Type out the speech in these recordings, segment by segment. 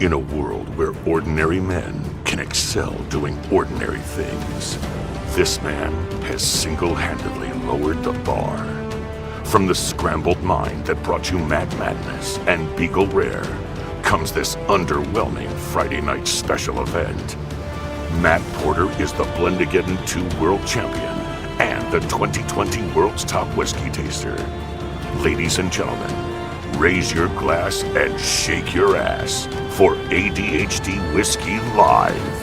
In a world where ordinary men can excel doing ordinary things, this man has single-handedly lowered the bar. From the scrambled mind that brought you Mad Madness and Beagle Rare comes this underwhelming Friday night special event. Matt Porter is the Blendigeddon 2 World Champion and the 2020 World's Top Whiskey Taster. Ladies and gentlemen, raise your glass and shake your ass for ADHD Whiskey Live.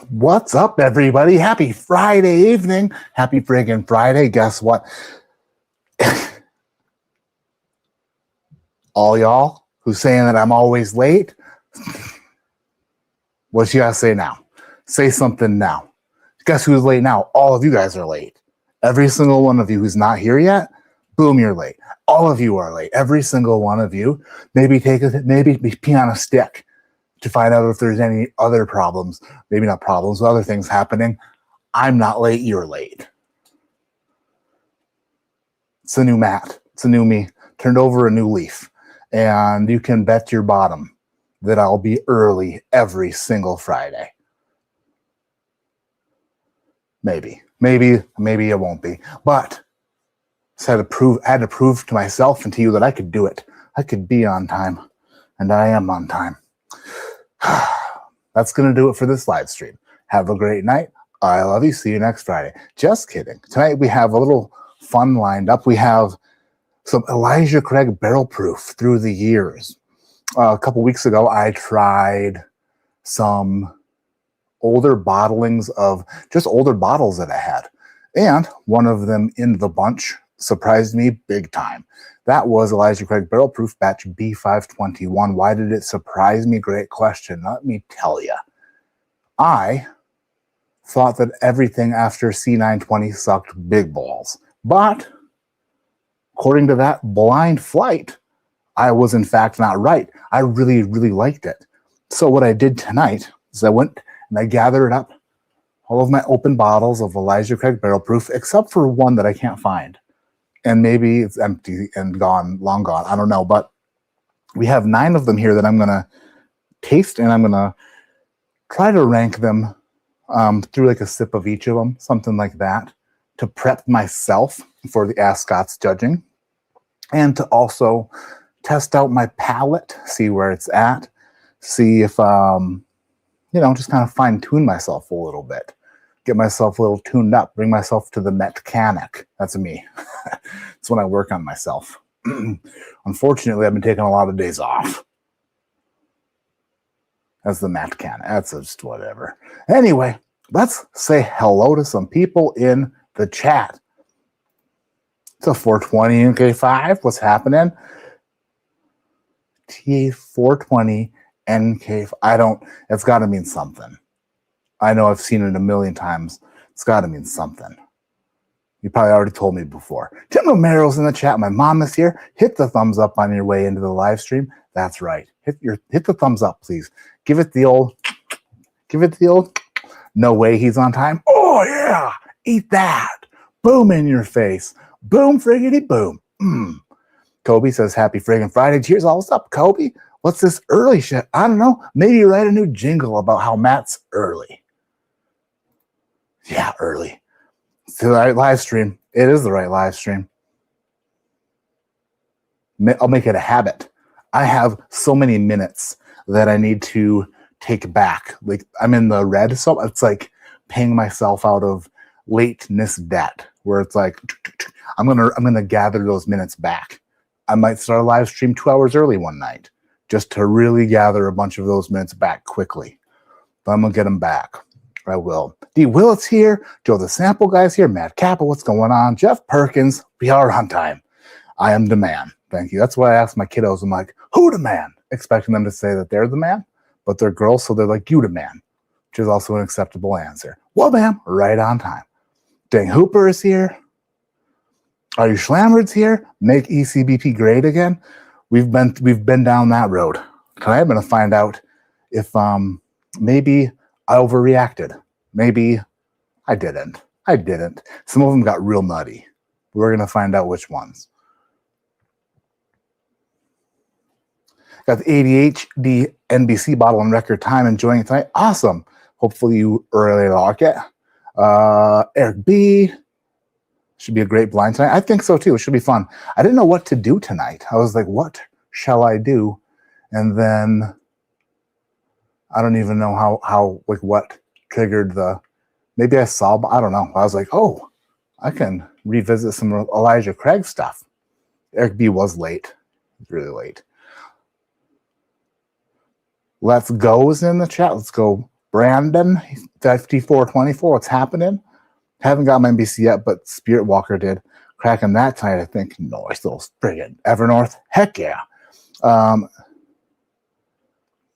What's up, everybody? Happy Friday evening. Happy friggin' Friday. Guess what? All y'all who's saying that I'm always late, what you gotta say now? Say something now. Guess who's late now? All of you guys are late. Every single one of you who's not here yet, boom, you're late. All of you are late. Every single one of you. Maybe pee on a stick to find out if there's any other problems, maybe not problems, but other things happening. I'm not late, you're late. It's a new Matt. It's a new me. Turned over a new leaf. And you can bet your bottom that I'll be early every single Friday. Maybe it won't be. But I had to prove to myself and to you that I could do it. I could be on time. And I am on time. That's going to do it for this live stream. Have a great night. I love you. See you next Friday. Just kidding. Tonight we have a little fun lined up. We have some Elijah Craig barrel proof through the years. A couple weeks ago, I tried some older bottlings of just older bottles that I had. And one of them in the bunch surprised me big time. That was Elijah Craig Barrel Proof Batch B521. Why did it surprise me? Great question. Let me tell you. I thought that everything after C920 sucked big balls. But according to that blind flight, I was in fact not right. I really, really liked it. So what I did tonight is I went and I gathered up all of my open bottles of Elijah Craig Barrel Proof, except for one that I can't find. And maybe it's empty and gone, long gone. I don't know. But we have 9 of them here that I'm going to taste, and I'm going to try to rank them through like a sip of each of them, something like that, to prep myself for the Ascot's judging, and to also test out my palate, see where it's at, see if, just kind of fine-tune myself a little bit. Get myself a little tuned up, bring myself to the mechanic. That's me. That's when I work on myself. Unfortunately, I've been taking a lot of days off. That's the mechanic. That's just whatever. Anyway, let's say hello to some people in the chat. It's a 420 NK5. What's happening? TA420 NK5. It's got to mean something. I know I've seen it a million times. It's got to mean something. You probably already told me before. Tim Romero's in the chat. My mom is here. Hit the thumbs up on your way into the live stream. That's right. Hit the thumbs up, please. Give it the old. No way he's on time. Oh yeah, eat that. Boom in your face. Boom friggity boom. Kobe says happy friggin' Friday. Cheers. All what's up, Kobe? What's this early shit? I don't know. Maybe write a new jingle about how Matt's early. Yeah, early. It's the right live stream. It is the right live stream. I'll make it a habit. I have so many minutes that I need to take back. Like I'm in the red, so it's like paying myself out of lateness debt, where it's like I'm gonna gather those minutes back. I might start a live stream 2 hours early one night just to really gather a bunch of those minutes back quickly. But I'm gonna get them back. I will. D. Willett's here. Joe the Sample Guy's here. Matt Kappa, what's going on? Jeff Perkins, we are on time. I am the man. Thank you. That's why I ask my kiddos, I'm like, who the man? Expecting them to say that they're the man, but they're girls, so they're like, you the man, which is also an acceptable answer. Well, ma'am, right on time. Dang Hooper is here. Are you Schlammer's here? Make ECBP great again? We've been down that road. I'm going to find out if maybe I overreacted. Maybe I didn't. Some of them got real nutty. We're going to find out which ones. Got the ADHD NBC bottle in record time. Enjoying it tonight. Awesome. Hopefully you early like it. Eric B. Should be a great blind tonight. I think so too. It should be fun. I didn't know what to do tonight. I was like, what shall I do? And then I don't even know how like what triggered the, maybe I saw, I don't know. I was like, oh, I can revisit some Elijah Craig stuff. Eric B was late. Really late. Let's go is in the chat. Let's go. Brandon, 5424. What's happening? Haven't got my NBC yet, but Spirit Walker did. Cracking that tonight, I think. Nice little friggin' Evernorth. Heck yeah.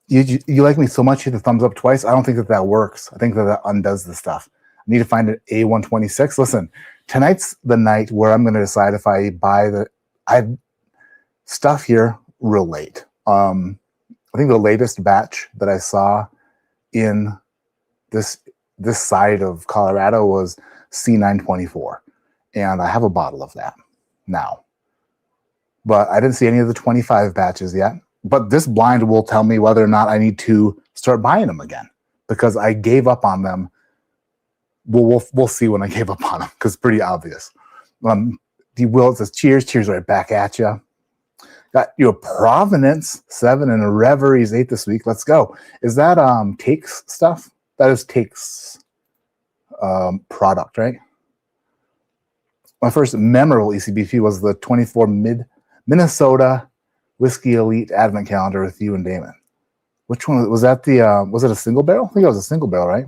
You like me so much, hit the thumbs up twice. I don't think that works. I think that undoes the stuff. I need to find an A126. Listen, tonight's the night where I'm going to decide if I buy stuff here real late. I think the latest batch that I saw in this side of Colorado was C924, and I have a bottle of that now. But I didn't see any of the 25 batches yet. But this blind will tell me whether or not I need to start buying them again, because I gave up on them. We'll see when I gave up on them, because it's pretty obvious. D. Will says, cheers right back at you. Got you a Provenance 7 and a Reveries 8 this week. Let's go. Is that Takes stuff? That is Takes product, right? My first memorable ECBP was the 24 Minnesota Whiskey Elite Advent Calendar with you and Damon. Which one was that? Was it a single barrel? I think it was a single barrel, right?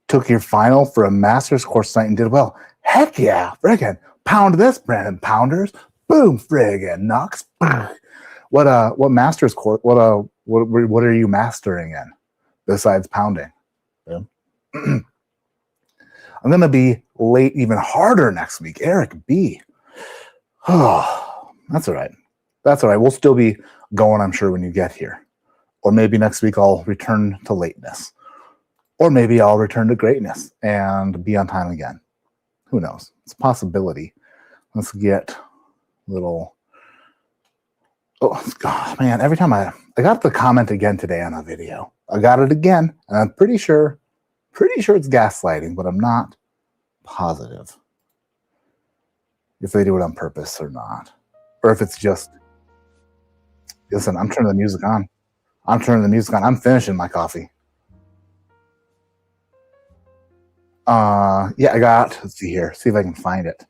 Took your final for a master's course tonight and did well. Heck yeah, friggin' pound this, Brandon Pounders. Boom, friggin' knocks. What master's course? What are you mastering in besides pounding? Yeah. I'm gonna be late even harder next week. Eric B. Oh, that's all right. That's all right. We'll still be going, I'm sure, when you get here. Or maybe next week I'll return to lateness. Or maybe I'll return to greatness and be on time again. Who knows? It's a possibility. Let's get a little... Oh, God, man. Every time I got the comment again today on a video. I got it again. And I'm pretty sure it's gaslighting, but I'm not positive if they do it on purpose or not. Or if it's just... Listen, I'm turning the music on. I'm finishing my coffee. Yeah, I got, let's see here, see if I can find it.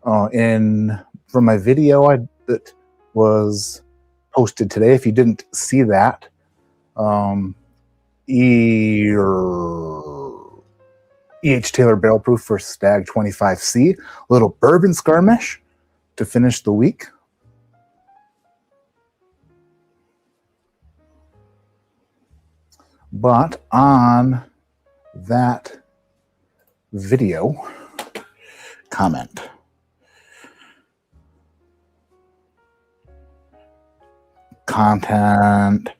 From my video that was posted today, if you didn't see that, E.H. Taylor Barrel Proof for Stag 25C, a little bourbon skirmish to finish the week. But on that video comment, content,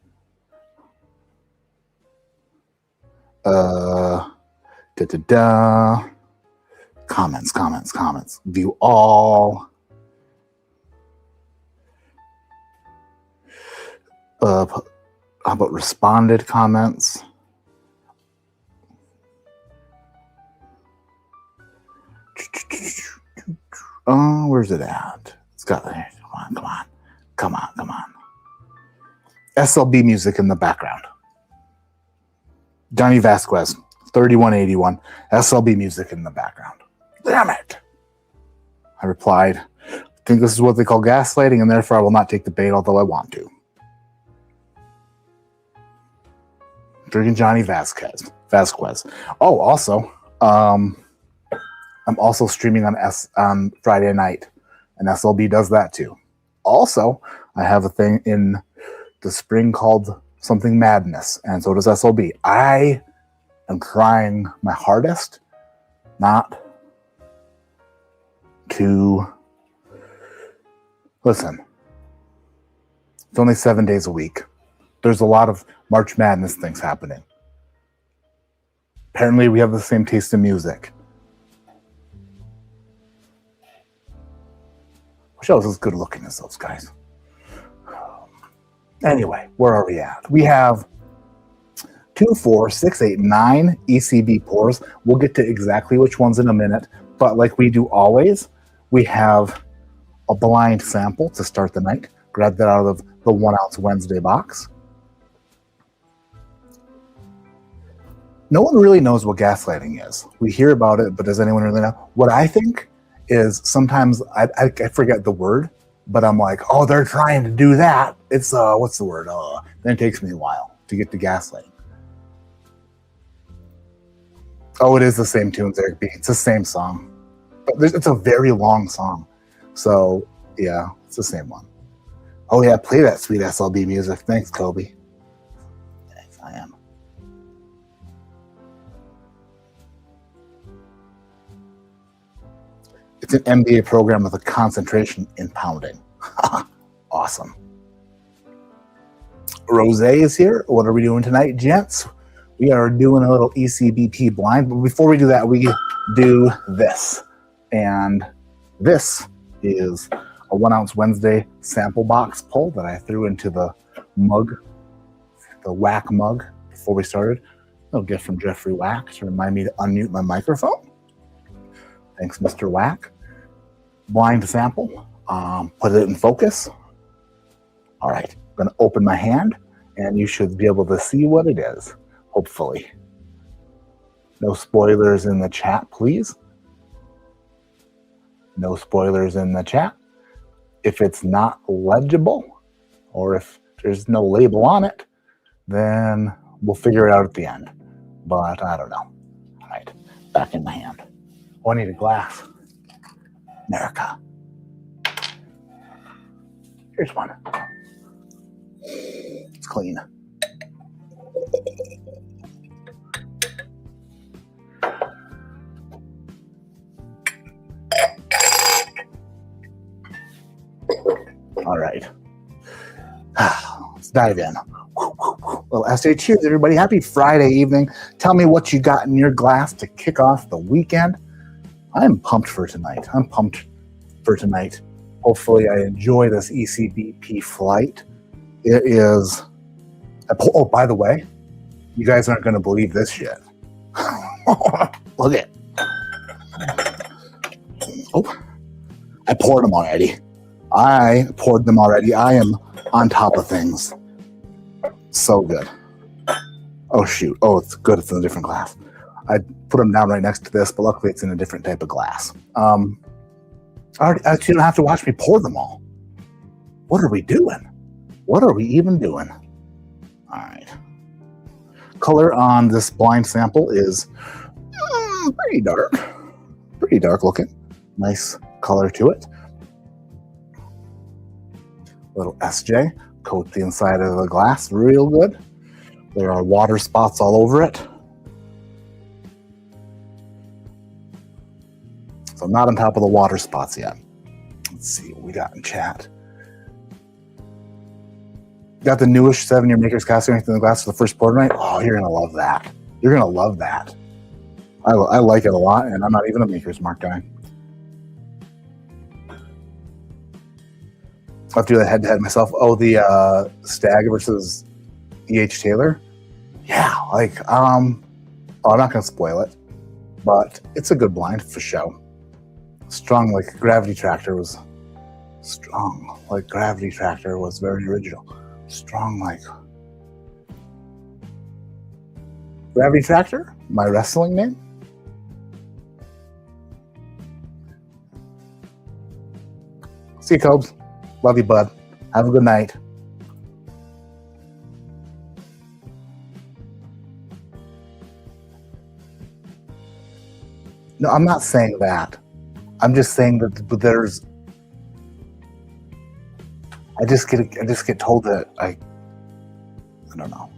comments, view all, how about responded comments? Oh, where's it at? It's got there. Come on. SLB music in the background. Johnny Vasquez, 3181. SLB music in the background. Damn it. I replied, I think this is what they call gaslighting, and therefore I will not take the bait, although I want to. Drinking Johnny Vasquez. Oh, also, I'm also streaming on Friday night, and SLB does that too. Also, I have a thing in the spring called Something Madness, and so does SLB. I am trying my hardest not to listen. It's only 7 days a week. There's a lot of March Madness things happening. Apparently, we have the same taste in music. Wish I was as good looking as those guys. Anyway, where are we at? We have 2, 4, 6, 8, 9 ECB pours. We'll get to exactly which ones in a minute, but like we do always, we have a blind sample to start the night. Grab that out of the 1 ounce Wednesday box. No one really knows what gaslighting is. We hear about it, but does anyone really know? What I think is sometimes I forget the word, but I'm like, oh, they're trying to do that. It's what's the word? Then it takes me a while to get to gaslighting. Oh, it is the same tunes, Eric B. It's the same song, but it's a very long song. So yeah, it's the same one. Oh yeah, play that sweet SLB music. Thanks, Kobe. Thanks, I am. It's an MBA program with a concentration in pounding. Awesome. Rosé is here. What are we doing tonight, gents? We are doing a little ECBP blind, but before we do that, we do this. And this is a 1 ounce Wednesday sample box pull that I threw into the mug, the Whack mug, before we started. A little gift from Jeffrey Whack to remind me to unmute my microphone. Thanks, Mr. Whack. Blind sample. Put it in focus. All right, I'm going to open my hand, and you should be able to see what it is, hopefully. No spoilers in the chat, please. No spoilers in the chat. If it's not legible, or if there's no label on it, then we'll figure it out at the end. But I don't know. All right, back in my hand. Oh, I need a glass. America. Here's one. It's clean. All right. Let's dive in. Well, SA cheers, everybody. Happy Friday evening. Tell me what you got in your glass to kick off the weekend. I'm pumped for tonight. Hopefully I enjoy this ECBP flight. It is... Oh, by the way, you guys aren't going to believe this shit. Look at it. Oh, I poured them already. I am on top of things. So good. Oh, shoot. Oh, it's good. It's in a different glass. I put them down right next to this, but luckily it's in a different type of glass. You don't have to watch me pour them all. What are we doing? What are we even doing? All right. Color on this blind sample is pretty dark. Pretty dark looking. Nice color to it. Little SJ. Coat the inside of the glass real good. There are water spots all over it. So I'm not on top of the water spots yet. Let's see what we got in chat. Got the newish 7-year Maker's Cast in the glass for the first pour night. Oh, you're going to love that. You're going to love that. I like it a lot, and I'm not even a Maker's Mark guy. I have to do that head-to-head myself. Oh, the Stag versus E.H. Taylor? Yeah, I'm not going to spoil it, but it's a good blind for show. Strong like Gravity Tractor was strong. Like Gravity Tractor was very original. Strong like Gravity Tractor, my wrestling name. See you, Cobes. Love you, bud. Have a good night. No, I'm not saying that. I'm just saying that there's. I just get told that I don't know.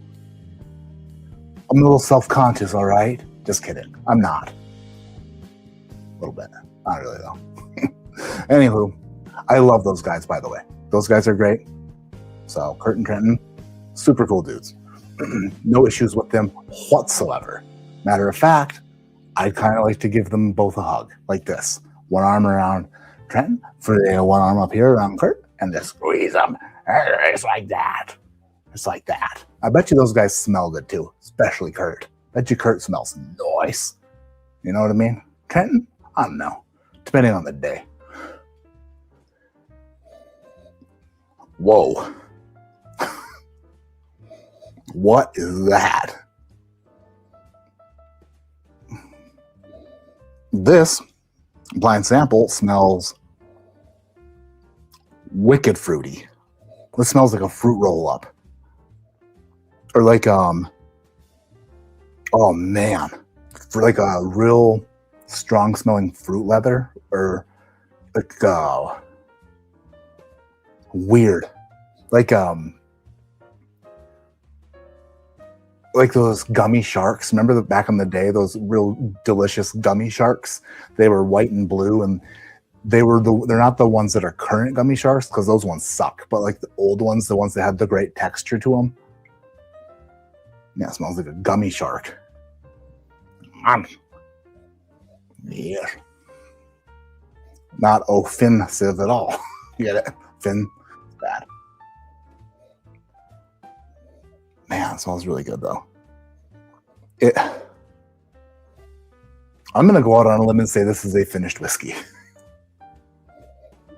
I'm a little self-conscious, all right? Just kidding. I'm not. A little bit. Not really, though. Anywho, I love those guys, by the way. Those guys are great. So, Kurt and Trenton, super cool dudes. No issues with them whatsoever. Matter of fact, I'd kind of like to give them both a hug, like this. One arm around Trenton, one arm up here around Kurt, and just squeeze them. It's like that. It's like that. I bet you those guys smell good too, especially Kurt. Bet you Kurt smells nice. You know what I mean? Trenton? I don't know. Depending on the day. Whoa. What is that? This blind sample smells wicked fruity. This smells like a fruit roll up. Or like, oh man, for like a real strong smelling fruit leather, or like, weird. Like those gummy sharks. Remember back in the day, those real delicious gummy sharks? They were white and blue, and they're not the ones that are current gummy sharks, because those ones suck. But like the old ones, the ones that had the great texture to them. Yeah, it smells like a gummy shark. Yeah. Not offensive at all. You get it? Fin, bad. Man, it smells really good though. I'm gonna go out on a limb and say this is a finished whiskey.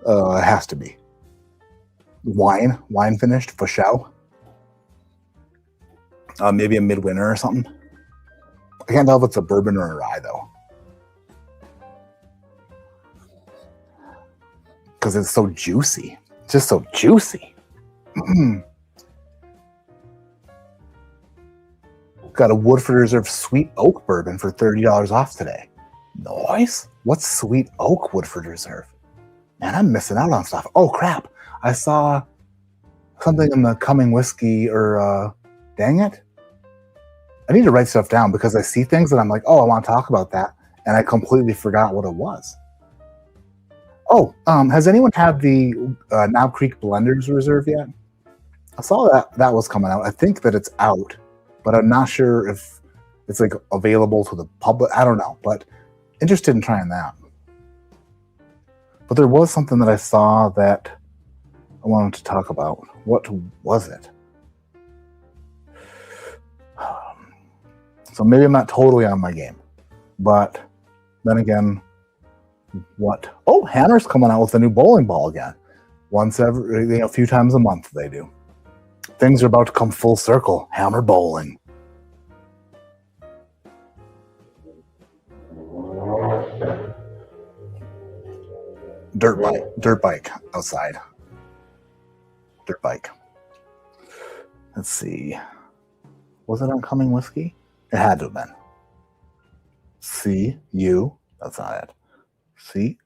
It has to be. Wine finished for show. Maybe a midwinter or something. I can't tell if it's a bourbon or a rye though, because it's so juicy. It's just so juicy. Got a Woodford Reserve Sweet Oak bourbon for $30 off today. Nice. What's Sweet Oak Woodford Reserve? Man, I'm missing out on stuff. Oh crap! I saw something in the Coming Whiskey, or dang it! I need to write stuff down, because I see things and I'm like, oh, I want to talk about that, and I completely forgot what it was. Oh, has anyone had the Knob Creek Blenders Reserve yet? I saw that was coming out. I think that it's out, but I'm not sure if it's like available to the public. I don't know, but interested in trying that. But there was something that I saw that I wanted to talk about. What was it? So maybe I'm not totally on my game, but then again, what? Oh, Hammer's coming out with a new bowling ball again. A few times a month they do. Things are about to come full circle. Hammer bowling. Dirt bike outside. Dirt bike. Let's see. Was it on Coming Whiskey? It had to have been. C-U. That's not it. C-O-M-I-N-G.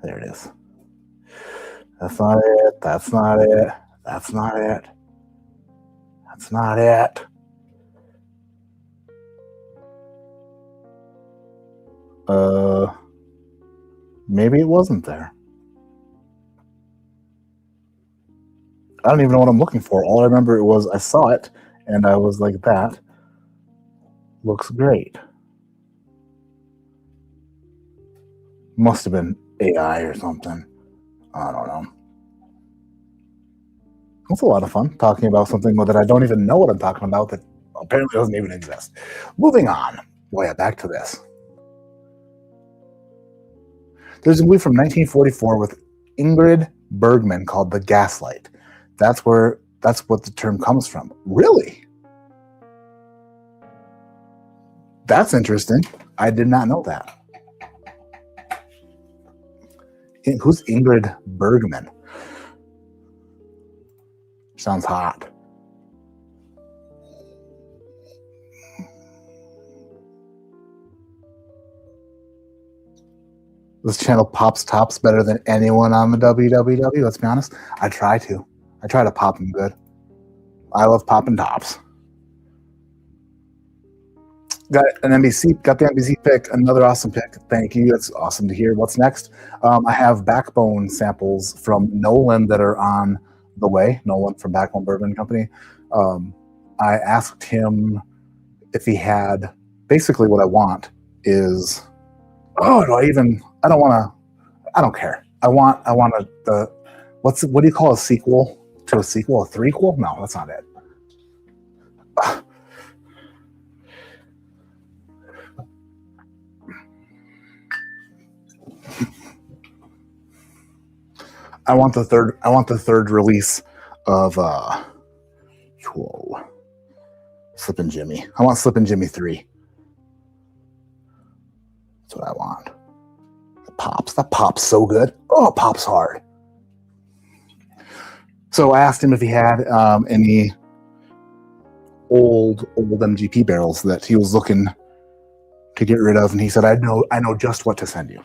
There it is. That's not it. That's not it. That's not it. That's not it. Maybe it wasn't there. I don't even know what I'm looking for. All I remember was I saw it and I was like, that looks great. Must have been AI or something. I don't know. It's a lot of fun talking about something that I don't even know what I'm talking about, that apparently doesn't even exist. Moving on. Well, yeah, back to this. There's a movie from 1944 with Ingrid Bergman called The Gaslight. That's what the term comes from. Really? That's interesting. I did not know that. Who's Ingrid Bergman? Sounds hot. This channel pops tops better than anyone on the WWW. Let's be honest. I try to pop them good. I love popping tops. Got the NBC pick, another awesome pick. Thank you. That's awesome to hear. What's next? I have Backbone samples from Nolan that are on the way. Nolan from Backbone Bourbon Company. I asked him if he had, basically what I want is, I don't care. I want what do you call a sequel to a sequel? A threequel? No, that's not it. I want the third release of Slippin' Jimmy. I want Slippin' Jimmy 3. That's what I want. That pops so good. Oh, it pops hard. So I asked him if he had any old MGP barrels that he was looking to get rid of, and he said, I know just what to send you.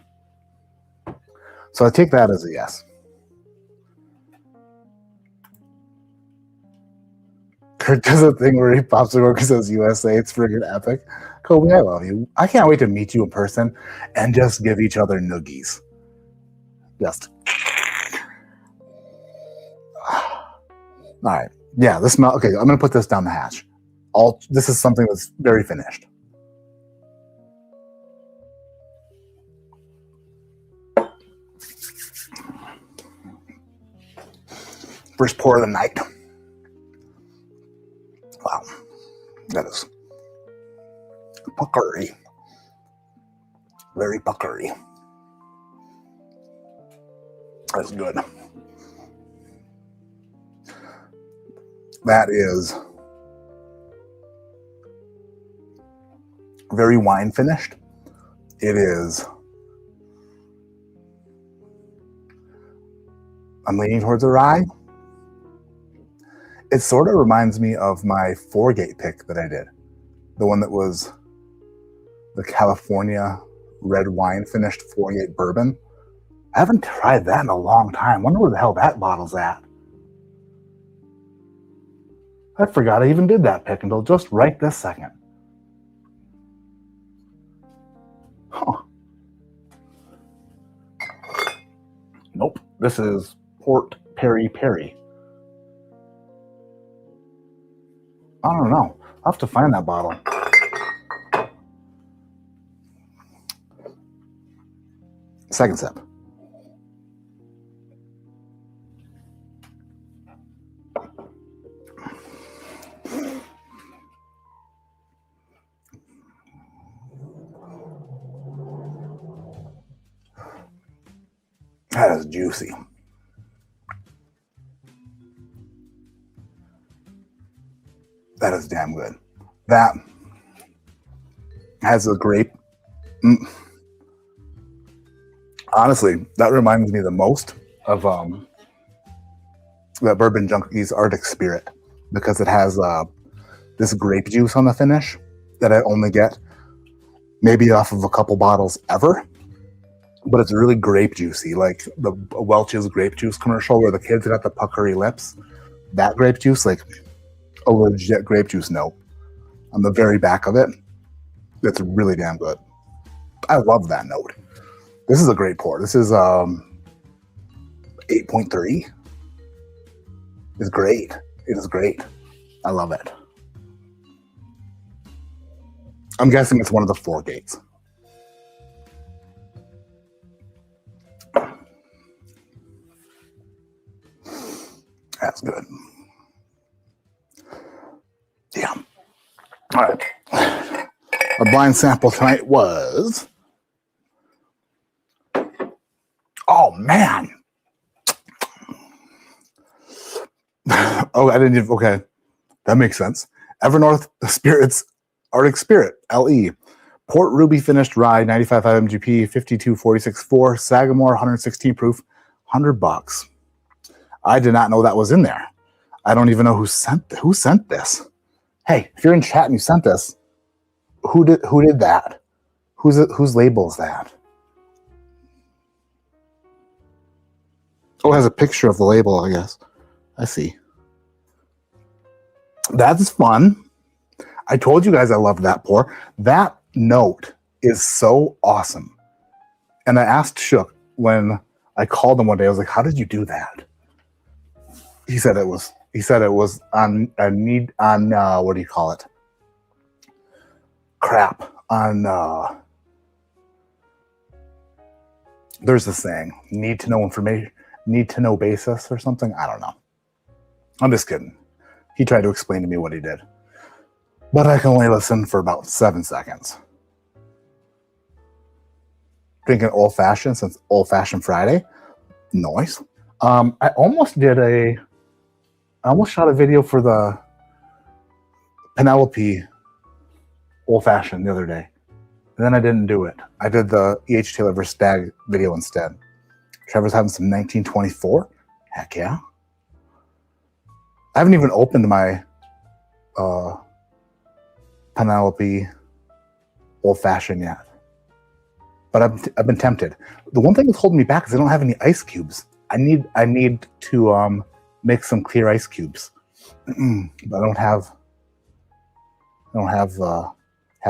So I take that as a yes. Kurt does a thing where he pops it over and says USA. It's freaking epic. Kobe, I love you. I can't wait to meet you in person and just give each other noogies. Just. All right. Yeah, this smell. Okay, I'm going to put this down the hatch. This is something that's very finished. First pour of the night. Wow, that is puckery. Very puckery. That's good. That is very wine finished. It is. I'm leaning towards a rye. It sort of reminds me of my 4-gate pick that I did. The one that was the California red wine finished 4-gate bourbon. I haven't tried that in a long time. Wonder where the hell that bottle's at. I forgot I even did that pick until just right this second. Huh. Nope. This is Port Perry Perry. I don't know. I'll have to find that bottle. Second sip. That is juicy. That is damn good. That has a grape. Honestly, that reminds me the most of that Bourbon Junkies Arctic Spirit, because it has this grape juice on the finish that I only get maybe off of a couple bottles ever. But it's really grape juicy, like the Welch's grape juice commercial where the kids got the puckery lips. That grape juice, like a legit grape juice note on the very back of it. That's really damn good. I love that note. This is a great pour. This is 8.3. It's great. It is great. I love it. I'm guessing it's one of the 4 gates. That's good. Yeah. All right. Our blind sample tonight was. Oh, man. Oh, I didn't even. Okay. That makes sense. Evernorth Spirits Arctic Spirit, LE. Port Ruby finished rye, 95.5 MGP, 52.46.4, Sagamore, 116 proof, $100. I did not know that was in there. I don't even know who sent this. Hey, if you're in chat and you sent this, who did that? Whose label is that? Oh, it has a picture of the label, I guess. I see. That's fun. I told you guys I loved that pour. That note is so awesome. And I asked Shook when I called him one day, I was like, how did you do that? He said it was on what do you call it? Crap. On there's this saying, need to know information, need to know basis or something. I don't know. I'm just kidding. He tried to explain to me what he did. But I can only listen for about 7 seconds. Drinking old fashioned since Old Fashioned Friday. Nice. I almost shot a video for the Penelope Old Fashioned the other day. And then I didn't do it. I did the E.H. Taylor vs. Stagg video instead. Trevor's having some 1924. Heck yeah. I haven't even opened my Penelope Old Fashioned yet. But I've been tempted. The one thing that's holding me back is I don't have any ice cubes. I need to make some clear ice cubes. But I don't have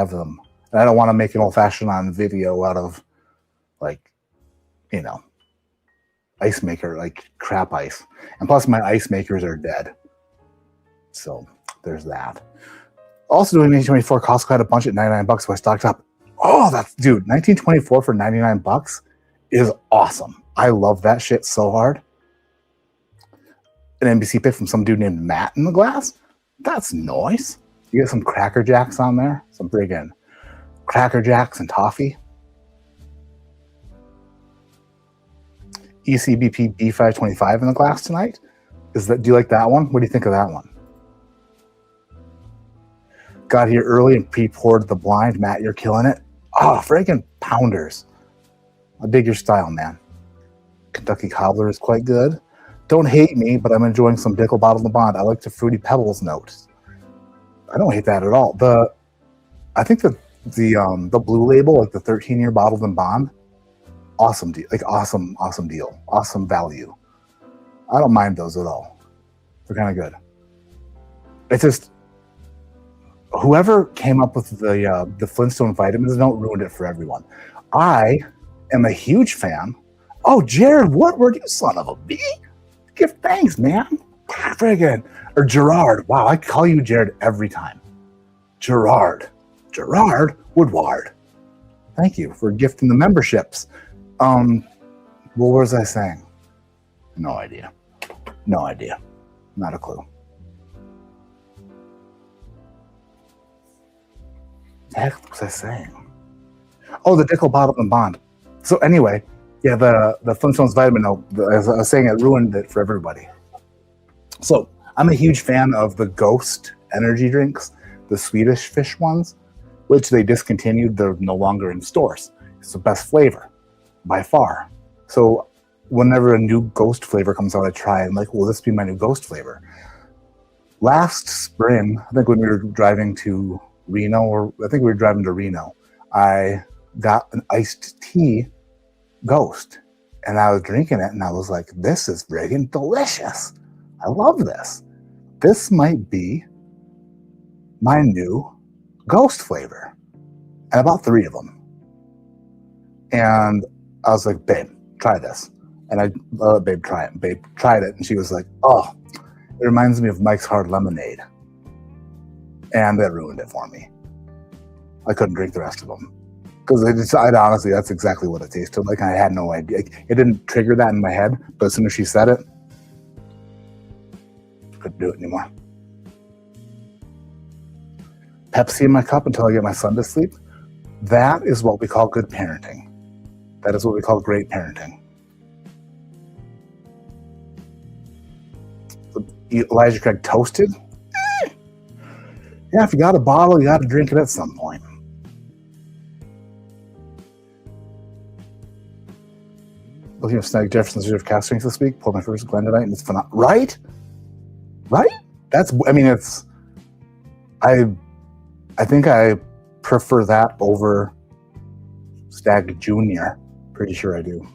them. And I don't want to make an old fashioned on video out of ice maker, like crap ice. And plus my ice makers are dead. So there's that. Also doing 1924 Costco had a bunch at $99, so I stocked up. Oh, dude, 1924 for $99 is awesome. I love that shit so hard. An NBC pick from some dude named Matt in the glass. That's nice. You get some Cracker Jacks on there. Some friggin' Cracker Jacks and toffee. ECBP B525 in the glass tonight. Do you like that one? What do you think of that one? Got here early and pre-poured the blind. Matt, you're killing it. Oh, friggin' pounders. I dig your style, man. Kentucky Cobbler is quite good. Don't hate me, but I'm enjoying some Dickel Bottled and Bond. I like the Fruity Pebbles note. I don't hate that at all. I think the blue label, like the 13-year Bottled and Bond, awesome deal. Like awesome deal. Awesome value. I don't mind those at all. They're kind of good. It's just whoever came up with the Flintstone vitamins note ruined it for everyone. I am a huge fan. Oh, Jared Woodward, you son of a bee. Give thanks, man. Friggin'. Or Gerard. Wow, I call you Jared every time. Gerard Woodward. Thank you for gifting the memberships. What was I saying? No idea. Not a clue. The heck was I saying? Oh, the Dickel Bottled and Bond. So anyway, yeah, the Flintstones vitamin note, as I was saying, it ruined it for everybody. So I'm a huge fan of the Ghost energy drinks, the Swedish fish ones, which they discontinued. They're no longer in stores. It's the best flavor by far. So whenever a new Ghost flavor comes out, I try and will this be my new Ghost flavor? Last spring, I think when we were driving to Reno, I got an iced tea Ghost, and I was drinking it, and I was like, this is friggin' delicious. I love this. This might be my new Ghost flavor. And I bought 3 of them. And I was like, babe, try this. And babe, try it. Babe tried it, and she was like, oh, it reminds me of Mike's Hard Lemonade. And that ruined it for me. I couldn't drink the rest of them. Because honestly, that's exactly what it tasted like. I had no idea. It didn't trigger that in my head, but as soon as she said it, I couldn't do it anymore. Pepsi in my cup until I get my son to sleep. That is what we call good parenting. That is what we call great parenting. Elijah Craig toasted. Yeah, if you got a bottle, you got to drink it at some point. Looking at Snag Jefferson's Reserve cast strength this week. Pulled my first Glen tonight, and it's phenomenal. Right? I think I prefer that over Stag Junior. Pretty sure I do.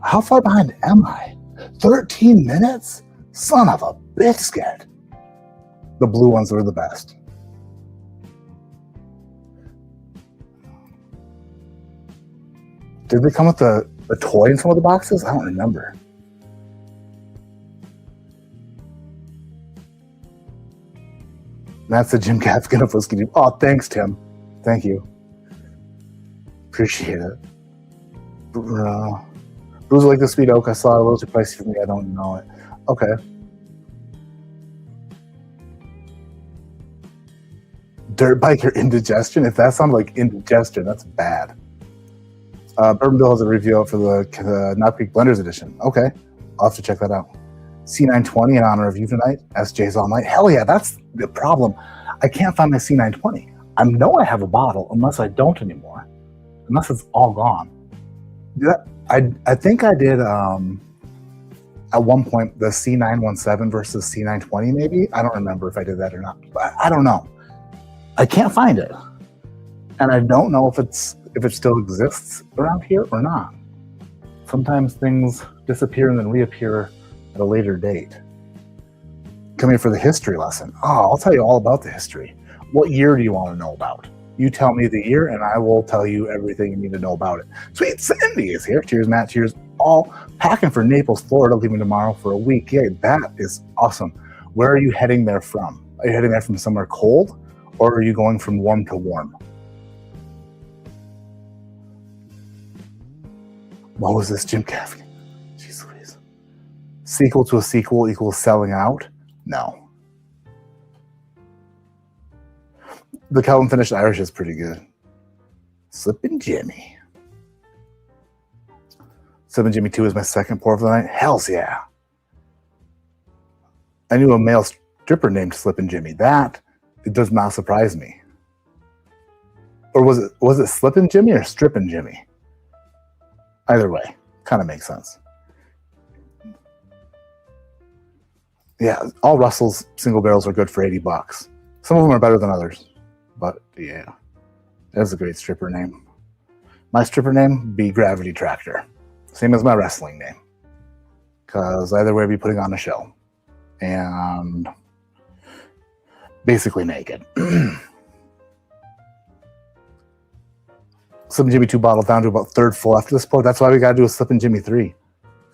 How far behind am I? 13 minutes? Son of a biscuit. The blue ones were the best. Did they come with a toy in some of the boxes? I don't remember. That's the Jim Gaffigan of Whiskey Deep. Oh, thanks, Tim. Thank you. Appreciate it. Bruce like the Sweet Oak. I saw it a little too pricey for me. I don't know it. Okay. Dirt bike or indigestion? If that sounds like indigestion, that's bad. Bourbon Bill has a review out for the Knob Creek Blenders edition. Okay. I'll have to check that out. C920 in honor of you tonight. SJ's all night. Hell yeah, that's the problem. I can't find my C920. I know I have a bottle unless I don't anymore. Unless it's all gone. I think I did at one point the C917 versus C920 maybe. I don't remember if I did that or not. But I don't know. I can't find it. And I don't know if it still exists around here or not. Sometimes things disappear and then reappear at a later date. Come here for the history lesson. Oh, I'll tell you all about the history. What year do you want to know about? You tell me the year and I will tell you everything you need to know about it. Sweet Sandy is here. Cheers, Matt. Cheers. All packing for Naples, Florida, leaving tomorrow for a week. Yeah, that is awesome. Where are you heading there from? Are you heading there from somewhere cold or are you going from warm to warm? What was this, Jim Gaffigan? Jeez Louise. Sequel to a sequel equals selling out? No. The Calvin Finished Irish is pretty good. Slippin' Jimmy. Slippin' Jimmy 2 is my second pour of the night. Hells yeah. I knew a male stripper named Slippin' Jimmy. That, it does not surprise me. Or was it Slippin' Jimmy or Strippin' Jimmy? Either way, kind of makes sense. Yeah, all Russell's single barrels are good for $80. Some of them are better than others. But yeah, that's a great stripper name. My stripper name be Gravity Tractor. Same as my wrestling name. Because either way, I'd be putting on a show. And basically naked. Slippin' Jimmy 2 bottle down to about third full after this pour. That's why we got to do a Slippin' Jimmy 3.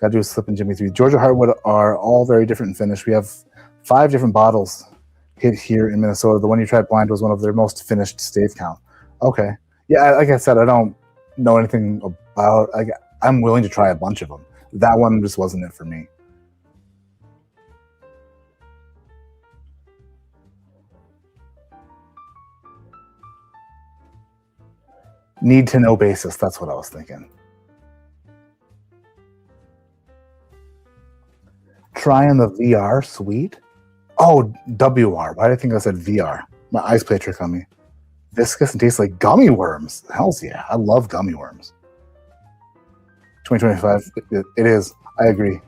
Got to do a Slippin' Jimmy 3. Georgia Heartwood are all very different in finish. We have 5 different bottles hit here in Minnesota. The one you tried blind was one of their most finished stave count. Okay. Yeah, like I said, I don't know anything about. I'm willing to try a bunch of them. That one just wasn't it for me. Need to know basis. That's what I was thinking. Trying the VR sweet. Oh, WR. Why did I think I said VR? My eyes play a trick on me. Viscous and tastes like gummy worms. Hells yeah. I love gummy worms. 2025. It is. I agree.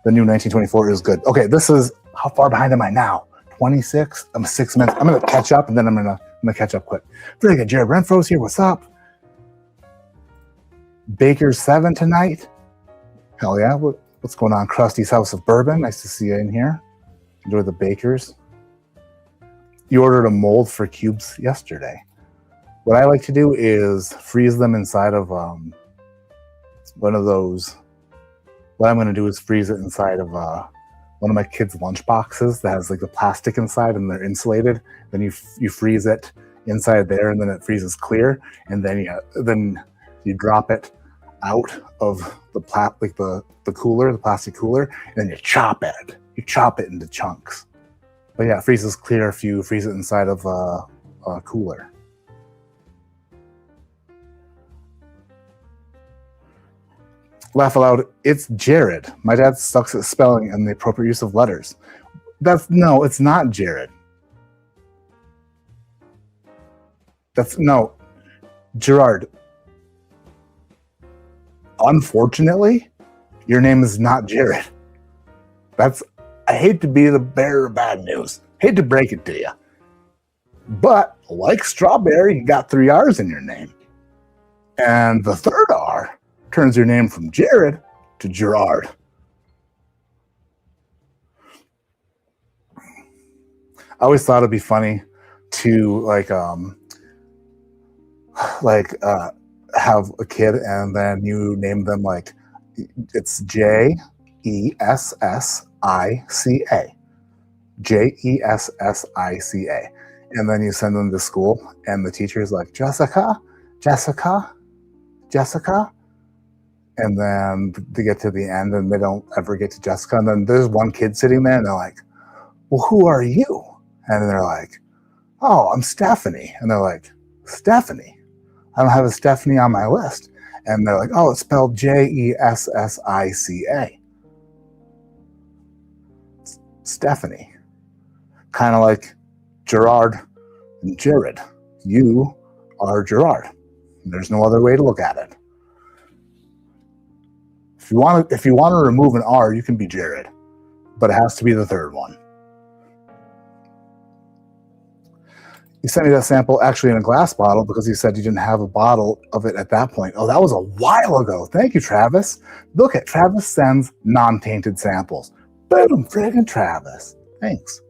The new 1924 is good. Okay, this is, how far behind am I now? 26? I'm 6 minutes. I'm going to catch up and then I'm going to catch up quick. Very good. Jared Renfro's here. What's up? Baker's 7 tonight. Hell yeah. What's going on? Krusty's House of Bourbon. Nice to see you in here. Enjoy the Bakers. You ordered a mold for cubes yesterday. What I like to do is freeze them inside of one of those. What I'm going to do is freeze it inside of one of my kids' lunch boxes that has like the plastic inside and they're insulated. Then you freeze it inside there and then it freezes clear. And then you drop it out of the cooler, the plastic cooler, and then you chop it. You chop it into chunks. But yeah, it freezes clear if you freeze it inside of a cooler. Laugh aloud. It's Jared. My dad sucks at spelling and the appropriate use of letters. No, it's not Jared. Gerard. Unfortunately, your name is not Jared. I hate to be the bearer of bad news. Hate to break it to you. But like strawberry, you got 3 R's in your name. And the third R turns your name from Jared to Gerard. I always thought it'd be funny to have a kid and then you name them like it's Jessica. Jessica. And then you send them to school and the teacher's like, Jessica. And then they get to the end and they don't ever get to Jessica. And then there's one kid sitting there and they're like, well, who are you? And they're like, oh, I'm Stephanie. And they're like, Stephanie? I don't have a Stephanie on my list. And they're like, oh, it's spelled Jessica. Stephanie. Kind of like Gerard and Jared. You are Gerard. There's no other way to look at it. If you want to remove an R, you can be Jared, but it has to be the third one. You sent me that sample actually in a glass bottle because you said you didn't have a bottle of it at that point. Oh, that was a while ago. Thank you, Travis. Look at Travis sends non-tainted samples. Boom, friggin' Travis. Thanks.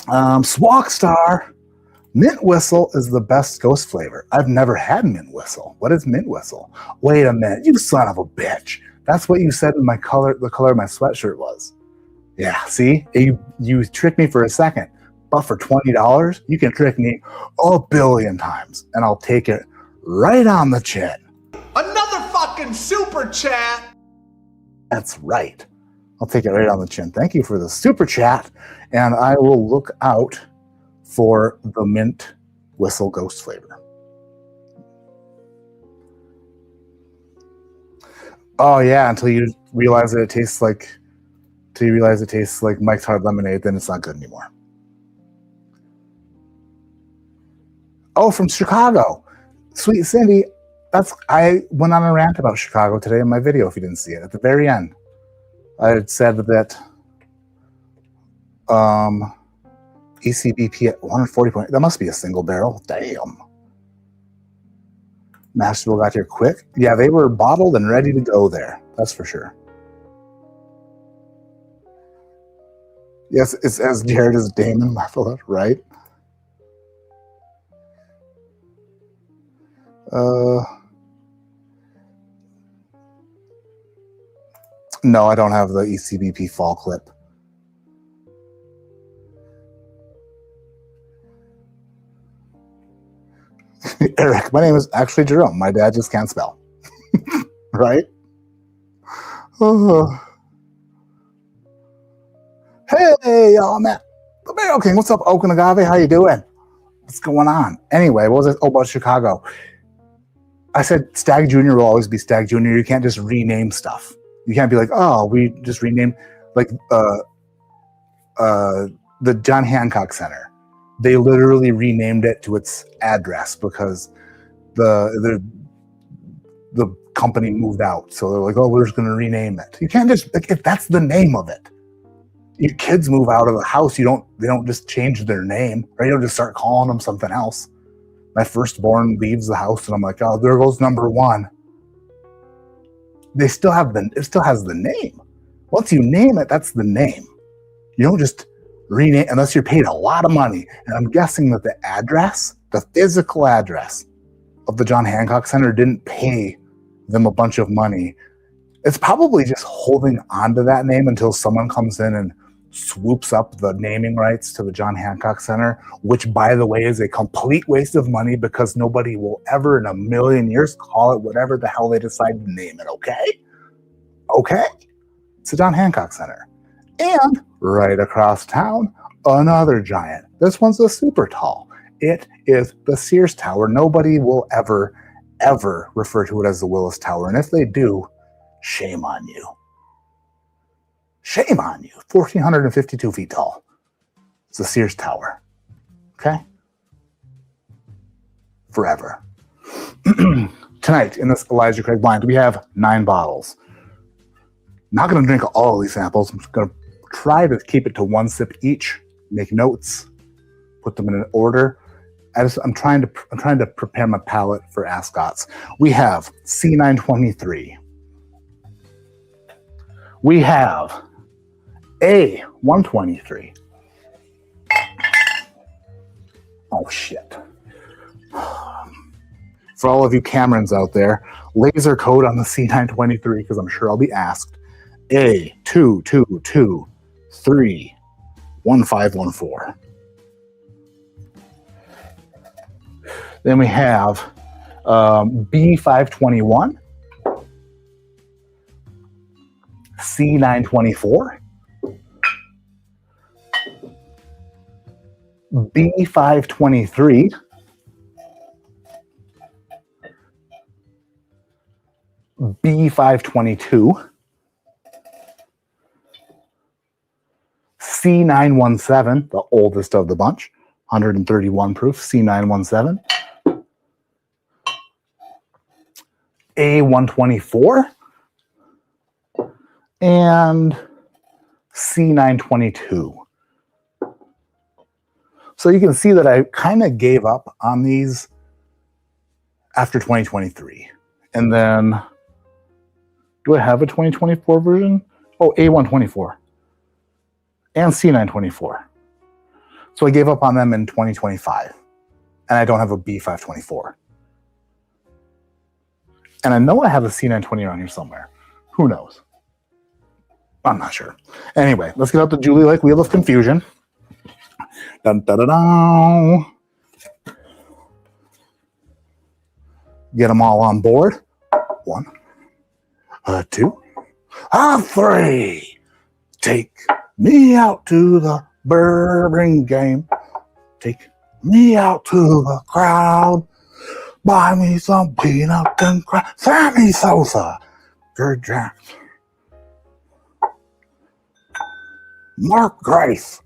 Swagstar. Mint whistle is the best ghost flavor. I've never had mint whistle. What is mint whistle? Wait a minute, you son of a bitch. That's what you said in the color of my sweatshirt was. Yeah, see? You tricked me for a second. But for $20, you can trick me a billion times. And I'll take it right on the chin. Another fucking super chat! That's right. I'll take it right on the chin. Thank you for the super chat. And I will look out for the mint whistle ghost flavor. Oh yeah, until you realize that it tastes like Mike's Hard Lemonade, then it's not good anymore. Oh, from Chicago. Sweet Cindy. I went on a rant about Chicago today in my video, if you didn't see it. At the very end, I had said that ECBP at 140 point. That must be a single barrel. Damn. Masterville got here quick. Yeah, they were bottled and ready to go there. That's for sure. Yes, it's as Jared as Damon Marfella, right? No, I don't have the ECBP fall clip. Eric, my name is actually Jerome. My dad just can't spell. Right? Hey, y'all, Matt. The Barrel King. What's up, Okanagave? How you doing? What's going on? Anyway, what was it? Oh, about Chicago. I said Stag Jr. will always be Stag Jr. You can't just rename stuff. You can't be like, oh, we just renamed, like, the John Hancock Center. They literally renamed it to its address because the company moved out. So they're like, oh, we're just going to rename it. You can't just, like, if that's the name of it. Your kids move out of the house. They don't just change their name, right? You don't just start calling them something else. My firstborn leaves the house and I'm like, oh, there goes number one. It still has the name. Once you name it, that's the name. You don't just rename unless you're paid a lot of money. And I'm guessing that the address, the physical address of the John Hancock Center didn't pay them a bunch of money. It's probably just holding on to that name until someone comes in and swoops up the naming rights to the John Hancock Center, which, by the way, is a complete waste of money because nobody will ever in a million years call it whatever the hell they decide to name it, okay? Okay? It's the John Hancock Center. And right across town, another giant. This one's a super tall. It is the Sears Tower. Nobody will ever, ever refer to it as the Willis Tower. And if they do, shame on you. Shame on you. 1,452 feet tall. It's the Sears Tower. Okay? Forever. Tonight, in this Elijah Craig blind, we have 9 bottles. Not going to drink all of these samples. I'm just going to try to keep it to 1 sip each. Make notes. Put them in an order. I'm trying to prepare my palate for ascots. We have C923. We have A123. Oh shit. For all of you Camerons out there, laser code on the C923 because I'm sure I'll be asked. A222231514. Then we have B521, C924, B523, B522, C917, the oldest of the bunch, 131 proof, C917, A124, and C922. So you can see that I kind of gave up on these after 2023. And then, do I have a 2024 version? Oh, A124 and C924. So I gave up on them in 2025. And I don't have a B524. And I know I have a C920 around here somewhere. Who knows? I'm not sure. Anyway, let's get out the Julie Lake Wheel of Confusion. Dun, dun, dun, dun. Get them all on board. 1, 2, 3. Take me out to the bourbon game. Take me out to the crowd. Buy me some peanut and crab. Sammy Sosa. Good Jack. Mark Grace.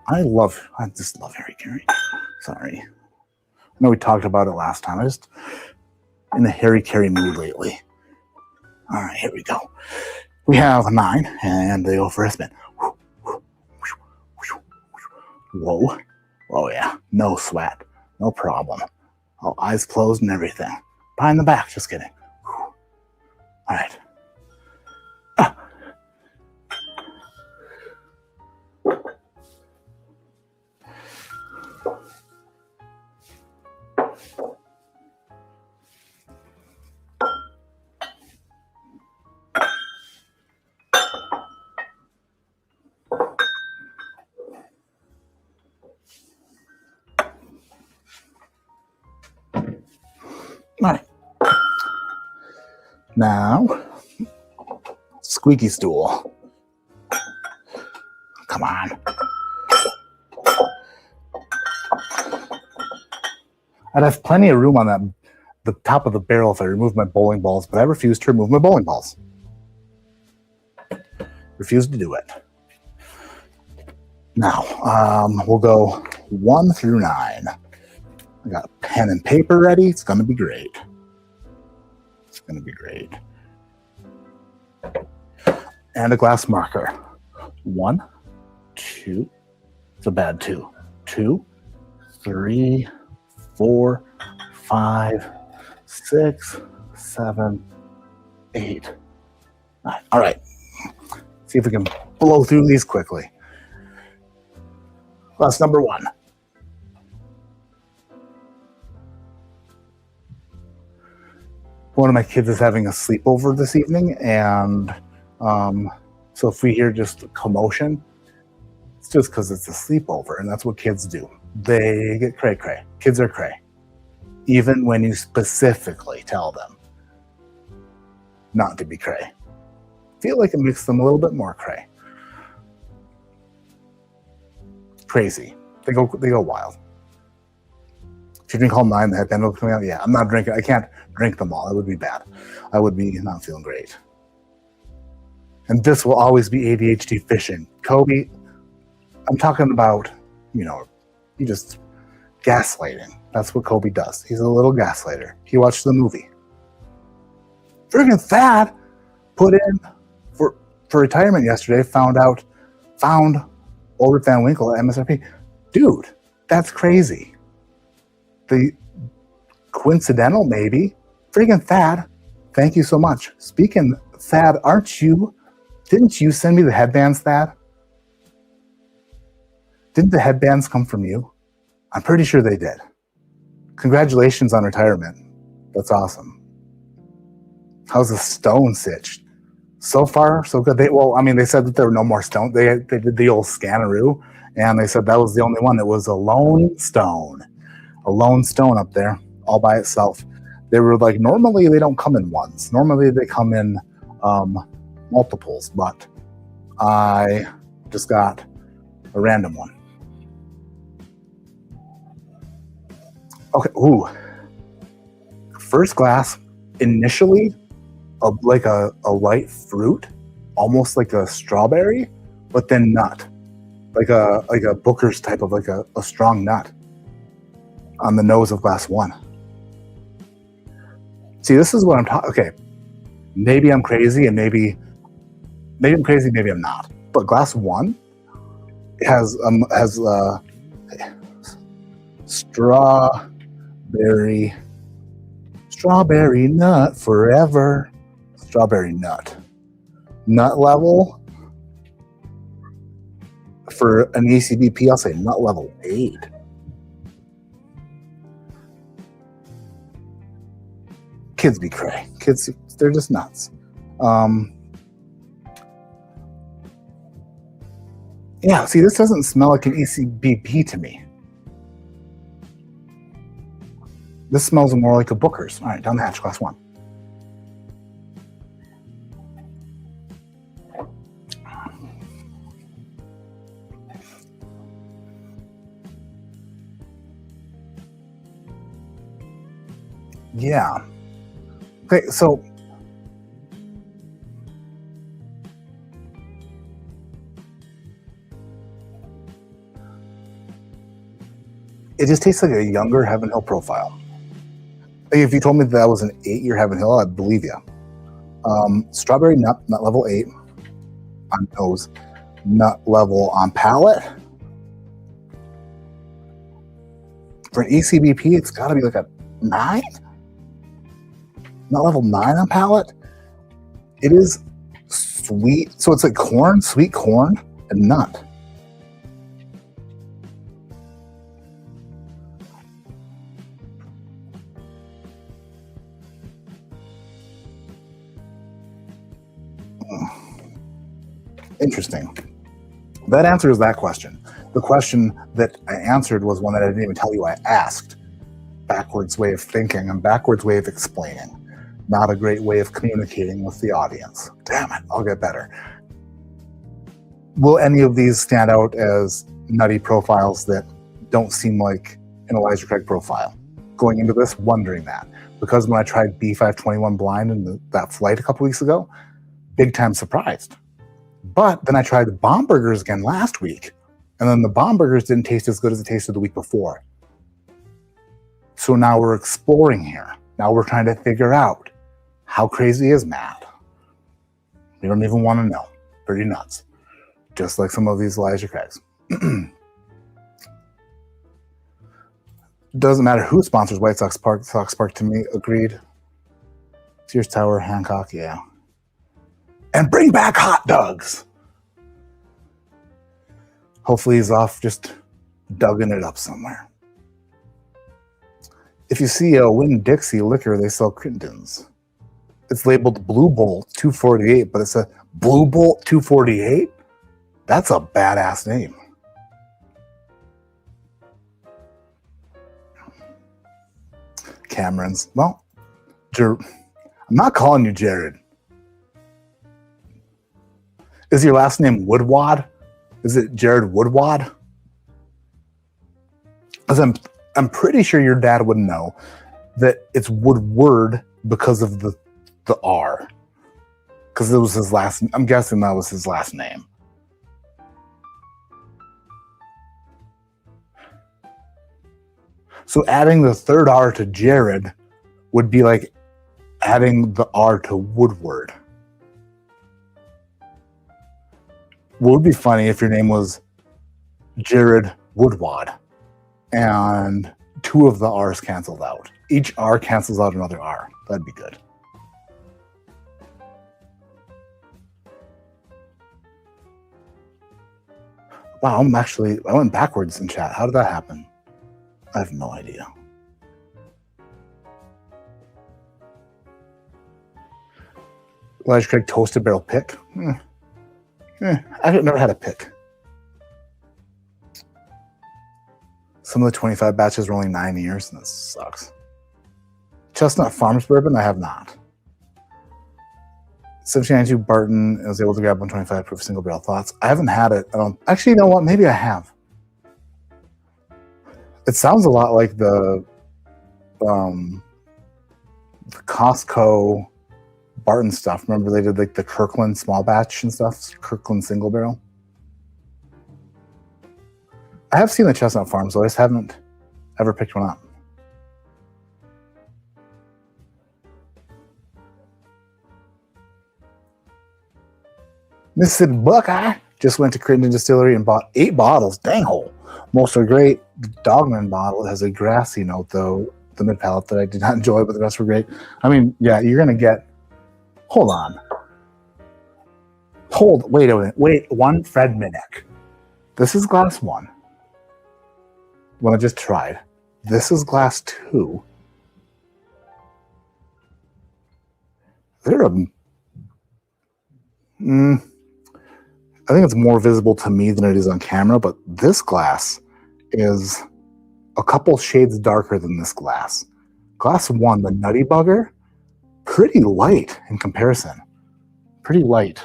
I just love Harry Carey. Sorry. I know we talked about it last time. I just in a Harry Carey mood lately. All right, here we go. We have a 9, and they go for a spin. Whoa. Oh, yeah. No sweat. No problem. Oh, eyes closed and everything. Behind the back. Just kidding. All right. All right. Now, squeaky stool. Come on. I'd have plenty of room on the top of the barrel if I removed my bowling balls, but I refuse to remove my bowling balls. Refuse to do it. Now, we'll go 1 through 9. I got a pen and paper ready. It's going to be great. It's going to be great. And a glass marker. 1, 2. It's a bad 2. 2, 3, 4, 5, 6, 7, 8, 9. All right. See if we can blow through these quickly. Glass number 1. One of my kids is having a sleepover this evening, and so if we hear just commotion, it's just because it's a sleepover, and that's what kids do. They get cray-cray. Kids are cray. Even when you specifically tell them not to be cray. Feel like it makes them a little bit more cray. Crazy. They go wild. If you drink all 9, the headband will come out. Yeah, I'm not drinking. I can't drink them all. That would be bad. I would be not feeling great. And this will always be ADHD fishing. Kobe, I'm talking about, he just gaslighting. That's what Kobe does. He's a little gaslighter. He watched the movie. Friggin' Thad put in for retirement yesterday, found Ulrich Van Winkle at MSRP. Dude, That's crazy. The coincidental, maybe. Freaking Thad, thank you so much. Speaking, Thad, didn't you send me the headbands, Thad? Didn't the headbands come from you? I'm pretty sure they did. Congratulations on retirement. That's awesome. How's the stone sitch? So far, so good. They said that there were no more stones. They did the old scanneroo, and they said that was the only one. It was a lone stone up there, all by itself. They were like, normally they don't come in ones. Normally they come in multiples, but I just got a random one. Okay, ooh. First glass, initially, like a light fruit, almost like a strawberry, but then nut, like a Booker's type of like a strong nut on the nose of glass one. See, this is what I'm talking. Okay, maybe I'm crazy, and maybe I'm crazy, maybe I'm not. But glass one has strawberry nut forever. Strawberry nut level for an ECBP. I'll say nut level 8. Kids be cray. Kids, they're just nuts. Yeah, see, this doesn't smell like an ECBP to me. This smells more like a Booker's. All right, down the hatch, class one. Yeah. Okay, so it just tastes like a younger Heaven Hill profile. If you told me that was an 8-year Heaven Hill, I'd believe you. Strawberry nut level 8 on nose, nut level on palate. For an ECBP, it's got to be like a 9? Nut level 9 on palate. It is sweet, so it's like corn, sweet corn, and nut. Interesting. That answers that question. The question that I answered was one that I didn't even tell you I asked. Backwards way of thinking and backwards way of explaining. Not a great way of communicating with the audience. Damn it, I'll get better. Will any of these stand out as nutty profiles that don't seem like an Elijah Craig profile? Going into this, wondering that. Because when I tried B521 blind in that flight a couple weeks ago, big time surprised. But then I tried the bomb burgers again last week, and then the bomb burgers didn't taste as good as it tasted the week before. So now we're exploring here. Now we're trying to figure out, how crazy is Matt? We don't even want to know. Pretty nuts. Just like some of these Elijah Craigs. Doesn't matter who sponsors White Sox Park. Sox Park to me, agreed. Sears Tower, Hancock, yeah. And bring back hot dogs. Hopefully he's off just dugging it up somewhere. If you see a Winn-Dixie liquor, they sell Crittendens. It's labeled Blue Bolt 248, but it's a Blue Bolt 248? That's a badass name. Cameron's. Well, I'm not calling you Jared. Is your last name Woodwad? Is it Jared Woodwad? Because I'm pretty sure your dad would know that it's Woodward because of the R. Because it was his last, I'm guessing that was his last name. So adding the third R to Jared would be like adding the R to Woodward. What would be funny if your name was Jared Woodwad? and 2 of the R's canceled out. Each R cancels out another R. That'd be good. Wow, I went backwards in chat. How did that happen? I have no idea. Elijah Craig toasted barrel pick. I've never had a pick. Some of the 25 batches were only 9 years, and that sucks. Chestnut Farms bourbon, I have not. 1792 Barton, I was able to grab 125 proof single barrel thoughts. I haven't had it. Actually, you know what? Maybe I have. It sounds a lot like the Costco Barton stuff. Remember they did like the Kirkland small batch and stuff? Kirkland single barrel. I have seen the Chestnut Farms, though I just haven't ever picked one up. Mississippi Buckeye just went to Crittenden Distillery and bought 8 bottles. Dang hole. Most are great. The Dogman bottle has a grassy note, though, the mid palate that I did not enjoy, but the rest were great. I mean, yeah, you're going to get. Hold on. Wait a minute. Wait, one Fred Minnick. This is glass 1. One I just tried. This is glass 2. They're a. I think it's more visible to me than it is on camera, but this glass is a couple shades darker than this glass. Glass 1, the Nutty Bugger, pretty light in comparison. Pretty light.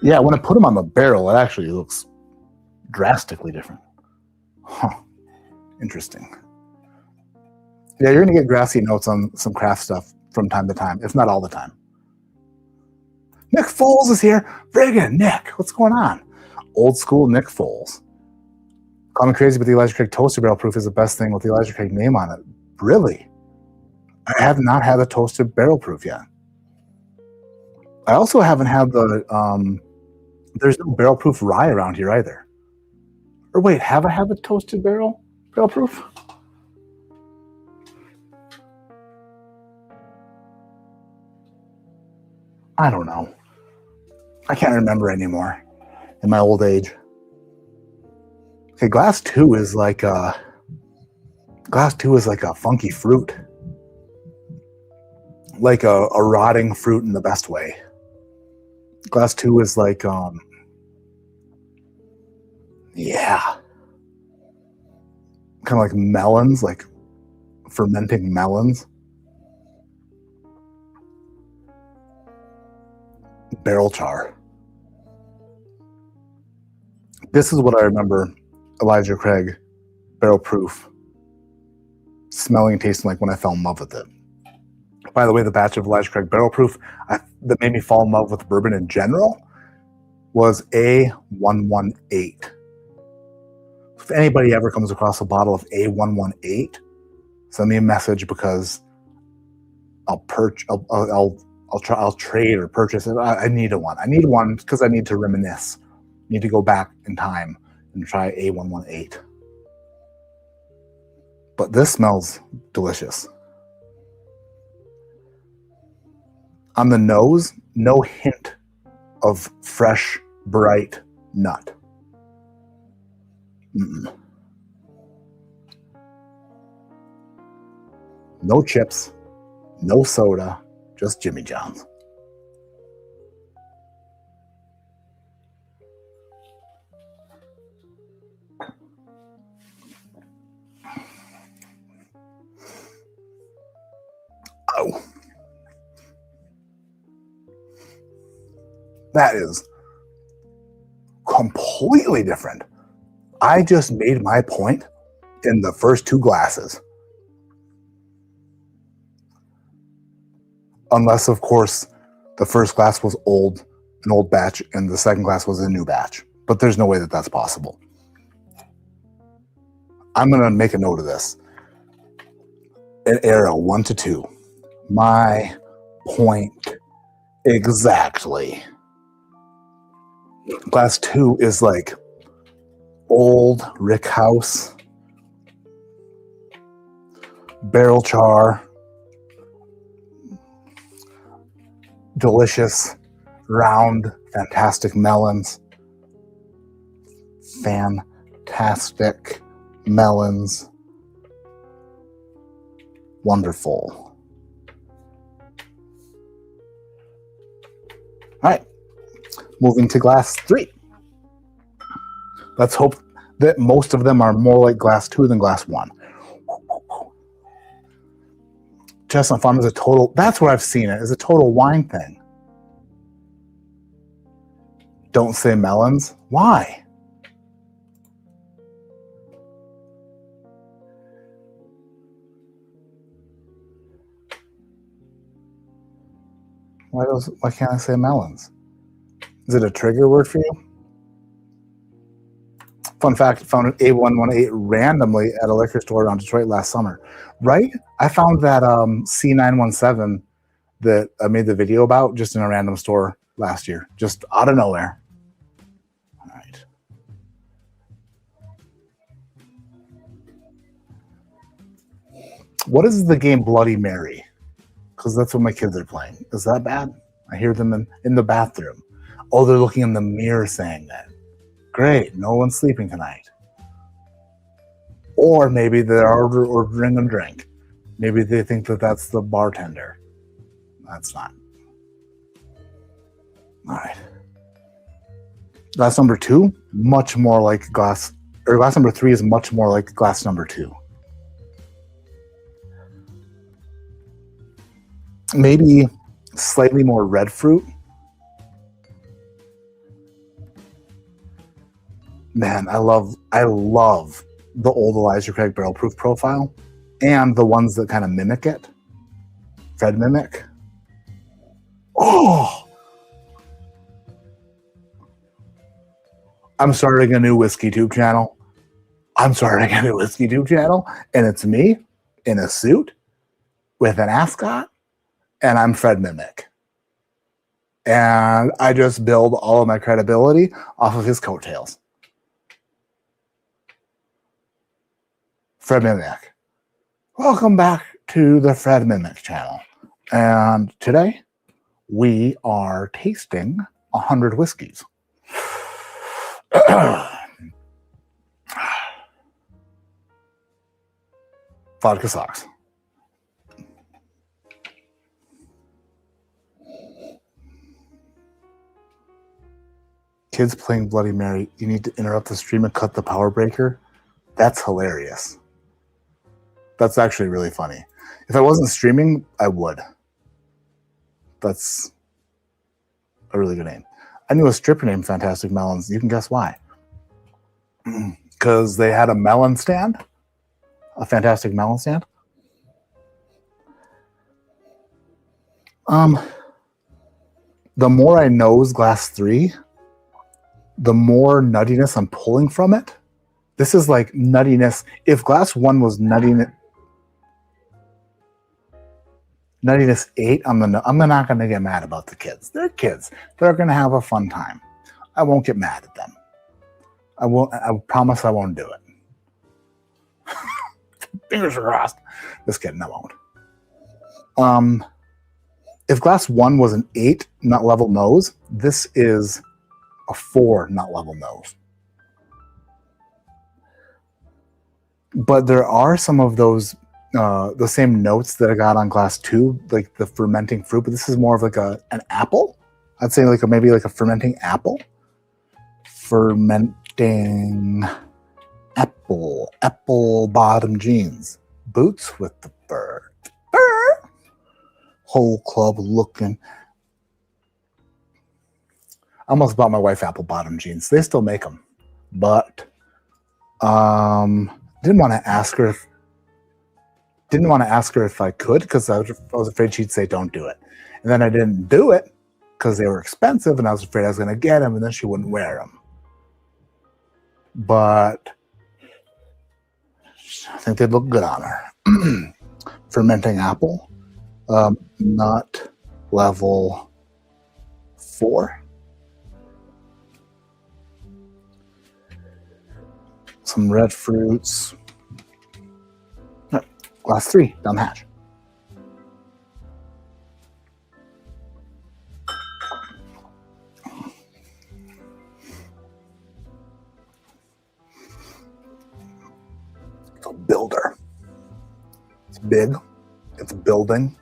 Yeah, when I put them on the barrel, it actually looks drastically different. Huh. Interesting. Yeah, you're going to get grassy notes on some craft stuff from time to time, if not all the time. Nick Foles is here. Friggin' Nick, what's going on? Old school Nick Foles. Call me crazy, but the Elijah Craig Toasted Barrel Proof is the best thing with the Elijah Craig name on it. Really? I have not had a Toasted Barrel Proof yet. I also haven't had the, there's no Barrel Proof Rye around here either. Or wait, have I had the Toasted Barrel Proof? I don't know. I can't remember anymore in my old age. Okay, glass 2 is like a funky fruit. Like a rotting fruit in the best way. Glass 2 is like yeah. Kind of like melons, like fermenting melons. Barrel char. This is what I remember Elijah Craig Barrel Proof smelling and tasting like when I fell in love with it. By the way, the batch of Elijah Craig Barrel Proof that made me fall in love with bourbon in general was A118. If anybody ever comes across a bottle of A118, send me a message because I'll trade or purchase it. I need one. I need one because I need to reminisce. I need to go back in time and try A118. But this smells delicious. On the nose, no hint of fresh, bright nut. No chips, no soda, just Jimmy John's. Oh. That is completely different. I just made my point in the first 2 glasses. Unless, of course, the first glass was an old batch, and the second glass was a new batch. But there's no way that that's possible. I'm going to make a note of this. An arrow 1 to 2. My point exactly. Glass 2 is like old rick house, barrel char, delicious, round, fantastic melons. Fantastic melons. Wonderful. All right, moving to glass 3. Let's hope that most of them are more like glass 2 than glass 1. Chestnut Farm is a total, that's where I've seen it, is a total wine thing. Don't say melons. Why? Why can't I say melons? Is it a trigger word for you? Fun fact, found an A118 randomly at a liquor store around Detroit last summer. Right? I found that C917 that I made the video about just in a random store last year, just out of nowhere. All right. What is the game Bloody Mary? Because that's what my kids are playing. Is that bad? I hear them in the bathroom. Oh, they're looking in the mirror saying that. Great, no one's sleeping tonight. Or maybe they're ordering a drink. Maybe they think that that's the bartender. That's not. All right. Glass number 2, much more like glass number 3 is much more like glass number 2. Maybe slightly more red fruit. Man, I love the old Elijah Craig barrel proof profile and the ones that kind of mimic it. Fred Mimic. Oh! I'm starting a new whiskey tube channel. And it's me in a suit with an ascot, and I'm Fred Mimic. And I just build all of my credibility off of his coattails. Fred Mimic. Welcome back to the Fred Mimic channel. And today we are tasting 100 whiskeys. Vodka socks. Kids playing Bloody Mary. You need to interrupt the stream and cut the power breaker. That's hilarious. That's actually really funny. If I wasn't streaming, I would. That's a really good name. I knew a stripper named Fantastic Melons. You can guess why. Because they had a melon stand. A fantastic melon stand. The more I nose glass 3, the more nuttiness I'm pulling from it. This is like nuttiness. If glass 1 was nuttiness 8, I'm not going to get mad about the kids. They're kids. They're going to have a fun time. I won't get mad at them. I promise I won't do it. Fingers crossed. Just kidding, I won't. If glass 1 was an 8 nut level nose, this is a 4 nut level nose. But there are some of those the same notes that I got on glass 2, like the fermenting fruit, but this is more of like an apple. I'd say maybe like a fermenting apple. Fermenting apple bottom jeans. Boots with the fur. Whole club looking. I almost bought my wife apple bottom jeans. They still make them. But didn't want to ask her if I could, because I was afraid she'd say don't do it. And then I didn't do it because they were expensive, and I was afraid I was going to get them, and then she wouldn't wear them. But I think they'd look good on her. Fermenting apple, nut level 4. some red fruits. Glass 3 down the hatch. It's a builder. It's big. It's building.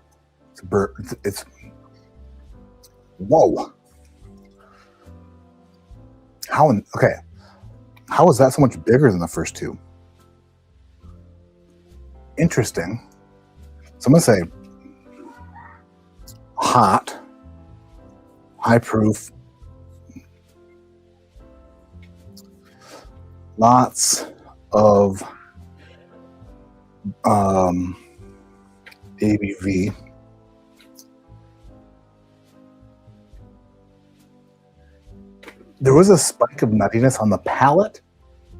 It's whoa. Okay. How is that so much bigger than the first two? Interesting. So I'm going to say hot, high proof, lots of ABV. There was a spike of nuttiness on the palate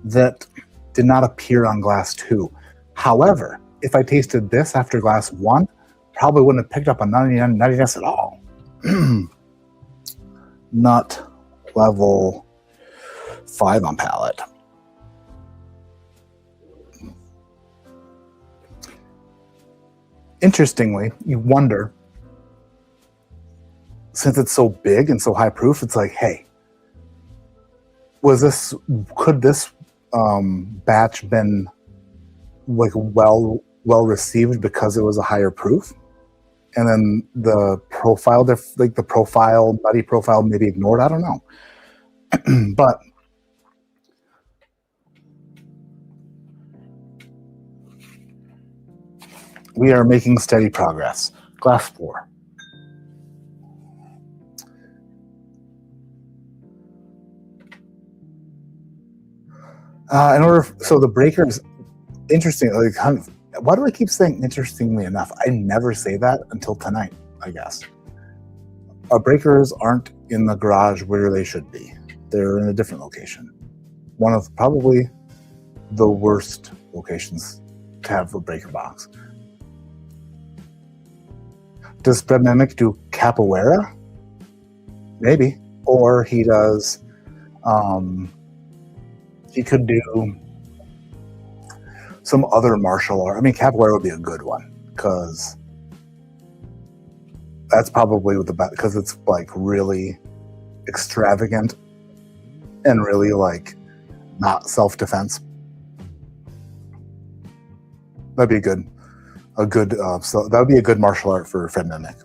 that did not appear on glass 2. However, if I tasted this after glass 1, probably wouldn't have picked up on nuttiness at all. Nut level 5 on palate. Interestingly, you wonder, since it's so big and so high proof, it's like, hey, could this batch been like well received because it was a higher proof, and then the profile, nutty profile, maybe ignored? I don't know. But we are making steady progress. Glass 4. So the breakers, interesting. Why do I keep saying interestingly enough? I never say that until tonight, I guess. Our breakers aren't in the garage where they should be. They're in a different location. One of probably the worst locations to have a breaker box. Does Spread Mimic do capoeira? Maybe. Or he does, he could do some other martial art. I mean, capoeira would be a good one, because that's probably with the best, because it's like really extravagant and really like not self-defense. That'd be so that would be a good martial art for Fred Mimic.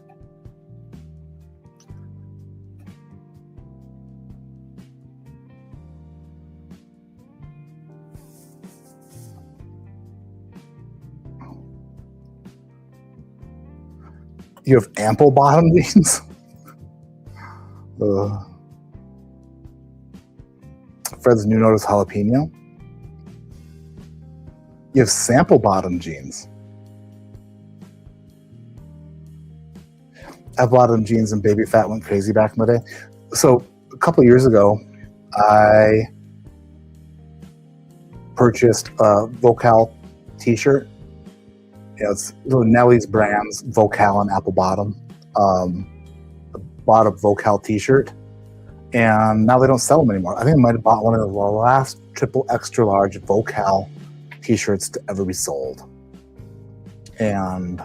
You have ample bottom jeans. Fred's new notice jalapeno. You have sample bottom jeans. Apple bottom jeans and baby fat went crazy back in the day. So a couple of years ago, I purchased a Vocal t-shirt. It's Nelly's brands, Vocal and Apple Bottom. Bought a Vocal t-shirt, and now they don't sell them anymore. I think I might have bought one of the last triple extra large Vocal t-shirts to ever be sold. And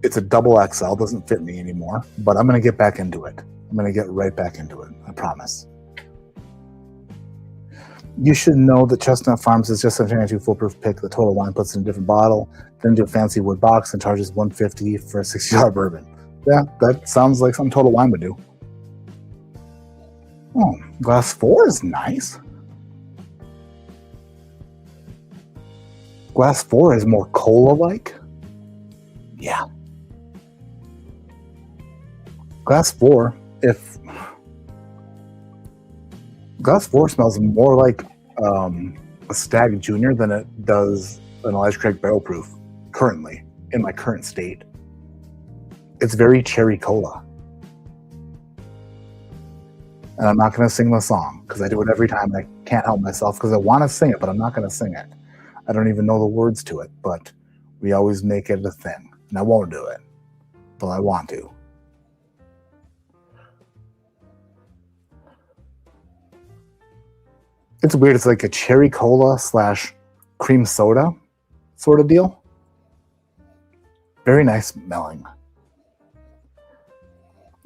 it's a double XL, doesn't fit me anymore, but I'm going to get back into it. I'm going to get right back into it, I promise. You should know that Chestnut Farms is just a 22 foolproof pick. The Total Wine puts it in a different bottle, then do a fancy wood box and charges $150 for a $60 bourbon. Yeah, that sounds like something Total Wine would do. Oh, glass 4 is nice. Glass 4 is more cola-like. Yeah. Glass 4, Glass 4 smells more like a Stag Junior than it does an Elijah Craig Barrel Proof currently, in my current state. It's very cherry cola. And I'm not going to sing the song, because I do it every time and I can't help myself, because I want to sing it, but I'm not going to sing it. I don't even know the words to it, but we always make it a thing. And I won't do it, but I want to. It's weird. It's like a cherry cola / cream soda sort of deal. Very nice smelling.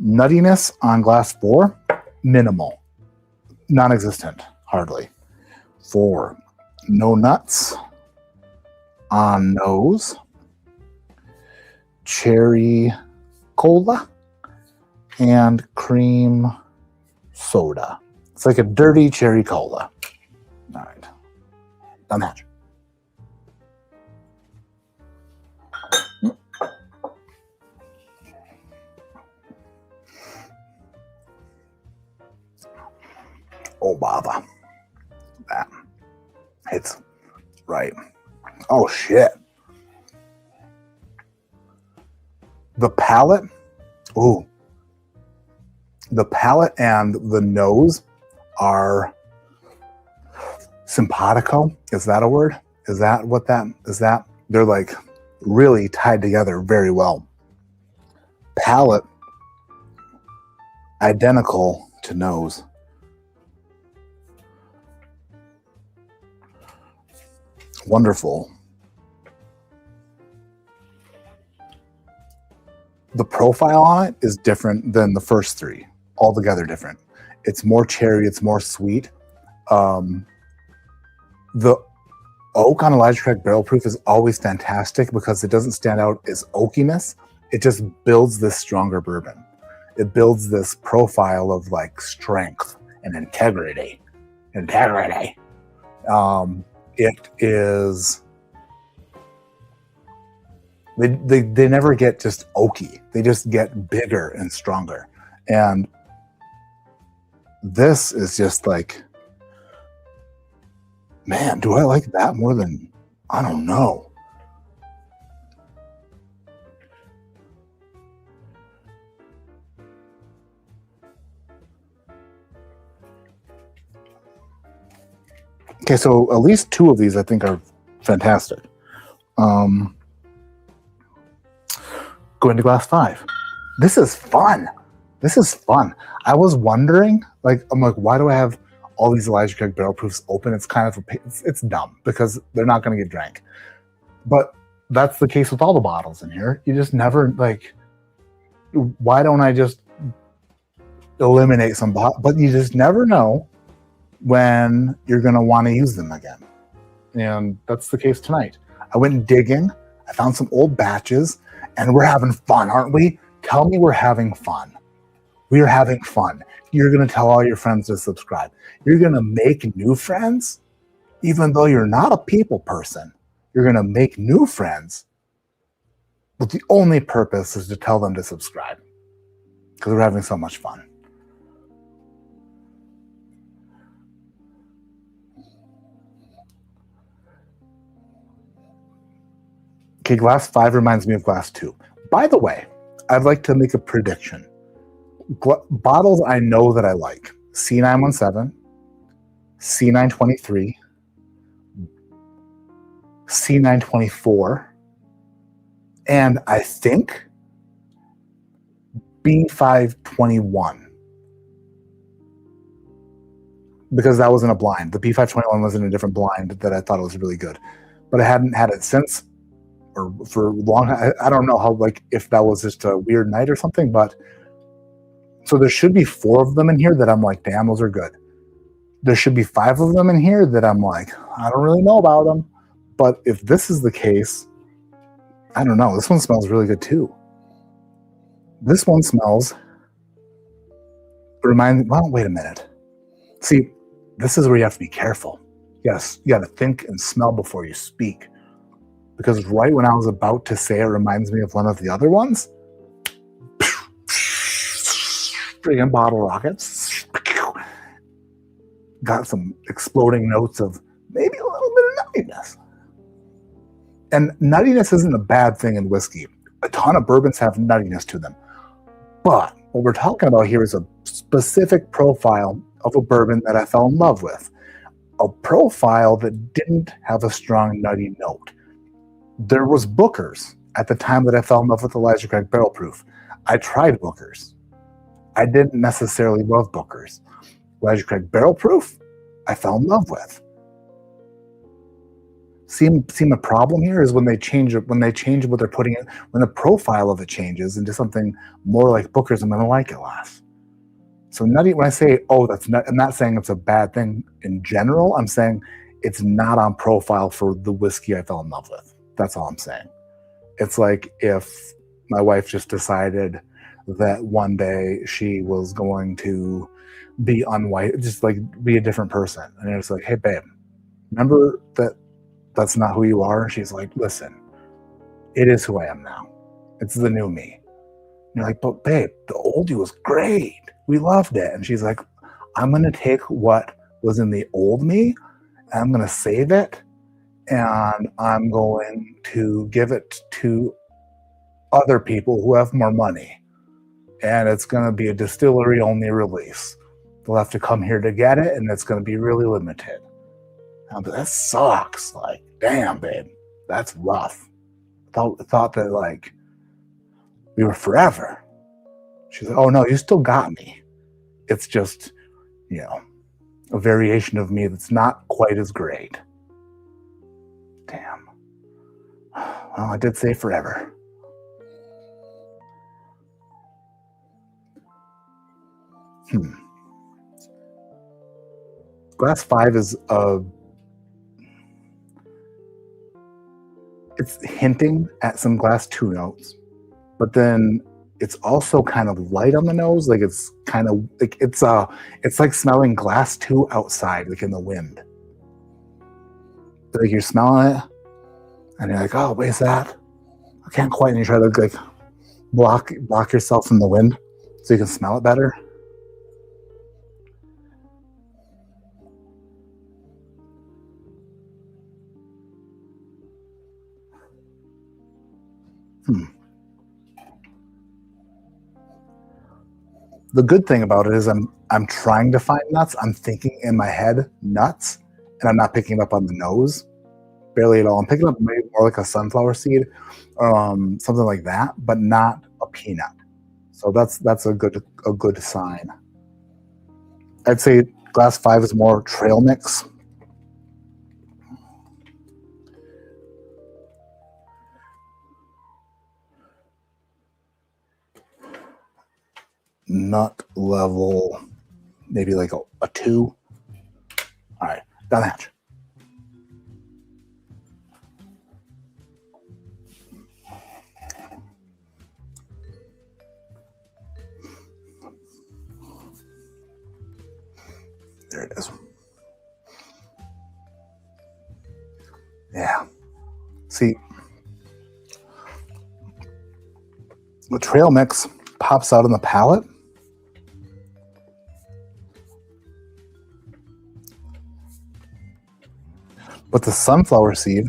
Nuttiness on glass 4, minimal. Non-existent, hardly. 4, no nuts on nose. Cherry cola and cream soda. It's like a dirty cherry cola. All right. Done that. Oh, bother. That. It's right. Oh, shit. The palate. Ooh. The palate and the nose are simpatico. Is that a word? Is that what that is? That they're like really tied together very well. Palate identical to nose. Wonderful. The profile on it is different than the first three. Altogether different. It's more cherry. It's more sweet. The oak on Elijah Craig Barrel Proof is always fantastic because it doesn't stand out as oakiness. It just builds this stronger bourbon. It builds this profile of like strength and integrity. It is. They never get just oaky. They just get bigger and stronger. And this is just like, man, do I like that more than, I don't know. Okay, so at least 2 of these I think are fantastic. Going to glass 5. This is fun. This is fun. I was wondering, I'm like, why do I have all these Elijah Craig Barrel Proofs open? It's kind of, it's dumb because they're not going to get drank. But that's the case with all the bottles in here. You just never, why don't I just eliminate some bottles? But you just never know when you're going to want to use them again. And that's the case tonight. I went digging. I found some old batches. And we're having fun, aren't we? Tell me we're having fun. We are having fun. You're going to tell all your friends to subscribe. You're going to make new friends, even though you're not a people person. You're going to make new friends, but the only purpose is to tell them to subscribe because we're having so much fun. Okay, glass 5 reminds me of glass 2. By the way, I'd like to make a prediction. Bottles I know that I like. C917, C923, C924, and I think B521. Because that was in a blind. The B521 was in a different blind that I thought was really good. But I hadn't had it since, or for long. I don't know how, if that was just a weird night or something, but so there should be 4 of them in here that I'm like, damn, those are good. There should be 5 of them in here that I'm like, I don't really know about them. But if this is the case, I don't know. This one smells really good too. This one smells, wait a minute. See, this is where you have to be careful. Yes, you got to think and smell before you speak. Because right when I was about to say it reminds me of one of the other ones, friggin' bottle rockets. Got some exploding notes of maybe a little bit of nuttiness. And nuttiness isn't a bad thing in whiskey. A ton of bourbons have nuttiness to them. But what we're talking about here is a specific profile of a bourbon that I fell in love with. A profile that didn't have a strong nutty note. There was Booker's at the time that I fell in love with Elijah Craig Barrel Proof. I tried Booker's. I didn't necessarily love Booker's. Elijah Craig Barrel Proof, I fell in love with. Seem a problem here is when they change it, what they're putting in, when the profile of it changes into something more like Booker's, I'm gonna like it less. So nutty, when I say, oh, that's not, I'm not saying it's a bad thing in general. I'm saying it's not on profile for the whiskey I fell in love with. That's all I'm saying. It's like if my wife just decided that one day she was going to be unwhite, just like be a different person. And it's like, hey, babe, remember that that's not who you are? And she's like, listen, it is who I am now. It's the new me. And you're like, but babe, the old you was great. We loved it. And she's like, I'm going to take what was in the old me and I'm going to save it and I'm going to give it to other people who have more money. And it's going to be a distillery only release. They'll have to come here to get it and it's going to be really limited. But that sucks. Like, damn, babe, that's rough. Thought that like we were forever. She's like, oh no, you still got me. It's just, a variation of me that's not quite as great. Damn. Well, I did say forever. Glass 5 is it's hinting at some glass 2 notes, but then it's also kind of light on the nose. Like it's kind of like it's like smelling glass 2 outside, like in the wind. Like you're smelling it and you're like, oh, what is that? I can't quite. And you try to like block yourself from the wind so you can smell it better. The good thing about it is I'm trying to find nuts. I'm thinking in my head nuts, and I'm not picking up on the nose, barely at all. I'm picking up maybe more like a sunflower seed, something like that, but not a peanut. So that's a good sign. I'd say glass 5 is more trail mix. Nut level, maybe like a 2. All right, down the hatch. There it is. Yeah. See, the trail mix pops out on the palate. But the sunflower seed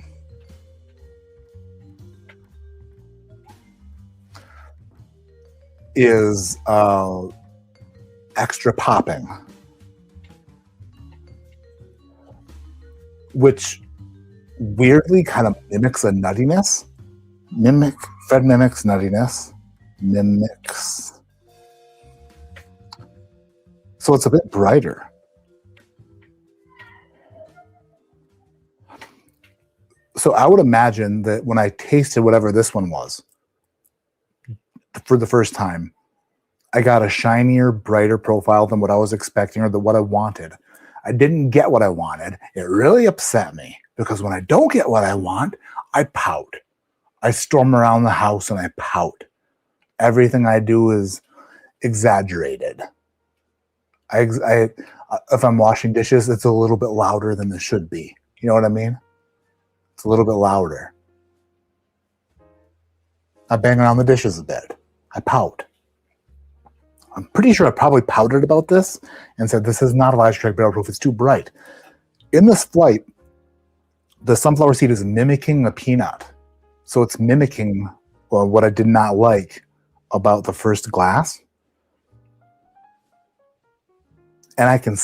is extra popping, which weirdly kind of mimics a nuttiness. Fred mimics nuttiness. So it's a bit brighter. So I would imagine that when I tasted whatever this one was for the first time, I got a shinier, brighter profile than what I was expecting or what I wanted. I didn't get what I wanted. It really upset me because when I don't get what I want, I pout. I storm around the house and I pout. Everything I do is exaggerated. If I'm washing dishes, it's a little bit louder than it should be. You know what I mean? It's a little bit louder. I bang around the dishes a bit. I pout. I'm pretty sure I probably pouted about this and said, this is not Elijah Craig barrel proof. It's too bright. In this flight, the sunflower seed is mimicking a peanut. So it's mimicking what I did not like about the first glass. And I can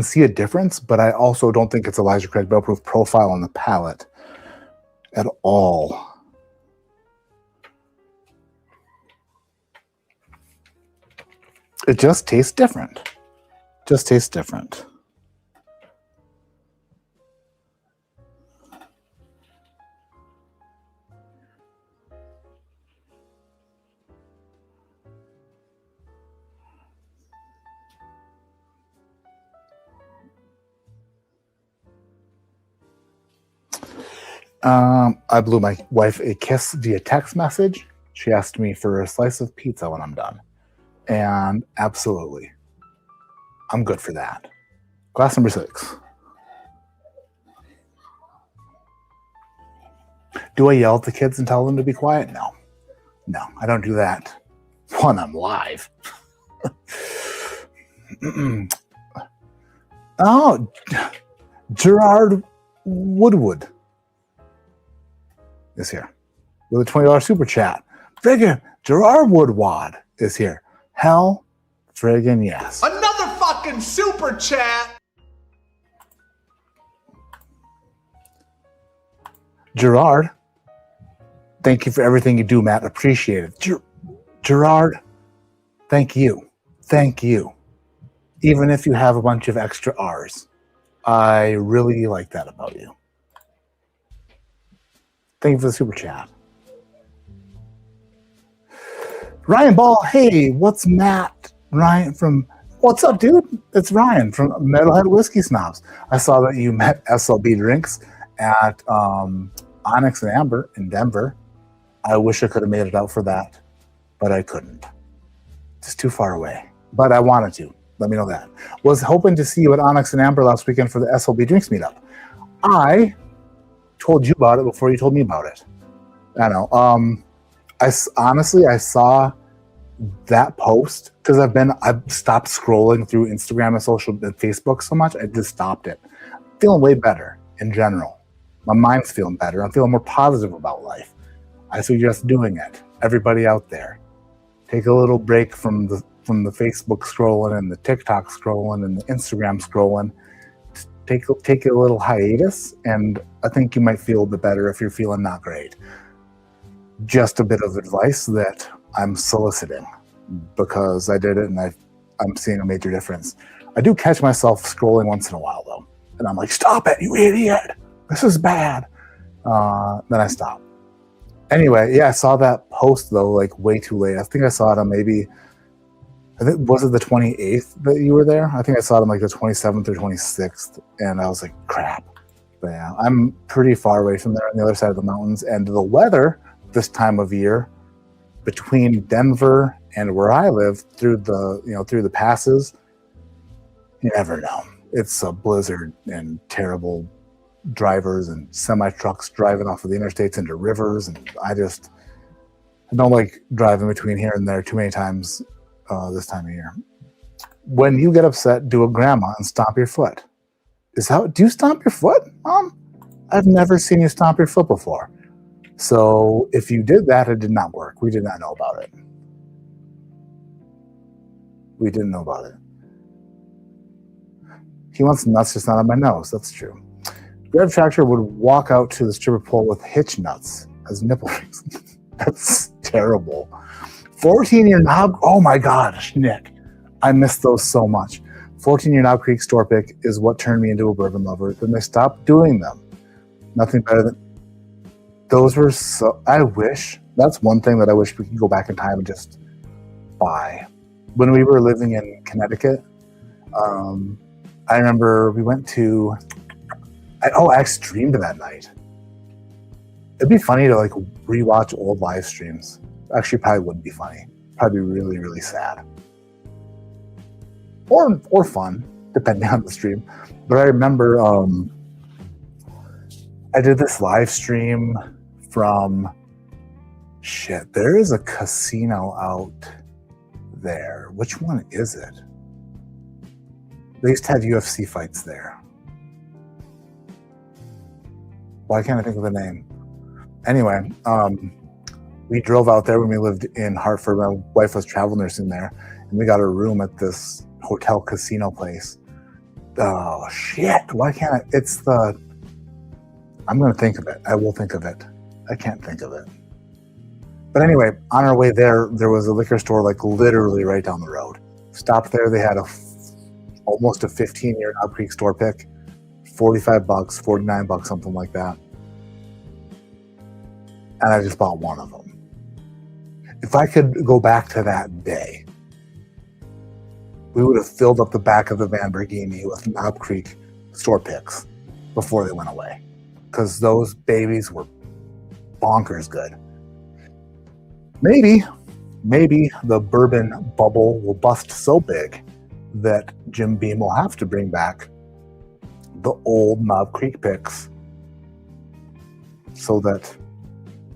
see a difference, but I also don't think it's Elijah Craig barrel proof profile on the palate at all. It just tastes different. I blew my wife a kiss via text message. She asked me for a slice of pizza when I'm done. And absolutely, I'm good for that. Glass number 6. Do I yell at the kids and tell them to be quiet? No. No, I don't do that when I'm live. Oh, Gerard Woodwood is here with a $20 super chat. Friggin' Gerard Woodwad is here. Hell friggin' yes. Another fucking super chat. Gerard, thank you for everything you do, Matt. Appreciate it. Gerard, thank you. Thank you. Even if you have a bunch of extra R's, I really like that about you. Thank you for the super chat. Ryan Ball, hey, what's Matt? Ryan from, what's up, dude? It's Ryan from Metalhead Whiskey Snobs. I saw that you met SLB Drinks at Onyx and Amber in Denver. I wish I could have made it out for that, but I couldn't. It's too far away, but I wanted to. Let me know that. Was hoping to see you at Onyx and Amber last weekend for the SLB Drinks meetup. I told you about it before you told me about it. I know. I saw that post because I've stopped scrolling through Instagram and Facebook so much. I just stopped it. Feeling way better in general. My mind's feeling better. I'm feeling more positive about life. I suggest doing it. Everybody out there, take a little break from the Facebook scrolling and the TikTok scrolling and the Instagram scrolling. Take a little hiatus, and I think you might feel a bit better if you're feeling not great. Just a bit of advice that I'm soliciting because I did it and I'm seeing a major difference. I do catch myself scrolling once in a while though, and I'm like, "Stop it, you idiot! This is bad." Then I stop. Anyway, yeah, I saw that post though, like way too late. I think I saw it on was it the 28th that you were there? I think I saw it on like the 27th or 26th, and I was like, crap. But yeah, I'm pretty far away from there on the other side of the mountains, and the weather this time of year between Denver and where I live through the passes, you never know. It's a blizzard and terrible drivers and semi trucks driving off of the interstates into rivers, and I don't like driving between here and there too many times this time of year. When you get upset, do a grandma and stomp your foot. Do you stomp your foot, Mom? I've never seen you stomp your foot before. So if you did that, it did not work. We did not know about it. We didn't know about it. He wants nuts just not on my nose. That's true. Grab Tractor would walk out to the stripper pole with hitch nuts as nipple rings. That's terrible. 14-year Knob. Oh my gosh, Nick. I miss those so much. 14-year Knob Creek store pick is what turned me into a bourbon lover. Then they stopped doing them. Nothing better than those were so. I wish that's one thing that I wish we could go back in time and just buy. When we were living in Connecticut, I remember we went to. I streamed that night. It'd be funny to like rewatch old live streams. Actually, probably wouldn't be funny. Probably really, really sad. Or fun, depending on the stream. But I remember I did this live stream from there is a casino out there. Which one is it? They used to have UFC fights there. Why can't I think of the name? Anyway, we drove out there when we lived in Hartford. My wife was travel nursing there, and we got a room at this hotel casino place. Oh shit! Why can't I? I'm going to think of it. I will think of it. I can't think of it. But anyway, on our way there was a liquor store like literally right down the road. Stopped there. They had almost a 15-year Knob Creek store pick, $45, $49, something like that. And I just bought one of them. If I could go back to that day, we would have filled up the back of the Lamborghini with Knob Creek store picks before they went away. because those babies were bonkers good. Maybe the bourbon bubble will bust so big that Jim Beam will have to bring back the old Knob Creek picks so that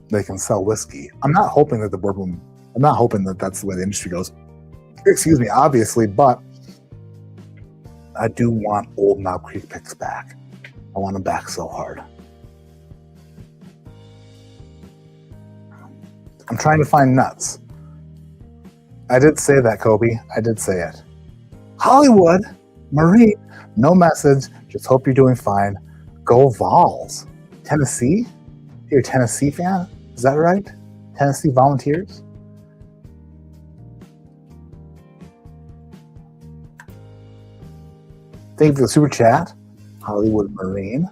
they can sell whiskey. I'm not hoping that that's the way the industry goes. Excuse me, obviously, but I do want old Knob Creek picks back. I want them back so hard. I'm trying to find nuts. I did say that, Kobe. I did say it. Hollywood, Marie, no message. Just hope you're doing fine. Go Vols. Tennessee? You're a Tennessee fan? Is that right? Tennessee Volunteers? Thank you for the super chat, Hollywood Marine.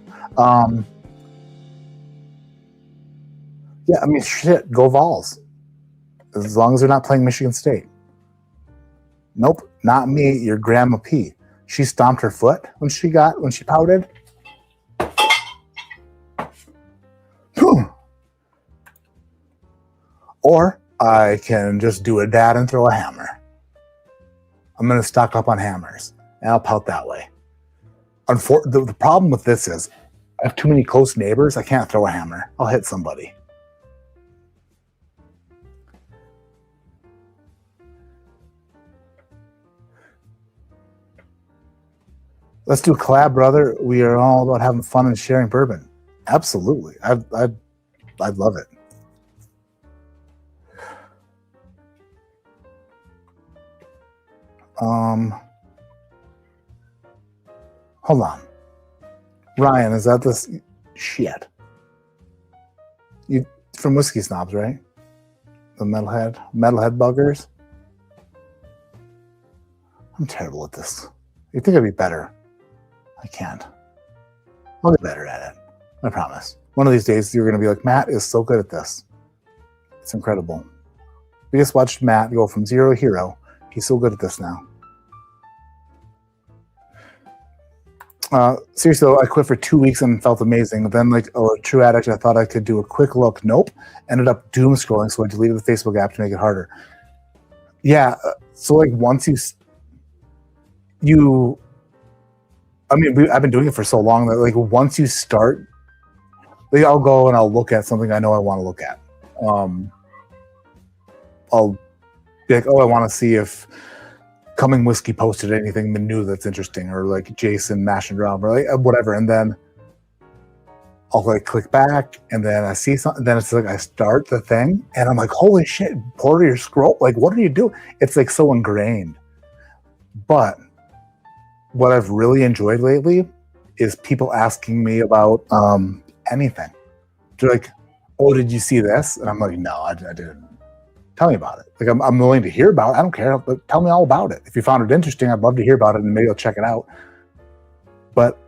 Yeah, I mean, shit, go Vols. As long as they're not playing Michigan State. Nope, not me, your Grandma P. She stomped her foot when she pouted. Or I can just do a dad and throw a hammer. I'm going to stock up on hammers, and I'll pout that way. The problem with this is I have too many close neighbors. I can't throw a hammer. I'll hit somebody. Let's do a collab, brother. We are all about having fun and sharing bourbon. Absolutely. I'd love it. Hold on. Ryan, is that this shit? You from Whiskey Snobs, right? The metalhead buggers? I'm terrible at this. You think I'd be better? I can't. I'll get better at it. I promise. One of these days, you're going to be like, Matt is so good at this. It's incredible. We just watched Matt go from zero to hero. He's so good at this now. Seriously, though, I quit for 2 weeks and felt amazing. Then, like a true addict, I thought I could do a quick look. Nope. Ended up doom scrolling, so I deleted the Facebook app to make it harder. Yeah. So, like, once I've been doing it for so long that, like, once you start, like, I'll go and I'll look at something I know I want to look at. I'll be like, I want to see if Coming Whiskey posted anything new that's interesting, or like Jason Mash and Drum, or like whatever, and then I'll like click back, and then I see something. Then it's like I start the thing, and I'm like, holy shit, Porter, your scroll, like, what do you do? It's like so ingrained. But what I've really enjoyed lately is people asking me about anything. They're like, oh, did you see this? And I'm like, no, I didn't. Tell me about it. Like, I'm willing to hear about it. I don't care, but tell me all about it. If you found it interesting, I'd love to hear about it, and maybe I'll check it out. But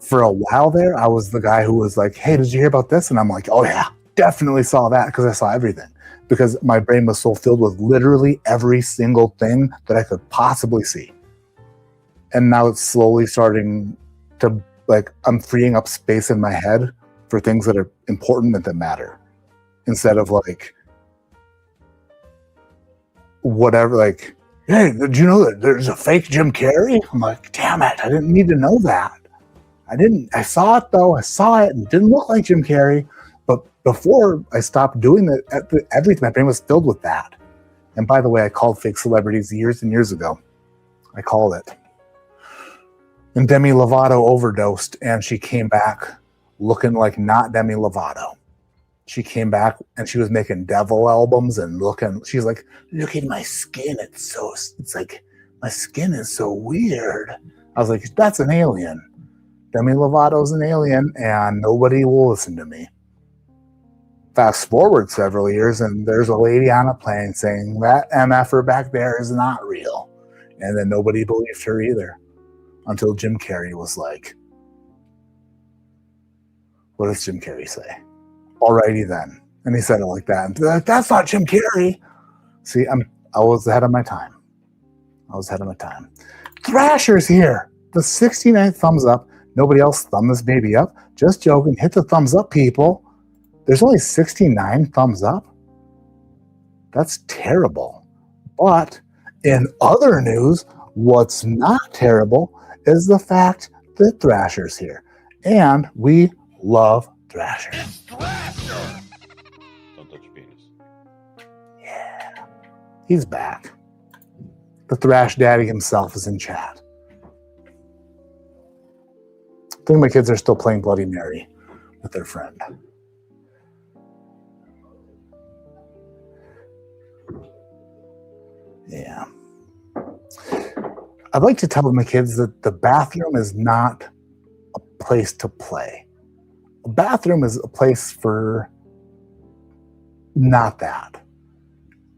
for a while there, I was the guy who was like, hey, did you hear about this? And I'm like, oh yeah, definitely saw that, because I saw everything. Because my brain was so filled with literally every single thing that I could possibly see. And now it's slowly starting to, like, I'm freeing up space in my head for things that are important and that matter. Instead of like, whatever, like, hey, did you know that there's a fake Jim Carrey? I'm like, damn it, I didn't need to know that. I saw it though. I saw it and it didn't look like Jim Carrey. But before I stopped doing that, everything, my brain was filled with that. And by the way, I called fake celebrities years and years ago. I called it. And Demi Lovato overdosed, and she came back looking like not Demi Lovato. She came back and she was making devil albums and she's like, look at my skin. It's like, my skin is so weird. I was like, that's an alien. Demi Lovato's an alien, and nobody will listen to me. Fast forward several years, and there's a lady on a plane saying that MFer back there is not real. And then nobody believed her either, until Jim Carrey was like, what does Jim Carrey say? Alrighty then. And he said it like that. And they're like, that's not Jim Carrey. See, I was ahead of my time. Thrasher's here. The 69th thumbs up. Nobody else thumb this baby up? Just joking. Hit the thumbs up, people. There's only 69 thumbs up. That's terrible. But in other news, what's not terrible is the fact that Thrasher's here. And we love Thrasher. It's Thrasher! Don't touch your penis. Yeah. He's back. The Thrash Daddy himself is in chat. I think my kids are still playing Bloody Mary with their friend. Yeah. I'd like to tell my kids that the bathroom is not a place to play. A bathroom is a place for not that.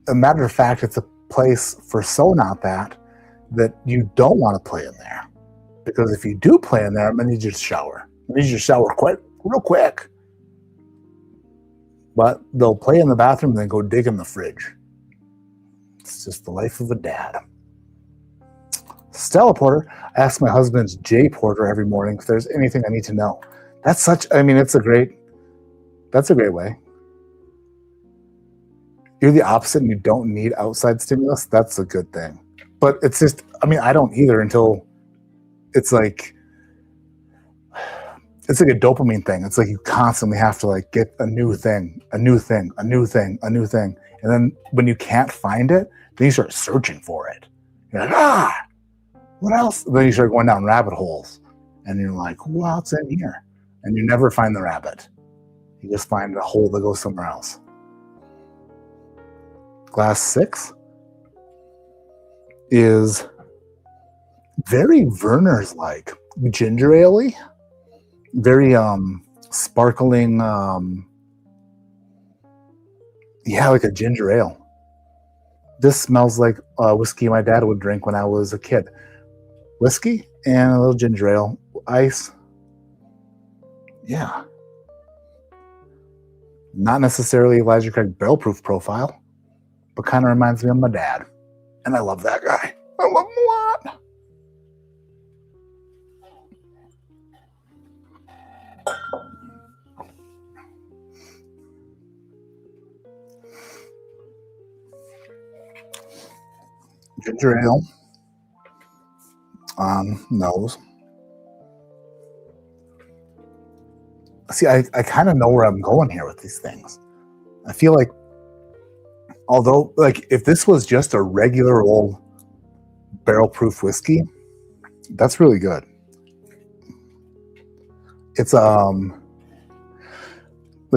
As a matter of fact, it's a place for so not that you don't want to play in there. Because if you do play in there, I'm going to need you to shower. I need you to shower real quick. But they'll play in the bathroom and then go dig in the fridge. It's just the life of a dad. Stella Porter, I ask my husband's Jay Porter every morning if there's anything I need to know. That's a great way. You're the opposite and you don't need outside stimulus. That's a good thing. But it's just, I don't either until it's like a dopamine thing. It's like you constantly have to like get a new thing. And then when you can't find it, then you start searching for it. You're like, what else? Then you start going down rabbit holes. And you're like, what's in here? And you never find the rabbit. You just find a hole that goes somewhere else. Glass 6 is very Werner's like. Ginger ale-y. Very sparkling, like a ginger ale. This smells like whiskey my dad would drink when I was a kid. Whiskey and a little ginger ale, ice. Yeah. Not necessarily Elijah Craig barrel proof profile, but kind of reminds me of my dad. And I love that guy. I love him a lot. Ginger ale on nose. See, I kind of know where I'm going here with these things. I feel like, although, like, if this was just a regular old barrel proof whiskey, that's really good. It's like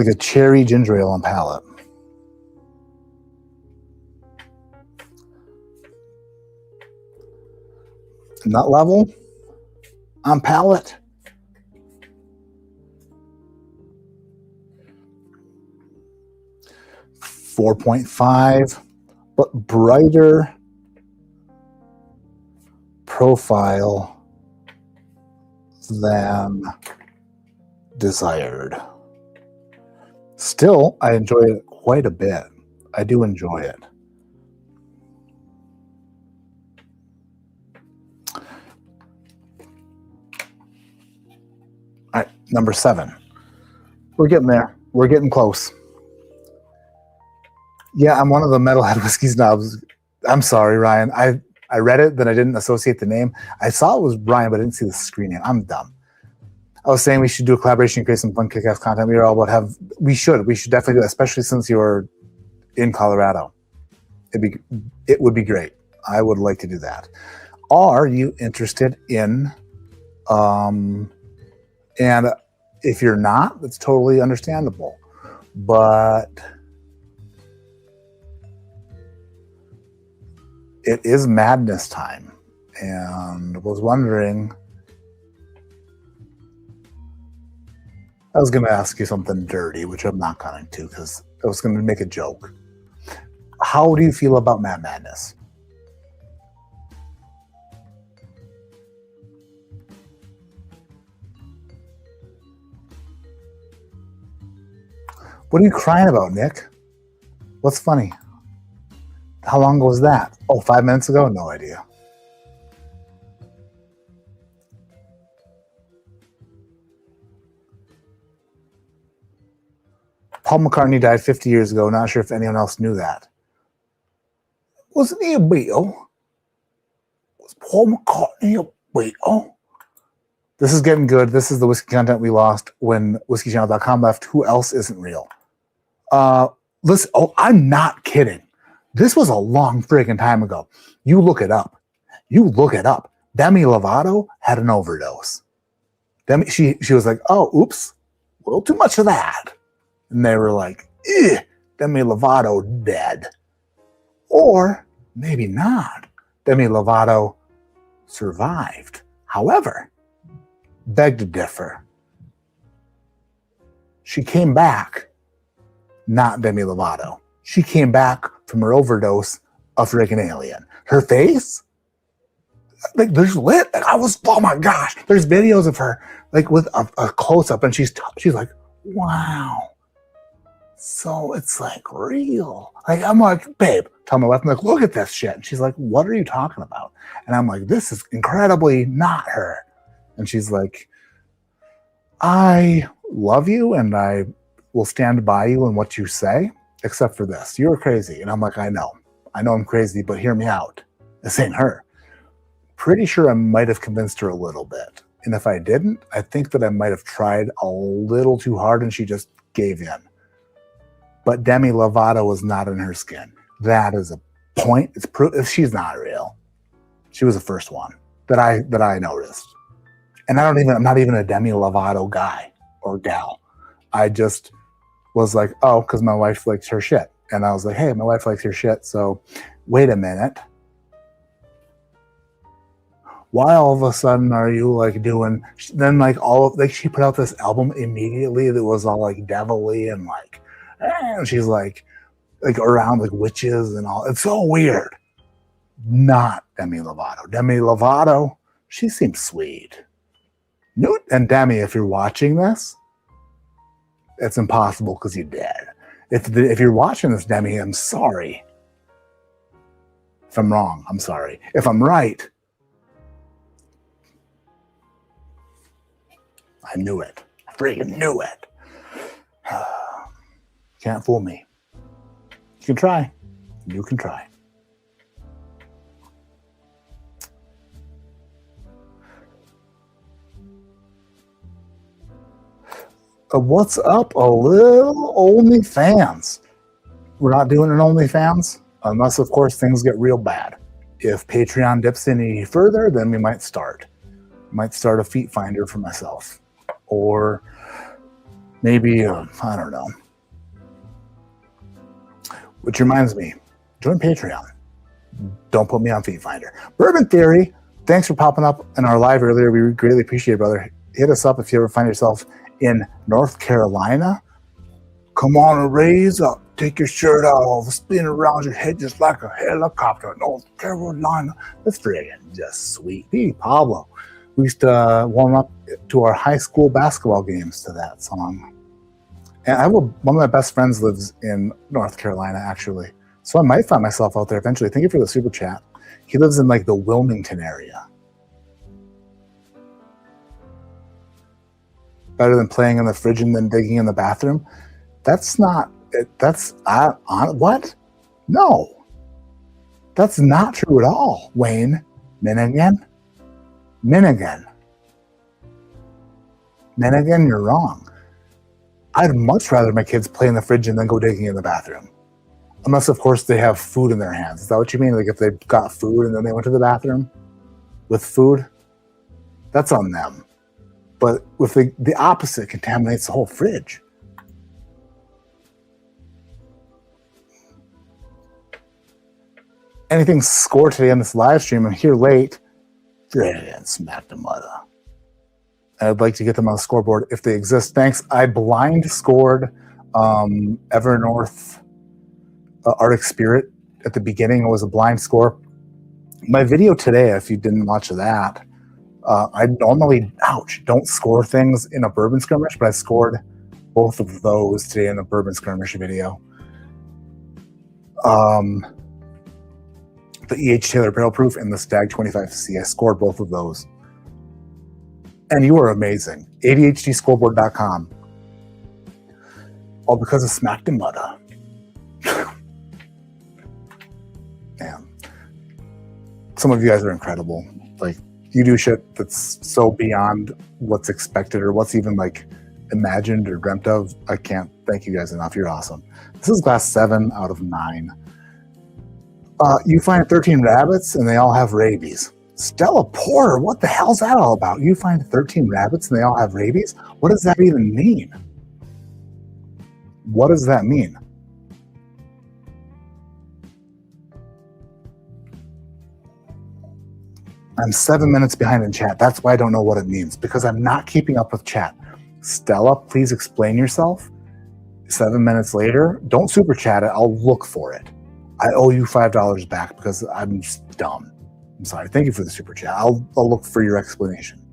a cherry ginger ale on palate. Nut level on palate. .5, but brighter profile than desired. Still, I enjoy it quite a bit. I do enjoy it. All right, number 7. We're getting there. We're getting close. Yeah, I'm one of the metalhead whiskey snobs. I'm sorry, Ryan. I read it, then I didn't associate the name. I saw it was Ryan, but I didn't see the screen name. I'm dumb. I was saying we should do a collaboration and create some fun kick-ass content. We are all about we should definitely do that, especially since you're in Colorado. It would be great. I would like to do that. Are you interested in and if you're not, that's totally understandable. But it is madness time, and was wondering, I was going to ask you something dirty, which I'm not going to because I was going to make a joke. How do you feel about Mad Madness? What are you crying about, Nick? What's funny? How long ago was that? Oh, 5 minutes ago? No idea. Paul McCartney died 50 years ago. Not sure if anyone else knew that. Wasn't he a Beatle? Was Paul McCartney a Beatle? This is getting good. This is the whiskey content we lost when whiskeychannel.com left. Who else isn't real? Listen, I'm not kidding. This was a long friggin' time ago. You look it up. Demi Lovato had an overdose. She was like, oh, oops, a little too much of that. And they were like, Demi Lovato dead. Or maybe not. Demi Lovato survived. However, beg to differ. She came back, not Demi Lovato. She came back from her overdose of friggin' alien. Her face, like, there's lit. Like, oh my gosh. There's videos of her, like, with a close up, and she's like, wow. So it's like real. Like, I'm like, babe, tell my wife, I'm like, look at this shit. And she's like, what are you talking about? And I'm like, this is incredibly not her. And she's like, I love you and I will stand by you in what you say, except for this. You're crazy. And I'm like, I know I'm crazy, but hear me out. This ain't her. Pretty sure I might have convinced her a little bit. And if I didn't, I think that I might have tried a little too hard and she just gave in. But Demi Lovato was not in her skin. That is a point. It's proof. She's not real. She was the first one that I noticed. And I'm not even a Demi Lovato guy or gal. I just was like, oh, because my wife likes her shit. And I was like, hey, my wife likes her shit. So wait a minute. Why all of a sudden are you like doing, then like she put out this album immediately that was all like devilly and like, and she's like around like witches and all. It's so weird. Not Demi Lovato. Demi Lovato, she seems sweet. And Demi, if you're watching this, it's impossible because you're dead. If you're watching this, Demi, I'm sorry. If I'm wrong, I'm sorry. If I'm right, I knew it. I freaking knew it. Can't fool me. You can try. You can try. What's up, a little OnlyFans? We're not doing an OnlyFans unless, of course, things get real bad. If Patreon dips any further, then we might start. Might start a feet finder for myself. Or maybe, I don't know. Which reminds me, join Patreon. Don't put me on Feet Finder. Bourbon Theory, thanks for popping up in our live earlier. We greatly appreciate it, brother. Hit us up if you ever find yourself in North Carolina. Come on and raise up. Take your shirt off. Spin around your head just like a helicopter. North Carolina. That's friggin' just sweet. Hey, Pablo. We used to warm up to our high school basketball games to that song. And one of my best friends lives in North Carolina, actually. So I might find myself out there eventually. Thank you for the super chat. He lives in like the Wilmington area. Better than playing in the fridge and then digging in the bathroom. That's not, what? No. That's not true at all, Wayne Minigan, you're wrong. I'd much rather my kids play in the fridge and then go digging in the bathroom. Unless, of course, they have food in their hands. Is that what you mean? Like if they got food and then they went to the bathroom with food? That's on them. But with the opposite contaminates the whole fridge. Anything scored today on this live stream? I'm here late. Friggin' smack the mother. I'd like to get them on the scoreboard if they exist. Thanks. I blind scored Evernorth Arctic Spirit at the beginning. It was a blind score. My video today, if you didn't watch that, I normally, don't score things in a bourbon skirmish, but I scored both of those today in a bourbon skirmish video. The E.H. Taylor Barrel Proof and the Stag 25C. I scored both of those. And you are amazing. ADHDscoreboard.com. All because of smacked and butter. Man. Some of you guys are incredible. Like, you do shit that's so beyond what's expected or what's even like imagined or dreamt of. I can't thank you guys enough. You're awesome. This is glass 7 out of 9. You find 13 rabbits and they all have rabies. Stella Porter, what the hell's that all about? You find 13 rabbits and they all have rabies? What does that even mean? What does that mean? I'm 7 minutes behind in chat. That's why I don't know what it means, because I'm not keeping up with chat. Stella, please explain yourself. 7 minutes later, don't super chat it. I'll look for it. I owe you $5 back because I'm just dumb. I'm sorry. Thank you for the super chat. I'll look for your explanation.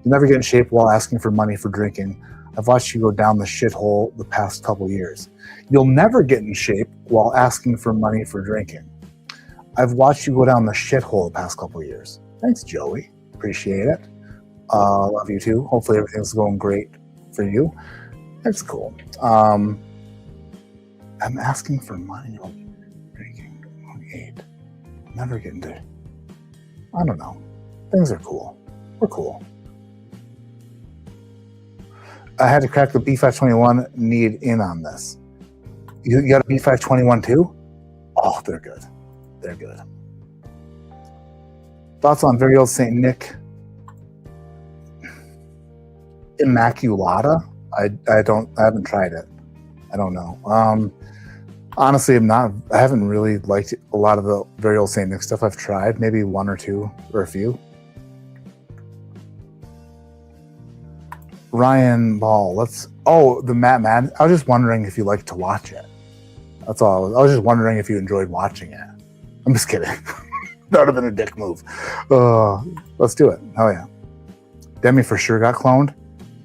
You never get in shape while asking for money for drinking. I've watched you go down the shithole the past couple years. You'll never get in shape while asking for money for drinking. I've watched you go down the shithole the past couple years. Thanks, Joey. Appreciate it. Love you too. Hopefully everything's going great for you. That's cool. I'm asking for money while drinking. 8. Never getting to. I don't know. Things are cool. We're cool. I had to crack the B521. Need in on this. You got a B521 too? Oh, they're good. They're good. Thoughts on very old St. Nick Immaculata? I haven't tried it. I don't know. Honestly, I haven't really liked a lot of the very old St. Nick stuff I've tried. Maybe one or two or a few. Ryan Ball, the Matt Madden. I was just wondering if you like to watch it. That's all. I was just wondering if you enjoyed watching it. I'm just kidding. That would have been a dick move. Let's do it. Hell yeah. Demi for sure got cloned.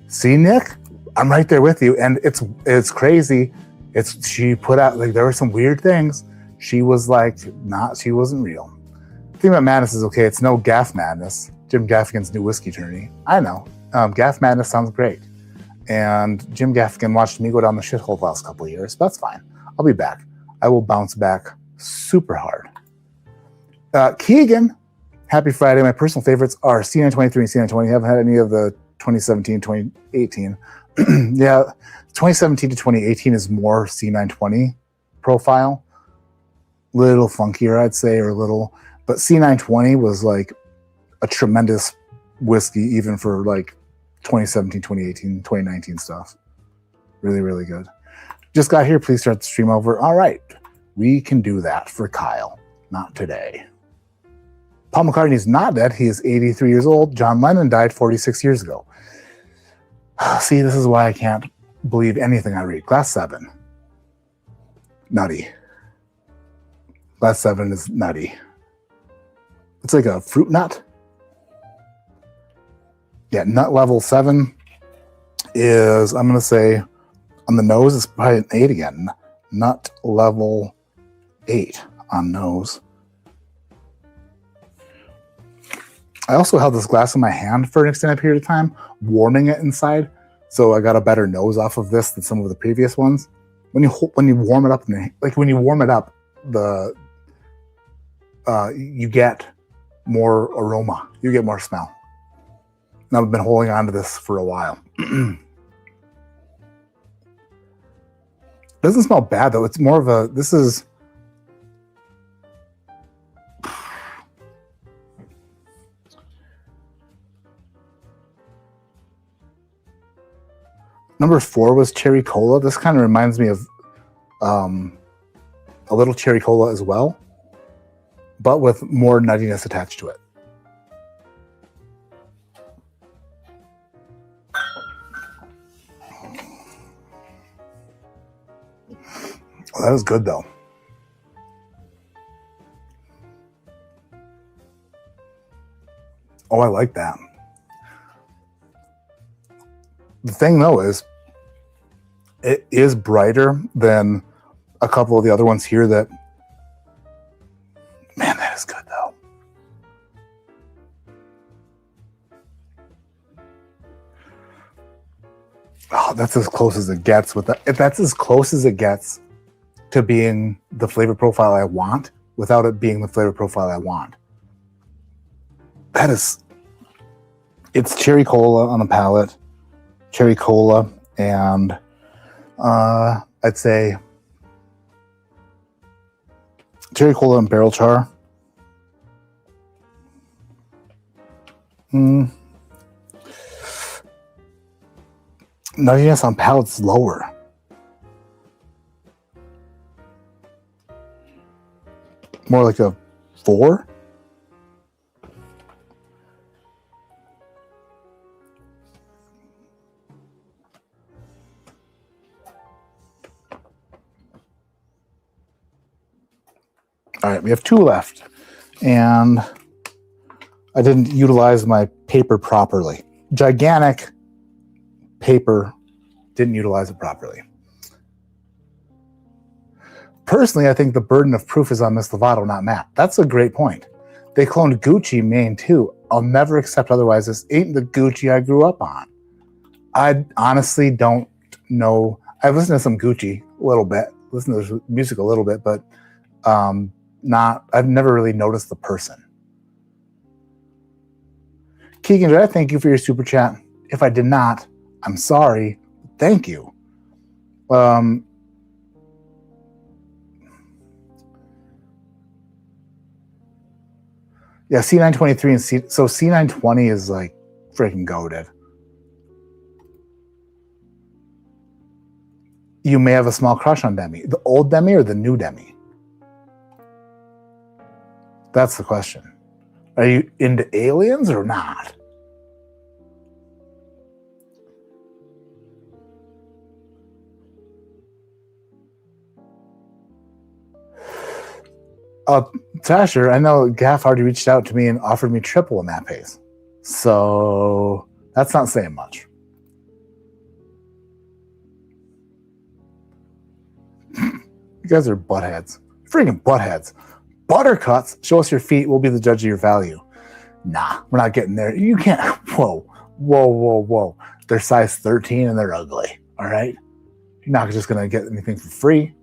See, Nick? I'm right there with you. And it's crazy. She put out, like, there were some weird things. She was like, she wasn't real. The thing about madness is, okay, it's no Gaff Madness. Jim Gaffigan's new whiskey tourney. I know. Gaff Madness sounds great. And Jim Gaffigan watched me go down the shithole the last couple of years. That's fine. I'll be back. I will bounce back super hard. Keegan, happy Friday. My personal favorites are C923 and C920. I haven't had any of the 2017, 2018. Yeah, 2017 to 2018 is more C920 profile. Little funkier, I'd say, but C920 was like a tremendous whiskey, even for like 2017, 2018, 2019 stuff. Really, really good. Just got here. Please start the stream over. All right. We can do that for Kyle. Not today. Paul McCartney is not dead. He is 83 years old. John Lennon died 46 years ago. See, this is why I can't believe anything I read. Glass 7. Nutty. Glass 7 is nutty. It's like a fruit nut. Yeah, nut level 7 is, I'm going to say, on the nose, it's probably an 8 again. Nut level 8 on nose. I also held this glass in my hand for an extended period of time, warming it inside, so I got a better nose off of this than some of the previous ones. When you warm it up, you get more aroma, you get more smell. And I've been holding on to this for a while. Doesn't smell bad though. It's more of this is. Number 4 was cherry cola. This kind of reminds me of a little cherry cola as well, but with more nuttiness attached to it. Well, that was good though. Oh, I like that. The thing though is, it is brighter than a couple of the other ones here that, man, that is good though. Oh, That's as close as it gets with that. If that's as close as it gets to being the flavor profile I want without it being the flavor profile I want. It's cherry cola on the palate, cherry cola, and I'd say cherry cola and barrel char. Nuttiness on palate's lower. More like a 4. All right, we have 2 left, and I didn't utilize my paper properly. Gigantic paper, didn't utilize it properly. Personally, I think the burden of proof is on Miss Lovato, not Matt. That's a great point. They cloned Gucci Mane too. I'll never accept otherwise. This ain't the Gucci I grew up on. I honestly don't know. I've listened to some Gucci a little bit, listened to his music a little bit, but I've never really noticed the person. Keegan, did I thank you for your super chat? If I did not, I'm sorry. Thank you. Yeah, C923 and so C920 is like freaking goated. You may have a small crush on Demi. The old Demi or the new Demi? That's the question. Are you into aliens or not? Tasher, I know Gaff already reached out to me and offered me triple in that pace. So that's not saying much. You guys are buttheads. Freaking buttheads. Buttercuts, show us your feet, we'll be the judge of your value. Nah, we're not getting there. You can't. Whoa. They're size 13 and they're ugly. All right? You're not just going to get anything for free.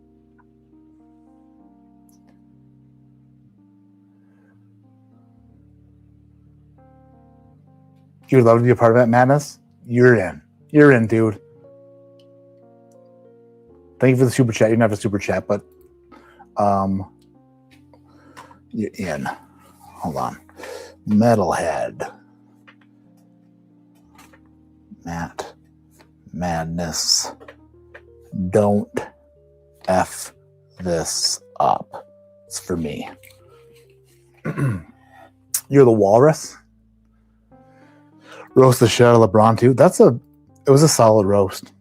You would love to be a part of that madness? You're in. You're in, dude. Thank you for the super chat. You didn't have a super chat, but you're in. Hold on. Metalhead. Matt. Madness. Don't F this up. It's for me. You're the walrus? Roast the shit out of LeBron too. It was a solid roast.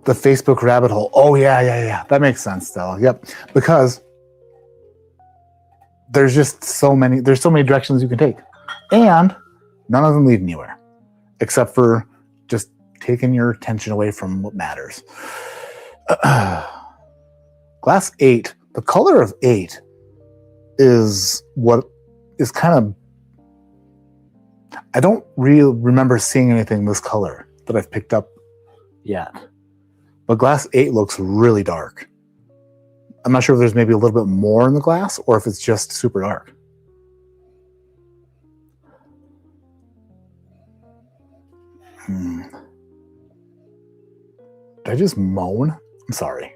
The Facebook rabbit hole. Oh yeah. That makes sense, Stella. Yep. Because there's so many directions you can take. And none of them lead anywhere. Except for just taking your attention away from what matters. Glass 8. The color of 8 is what is kind of... I don't really remember seeing anything this color that I've picked up yet. But glass 8 looks really dark. I'm not sure if there's maybe a little bit more in the glass or if it's just super dark. Did I just moan? I'm sorry.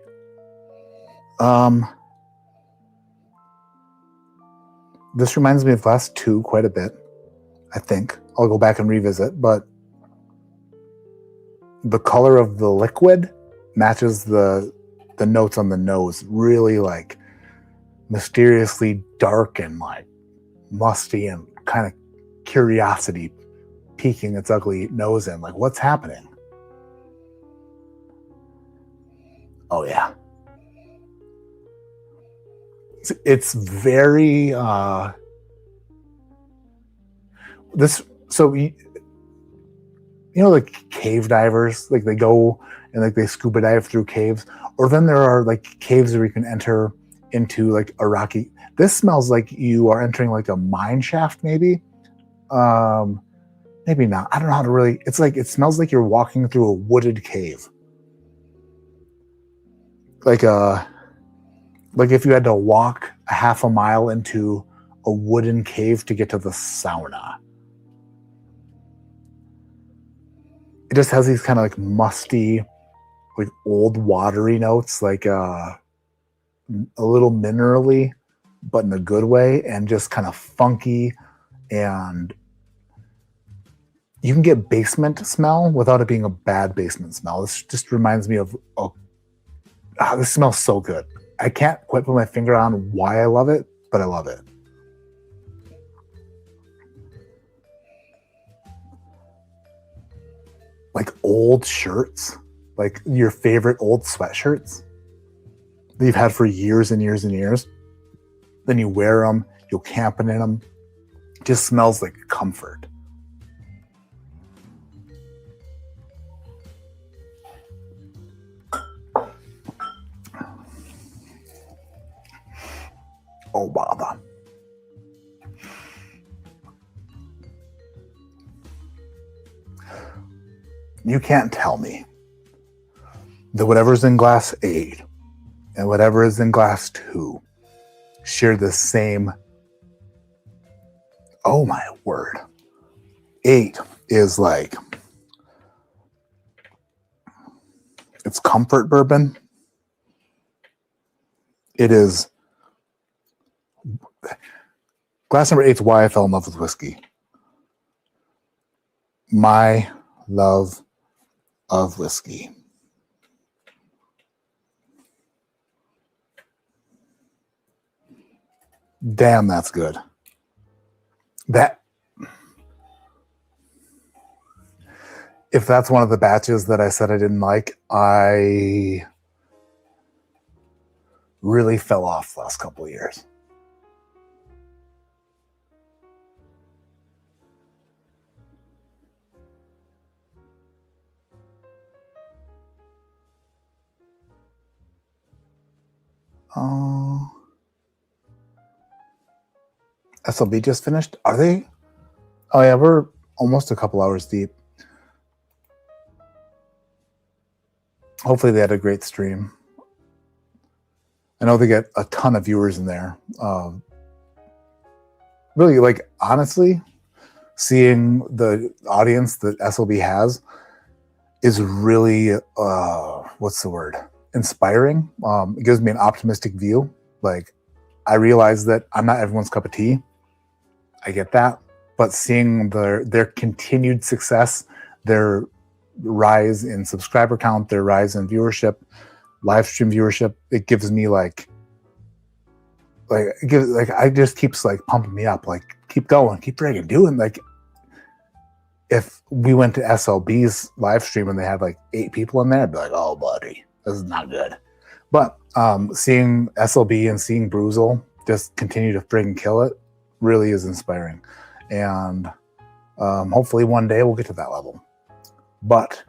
This reminds me of glass 2 quite a bit, I think. I'll go back and revisit, but the color of the liquid matches the notes on the nose. Really like mysteriously dark and like musty and kind of curiosity peeking its ugly nose in. Like, what's happening? Oh yeah. It's very like cave divers, like they go and like they scuba dive through caves, or then there are like caves where you can enter into like a rocky. This smells like you are entering like a mine shaft, maybe. Maybe not. I don't know how to really. It's like it smells like you're walking through a wooded cave. Like if you had to walk a half a mile into a wooden cave to get to the sauna. It just has these kind of like musty, like old watery notes, like a little minerally, but in a good way, and just kind of funky. And you can get basement smell without it being a bad basement smell. This just reminds me of, this smells so good. I can't quite put my finger on why I love it, but I love it. Like old shirts, like your favorite old sweatshirts that you've had for years and years and years. Then you wear them, you'll camping in them. It just smells like comfort. Oh, bother. You can't tell me that whatever's in glass 8 and whatever is in glass 2 share the same. Oh my word. 8 is like, it's comfort bourbon. It is. Glass number 8 is why I fell in love with whiskey. My love of whiskey. Damn, that's good. If that's one of the batches that I said I didn't like, I really fell off the last couple of years. SLB just finished. Are they? Oh yeah, we're almost a couple hours deep. Hopefully they had a great stream. I know they get a ton of viewers in there. Really, like, honestly, seeing the audience that SLB has is really, what's the word? Inspiring. It gives me an optimistic view. Like, I realize that I'm not everyone's cup of tea. I get that. But seeing their continued success, their rise in subscriber count, their rise in viewership, live stream viewership, it gives me it just keeps like pumping me up. Like, keep going, keep friggin' doing. Like, if we went to SLB's live stream and they had like 8 people in there, I'd be like, oh buddy, this is not good. But seeing SLB and seeing Bruzel just continue to friggin' kill it really is inspiring. And hopefully one day we'll get to that level. But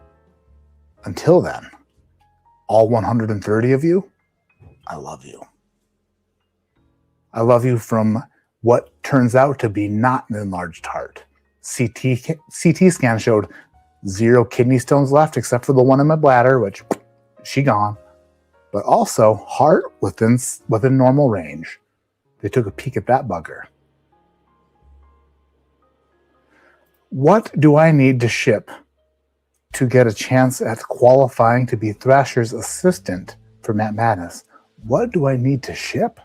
until then, all 130 of you, I love you. I love you from what turns out to be not an enlarged heart. CT scan showed 0 kidney stones left except for the one in my bladder, which she gone. But also heart within normal range. They took a peek at that bugger. What do I need to ship to get a chance at qualifying to be Thrasher's assistant for Matt Madness? What do I need to ship?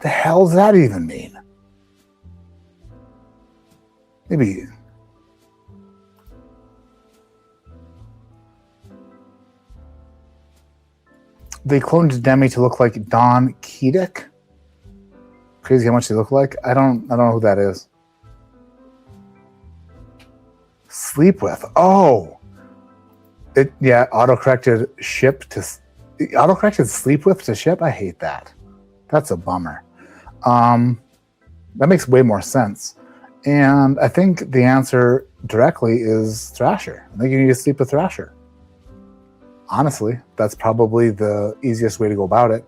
The hell does that even mean? Maybe. They cloned Demi to look like Don Keedick. Crazy how much they look like. I don't know who that is. Sleep with. Oh, autocorrected sleep with to ship. I hate that. That's a bummer. That makes way more sense. And I think the answer directly is Thrasher. I think you need to sleep with Thrasher. Honestly, that's probably the easiest way to go about it.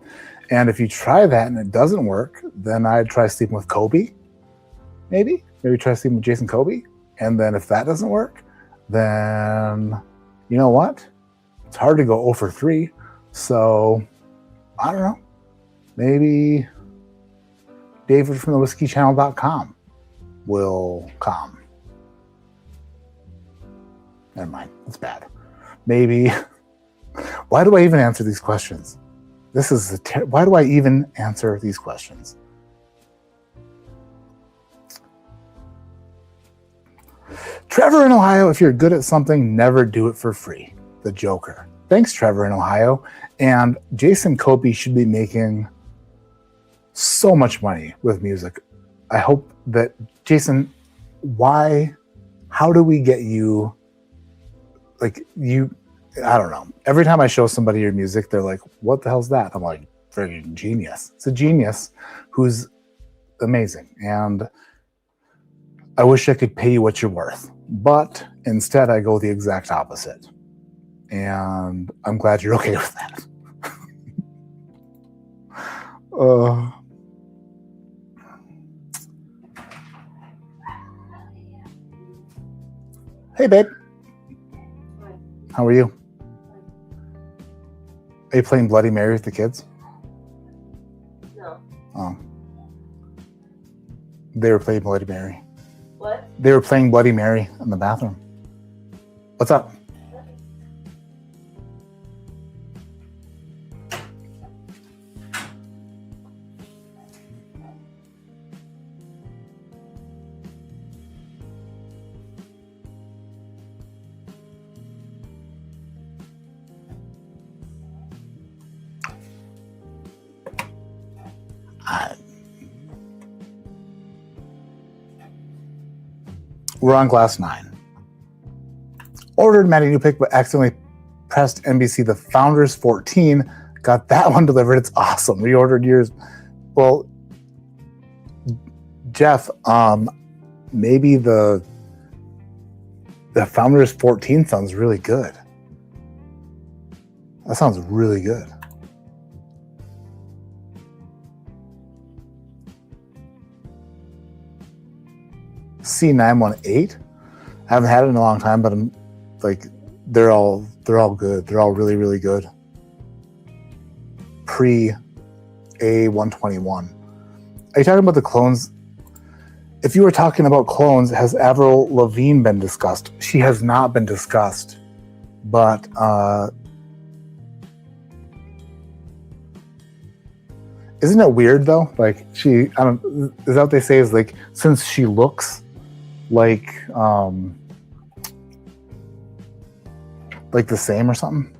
And if you try that and it doesn't work, then I'd try sleeping with Kobe. maybe try to see him with Jason Kobe. And then if that doesn't work, then you know what? It's hard to go 0 for 3. So I don't know. Maybe David from the whiskeychannel.com will come. Never mind. That's bad. Maybe. Why do I even answer these questions? Why do I even answer these questions? Trevor in Ohio, if you're good at something, never do it for free. The Joker. Thanks, Trevor in Ohio. And Jason Kobe should be making so much money with music. I hope that, Jason, how do we get you, I don't know. Every time I show somebody your music, they're like, what the hell's that? I'm like, friggin' genius. It's a genius who's amazing. And I wish I could pay you what you're worth. But instead, I go the exact opposite. And I'm glad you're okay with that. Hey, babe. How are you? Are you playing Bloody Mary with the kids? No. Oh. They were playing Bloody Mary. What? They were playing Bloody Mary in the bathroom. What's up? We're on glass 9. Ordered Matty New Pick, but accidentally pressed NBC The Founders 14. Got that one delivered. It's awesome. Reordered yours. Well, Jeff, maybe the Founders 14 sounds really good. That sounds really good. C918. I haven't had it in a long time, but I'm like, they're all good. They're all really, really good. Pre A121. Are you talking about the clones? If you were talking about clones, has Avril Lavigne been discussed? She has not been discussed, but isn't it weird though? Like is that what they say is like, since she looks like the same or something?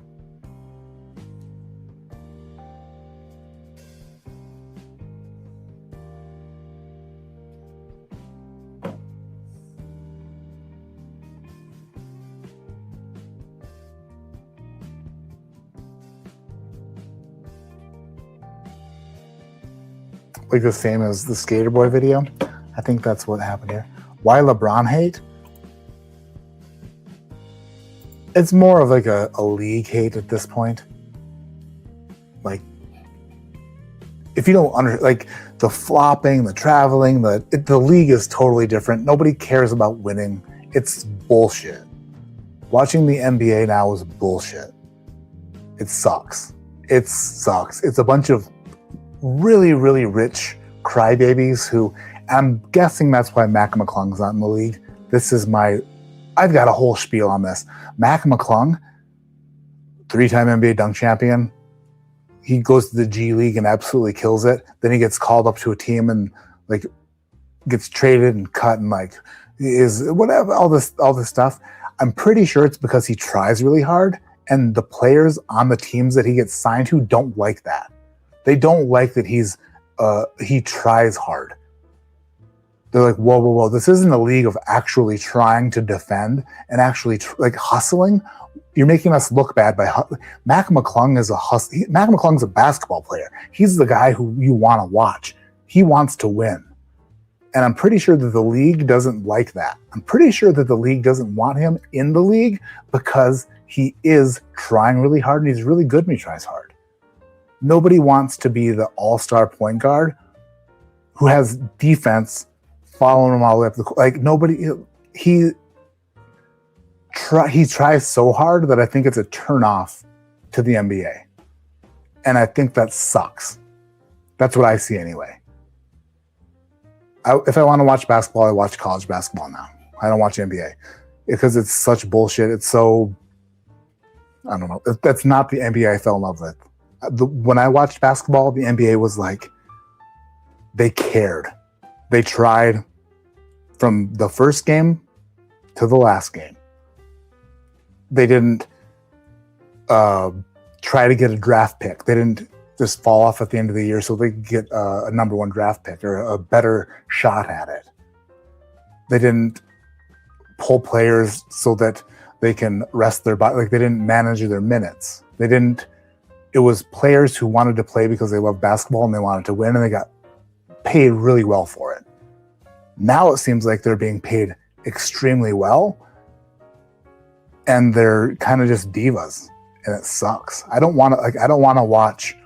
Like the same as the Skater Boy video? I think that's what happened here. Why LeBron hate? It's more of like a league hate at this point. Like, if you don't like the flopping, the traveling, the league is totally different. Nobody cares about winning. It's bullshit. Watching the NBA now is bullshit. It sucks. It sucks. It's a bunch of really, really rich crybabies who, I'm guessing that's why Mac McClung's not in the league. I've got a whole spiel on this. Mac McClung, 3-time NBA dunk champion. He goes to the G League and absolutely kills it. Then he gets called up to a team and like gets traded and cut and like is whatever, all this stuff. I'm pretty sure it's because he tries really hard, and the players on the teams that he gets signed to don't like that. They don't like that he tries hard. They're like, whoa. This isn't a league of actually trying to defend and actually like hustling. You're making us look bad by Mac McClung is a hustle. Mac McClung's a basketball player. He's the guy who you want to watch. He wants to win. And I'm pretty sure that the league doesn't like that. I'm pretty sure that the league doesn't want him in the league because he is trying really hard and he's really good when he tries hard. Nobody wants to be the all-star point guard who has defense following him all the way up the court. Like nobody, he tries so hard that I think it's a turnoff to the NBA. And I think that sucks. That's what I see anyway. If I want to watch basketball, I watch college basketball now. I don't watch NBA because it's such bullshit. It's so, I don't know. That's not the NBA I fell in love with. When I watched basketball, the NBA was like, they cared. They tried from the first game to the last game. They didn't try to get a draft pick. They didn't just fall off at the end of the year so they could get a number one draft pick or a better shot at it. They didn't pull players so that they can rest their body. Like they didn't manage their minutes. It was players who wanted to play because they love basketball and they wanted to win and they got paid really well for it. Now it seems like they're being paid extremely well and they're kind of just divas and it sucks. I don't want to watch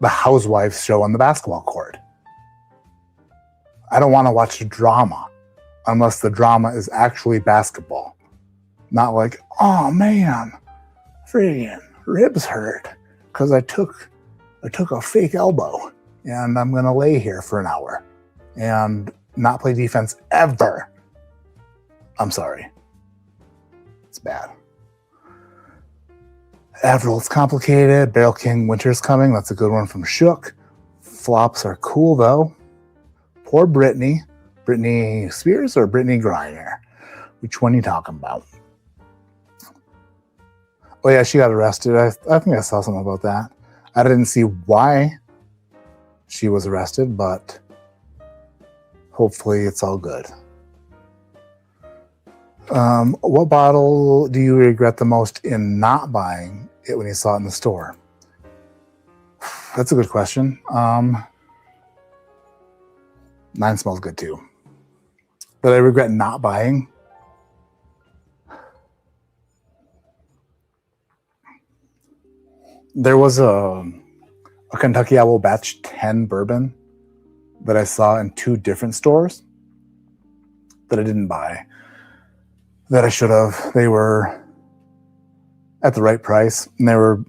the Housewives show on the basketball court. I don't want to watch drama unless the drama is actually basketball. Not like, oh man, friggin' ribs hurt because I took a fake elbow and I'm gonna lay here for an hour and not play defense ever. I'm sorry. It's bad. Avril, it's complicated. Barrel King, Winter's Coming. That's a good one from Shook. Flops are cool though. Poor Britney. Britney Spears or Britney Griner? Which one are you talking about? Oh yeah, she got arrested. I think I saw something about that. I didn't see why she was arrested, but hopefully it's all good. What bottle do you regret the most in not buying it when you saw it in the store? That's a good question. Mine smells good too. That I regret not buying. There was a Kentucky Owl Batch 10 bourbon that I saw in 2 different stores that I didn't buy. That I should have. They were at the right price. And they were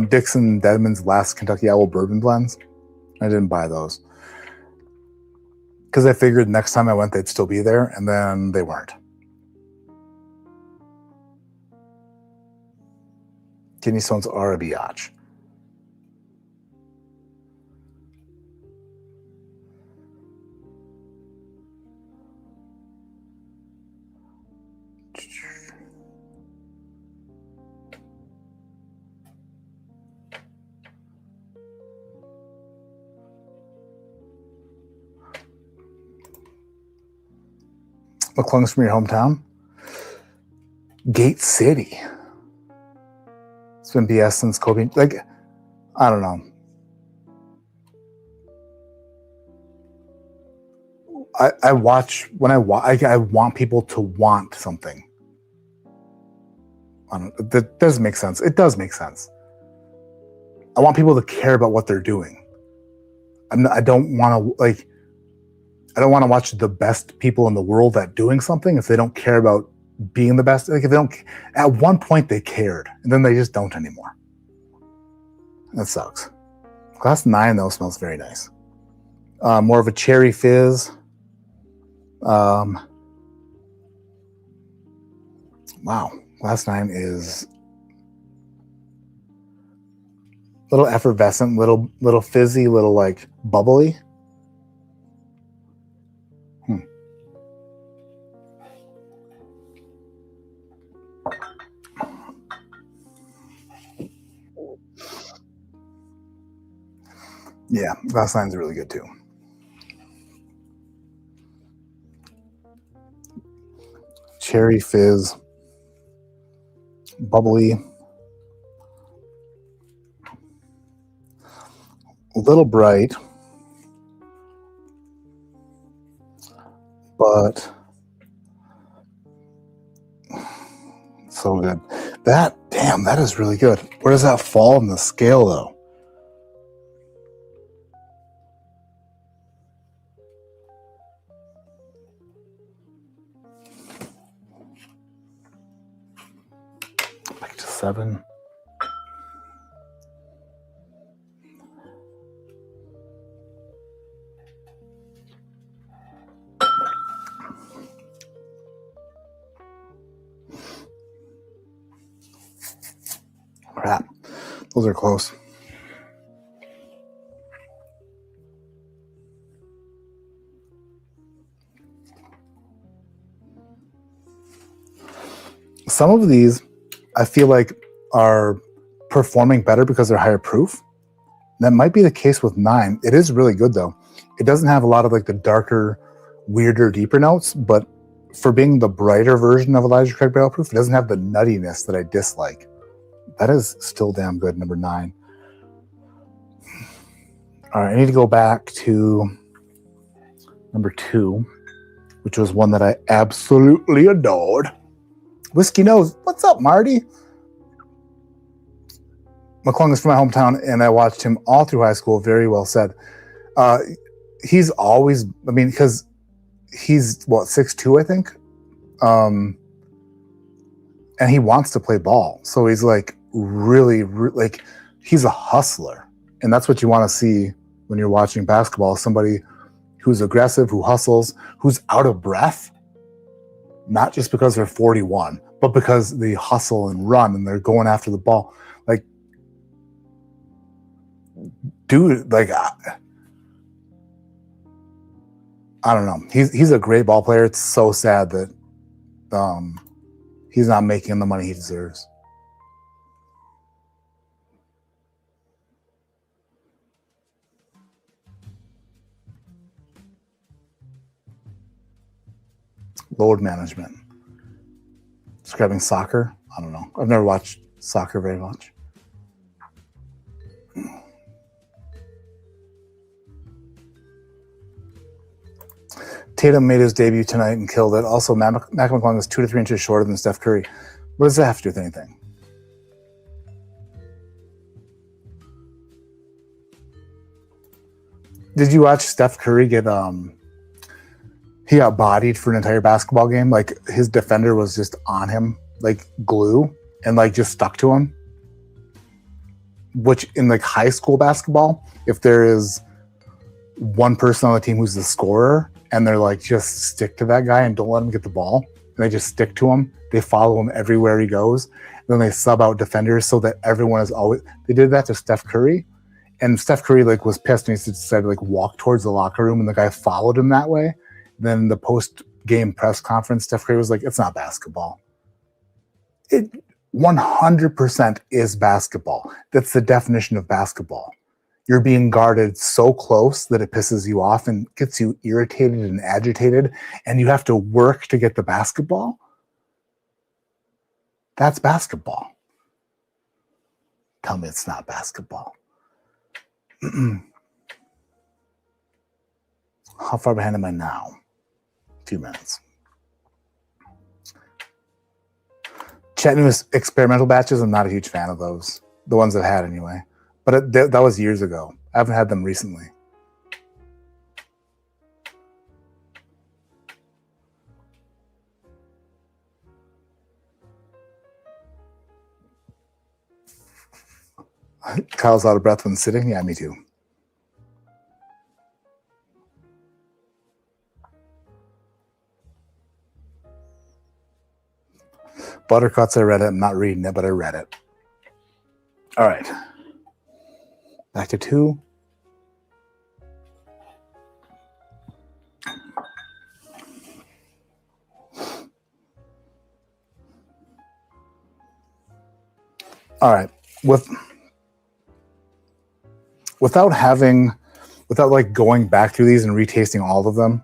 Dixon Dedman's last Kentucky Owl bourbon blends. I didn't buy those. Because I figured next time I went, they'd still be there. And then they weren't. Kidney stones are a biatch. McClung's from your hometown? Gate City. It's been BS since Kobe. Like, I don't know. I want people to want something. That doesn't make sense. It does make sense. I want people to care about what they're doing. I don't want to watch the best people in the world at doing something if they don't care about being the best. Like if they don't, at one point they cared and then they just don't anymore. That sucks. Class 9 though smells very nice. More of a cherry fizz. Wow. Class 9 is a little effervescent, little fizzy, little like bubbly. Yeah, Glass 9's really good too. Cherry fizz, bubbly, a little bright, but so good. That is really good. Where does that fall in the scale though? 7. Crap. Those are close. Some of these I feel like are performing better because they're higher proof. That might be the case with 9. It is really good though. It doesn't have a lot of like the darker, weirder, deeper notes, but for being the brighter version of Elijah Craig Barrel Proof, it doesn't have the nuttiness that I dislike. That is still damn good, number 9. All right, I need to go back to number 2, which was one that I absolutely adored. Whiskey Nose. What's up, Marty? McClung is from my hometown, and I watched him all through high school. Very well said. He's always, I mean, because he's, 6'2", I think? And he wants to play ball. So he's like really, like, he's a hustler. And that's what you want to see when you're watching basketball. Somebody who's aggressive, who hustles, who's out of breath. Not just because they're 41, but because they hustle and run and they're going after the ball. Like, dude, like, I don't know. He's a great ball player. It's so sad that he's not making the money he deserves. Load management. Describing soccer? I don't know. I've never watched soccer very much. Tatum made his debut tonight and killed it. Also, Mac McClung is 2 to 3 inches shorter than Steph Curry. What does that have to do with anything? Did you watch Steph Curry get he got bodied for an entire basketball game? Like, his defender was just on him like glue and like just stuck to him. Which in like high school basketball, if there is one person on the team who's the scorer and they're like, just stick to that guy and don't let him get the ball, and they just stick to him, they follow him everywhere he goes, and then they sub out defenders so that everyone is always, they did that to Steph Curry, and Steph Curry like was pissed and he decided to like walk towards the locker room, and the guy followed him that way. Then the post-game press conference, Steph Curry was like, it's not basketball. It 100% is basketball. That's the definition of basketball. You're being guarded so close that it pisses you off and gets you irritated and agitated, and you have to work to get the basketball. That's basketball. Tell me it's not basketball. How far behind am I now? 2 minutes. Chattanooga's experimental batches, I'm not a huge fan of those. The ones I've had anyway. But that was years ago. I haven't had them recently. Kyle's out of breath when sitting. Yeah, me too. Buttercuts, I read it. I'm not reading it, but I read it. All right. Back to 2. All right. Without like going back through these and retasting all of them,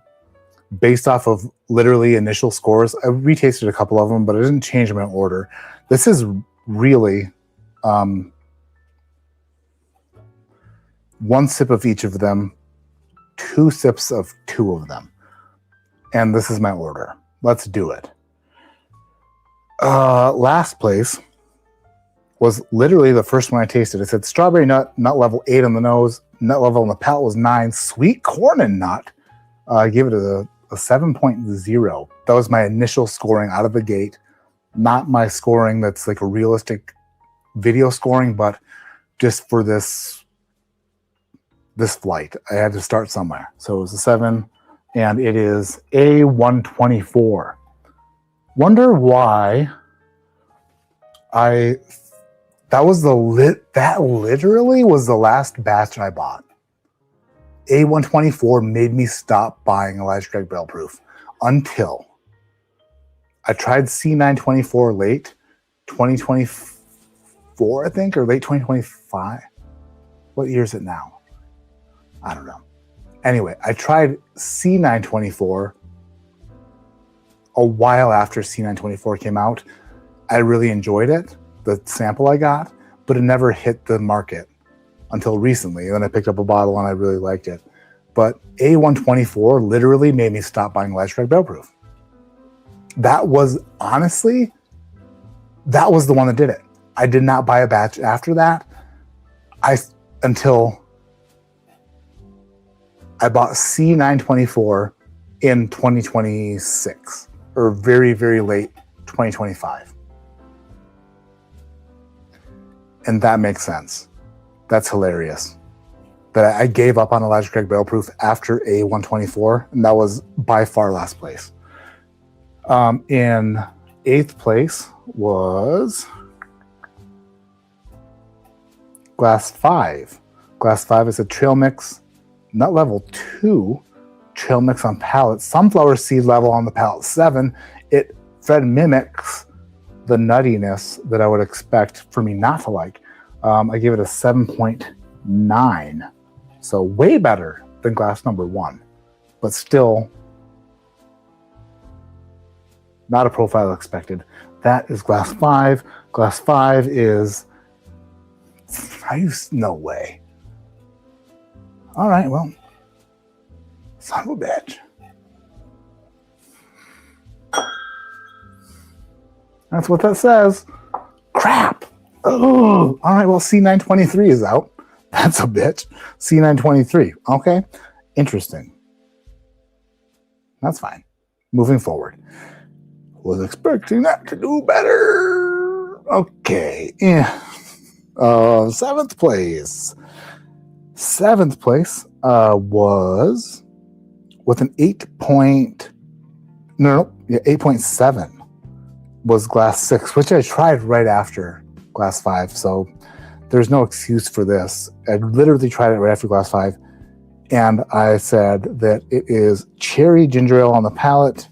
based off of literally initial scores, I retasted a couple of them, but I didn't change my order. This is really 1 sip of each of them, 2 sips of 2 of them. And this is my order. Let's do it. Last place was literally the first one I tasted. It said strawberry nut level 8 on the nose, nut level on the palate was 9, sweet corn and nut. I gave it a 7.0. That was my initial scoring out of the gate, not my scoring that's like a realistic video scoring, but just for this flight, I had to start somewhere. So it was a 7, and it is A124. Wonder why that literally was the last batch I bought. A124 made me stop buying Elijah Craig Barrel Proof until I tried C924 late 2024, I think, or late 2025. What year is it now? I don't know. Anyway, I tried C924 a while after C924 came out. I really enjoyed it, the sample I got, but it never hit the market until recently. And then I picked up a bottle and I really liked it. But A124 literally made me stop buying Elijah Craig Barrel Proof. That was honestly, that was the one that did it. I did not buy a batch after that until I bought C924 in 2026 or very, very late 2025. And that makes sense. That's hilarious. But I gave up on Elijah Craig Barrel Proof after A124, and that was by far last place. In 8th place was Glass 5. Glass 5 is a trail mix, nut level 2, trail mix on palate, sunflower seed level on the palate 7. It fed mimics the nuttiness that I would expect for me not to like. I gave it a 7.9. So way better than glass number 1, but still not a profile expected. That is glass 5. Glass 5 is, no way. All right, well, son of a bitch. That's what that says. Crap. Oh, all right, well, C923 is out. That's a bitch. C923. Okay, interesting. That's fine. Moving forward. Was expecting that to do better. Okay. Yeah. 7th place. 7th place was with an 8.7 was glass 6, which I tried right after glass 5. So there's no excuse for this. I literally tried it right after glass 5. And I said that it is cherry ginger ale on the palate.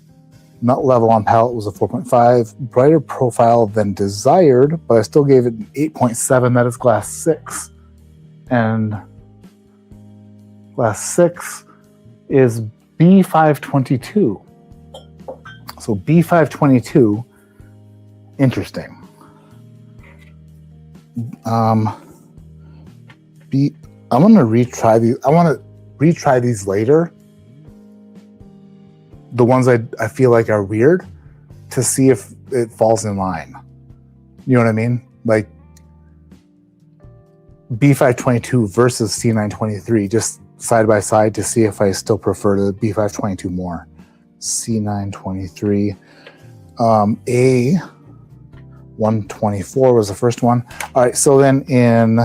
Nut level on palate was a 4.5. Brighter profile than desired, but I still gave it an 8.7. That is glass 6. And glass 6 is B522. So B522, interesting. I'm gonna retry these. I want to retry these later. The ones I feel like are weird, to see if it falls in line. You know what I mean? Like B522 versus C923, just side by side to see if I still prefer the B522 more. C923. A124 was the first one. All right, so then in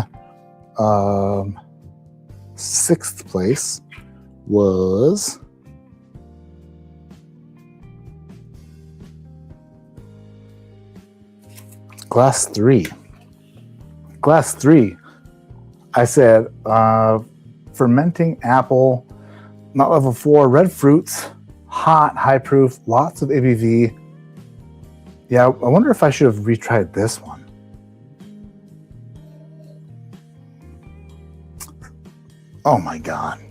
6th place was glass 3. Glass 3, I said fermenting apple, nut level 4, red fruits, hot, high proof, lots of ABV. Yeah, I wonder if I should have retried this one. Oh my God.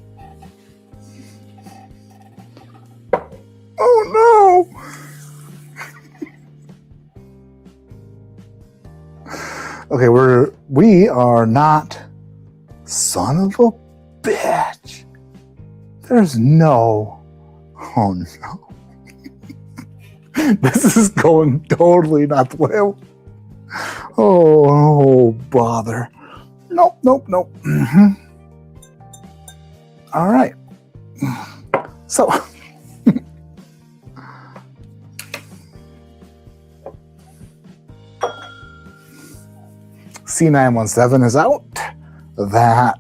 Oh no. Okay, we are not, son of a bitch. There's no, oh no. This is going totally not the way. Oh, bother. Nope. Mm-hmm. All right. So, C917 is out. That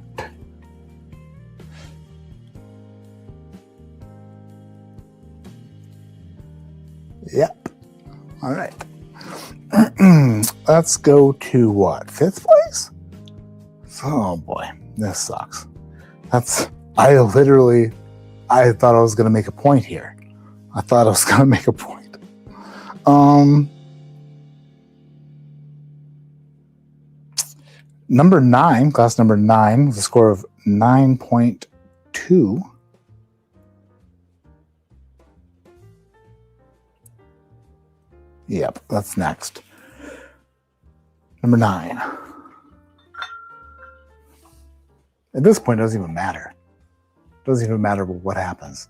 yep. All right. Let's go to what? 5th place? Oh boy, this sucks. I thought I was going to make a point here. Number 9, class number 9, with a score of 9.2. Yep, that's next. Number 9. At this point, it doesn't even matter. Doesn't even matter what happens.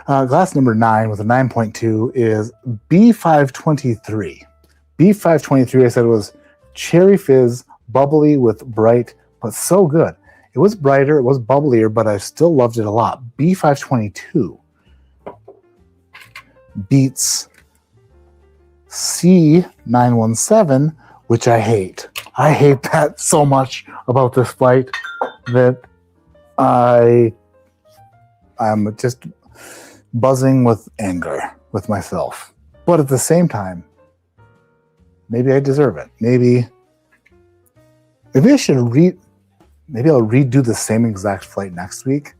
Class number 9 with a 9.2 is B523. B523, I said, was cherry fizz, bubbly with bright, but so good. It was brighter, it was bubblier, but I still loved it a lot. B522 beats C917, which I hate. I hate that so much about this flight that I'm just buzzing with anger with myself. But at the same time, maybe I deserve it. Maybe I should maybe I'll redo the same exact flight next week.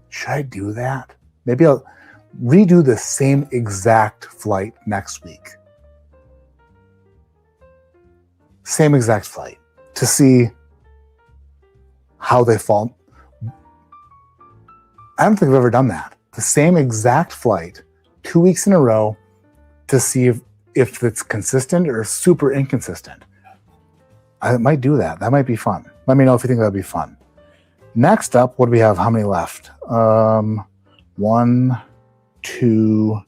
Should I do that? Maybe I'll redo the same exact flight next week. Same exact flight to see how they fall. I don't think I've ever done that. The same exact flight 2 weeks in a row to see if it's consistent or super inconsistent. I might do that. That might be fun. Let me know if you think that'd be fun. Next up, what do we have? How many left? 1, 2,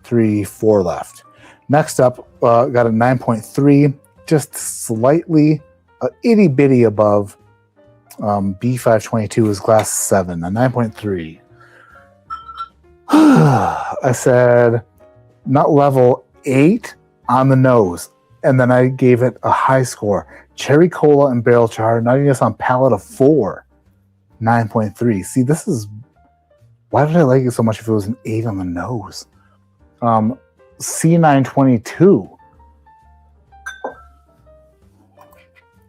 3, 4 left. Next up, got a 9.3, just slightly, itty bitty above B522 is class 7, a 9.3. I said, not level 8 on the nose. And then I gave it a high score. Cherry cola and barrel char, nuttiness on palate of 4, 9.3. See, this is, why did I like it so much if it was an 8 on the nose? C922.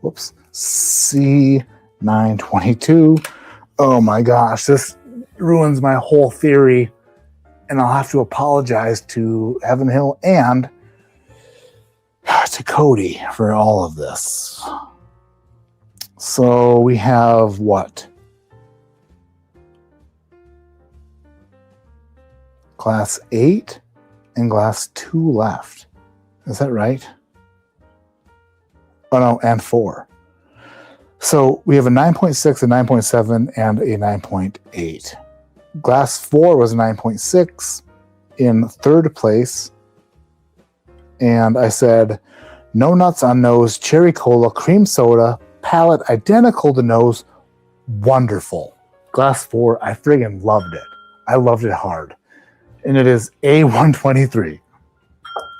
Whoops. C922. Oh my gosh, this ruins my whole theory. And I'll have to apologize to Heaven Hill and to Cody for all of this. So we have what? Class 8 and class 2 left. Is that right? Oh no, and 4. So we have a 9.6, a 9.7, and a 9.8. Class 4 was a 9.6 in 3rd place. And I said, no nuts on nose, cherry cola, cream soda, palate identical to nose, wonderful. Class 4, I friggin' loved it. I loved it hard. And it is A123.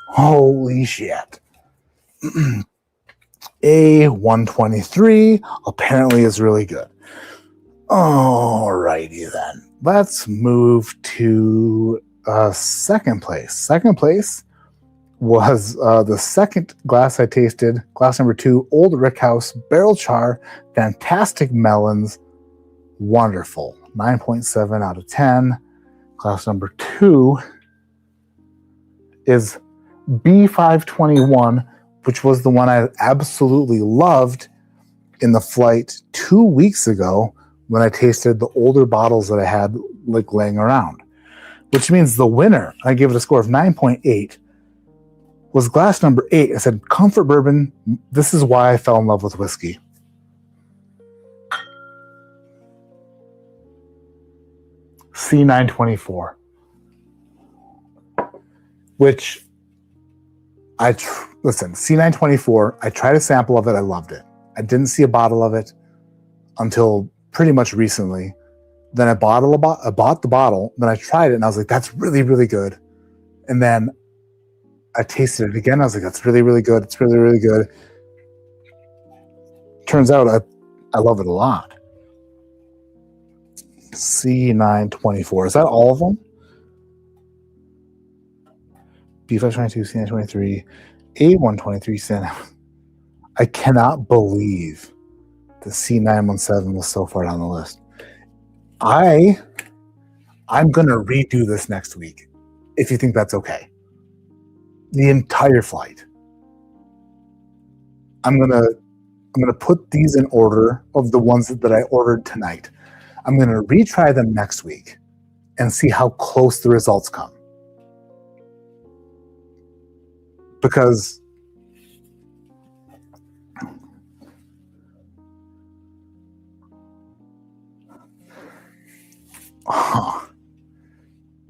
Holy shit. A123 apparently is really good. Alrighty then. Let's move to 2nd place. 2nd place was the second glass I tasted, glass number 2, Old Rick House, barrel char, fantastic melons, wonderful. 9.7 out of 10. Glass number 2 is B521, which was the one I absolutely loved in the flight 2 weeks ago when I tasted the older bottles that I had like laying around. Which means the winner, I gave it a score of 9.8, was glass number 8. I said, comfort bourbon, this is why I fell in love with whiskey. C924. Which, listen, C924, I tried a sample of it, I loved it. I didn't see a bottle of it until pretty much recently. Then I bought the bottle, then I tried it, and I was like, that's really, really good. And then I tasted it again. I was like, that's really, really good. It's really, really good. Turns out I love it a lot. C924. Is that all of them? B522, C923, A123, C9. I cannot believe the C917 was so far down the list. I'm going to redo this next week, if you think that's okay. The entire flight. I'm gonna put these in order of the ones that I ordered tonight. I'm gonna retry them next week and see how close the results come. Because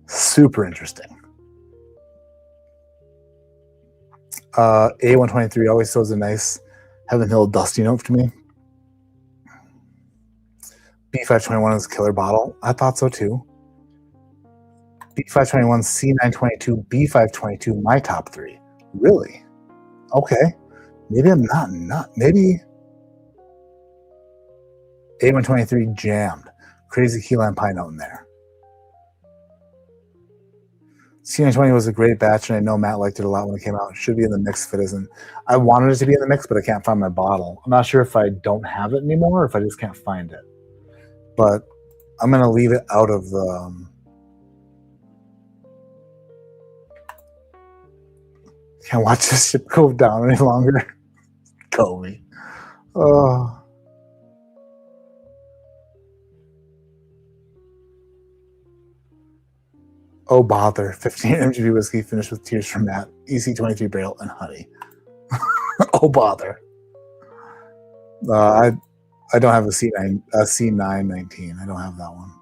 super interesting. A123 always throws a nice Heaven Hill dusty note to me. B521 is a killer bottle. I thought so too. B521, C922, B522, my top three. Really? Okay. Maybe I'm not. Maybe A123 jammed. Crazy key lime pine note in there. C920 was a great batch, and I know Matt liked it a lot when it came out. It should be in the mix if it isn't. I wanted it to be in the mix, but I can't find my bottle. I'm not sure if I don't have it anymore or if I just can't find it. But I'm going to leave it out of the... Can't watch this ship go down any longer. Kobe. Oh... Oh, bother. 15 MGB whiskey finished with tears from Matt. EC23 barrel and honey. Oh, bother. I don't have a C919. I don't have that one.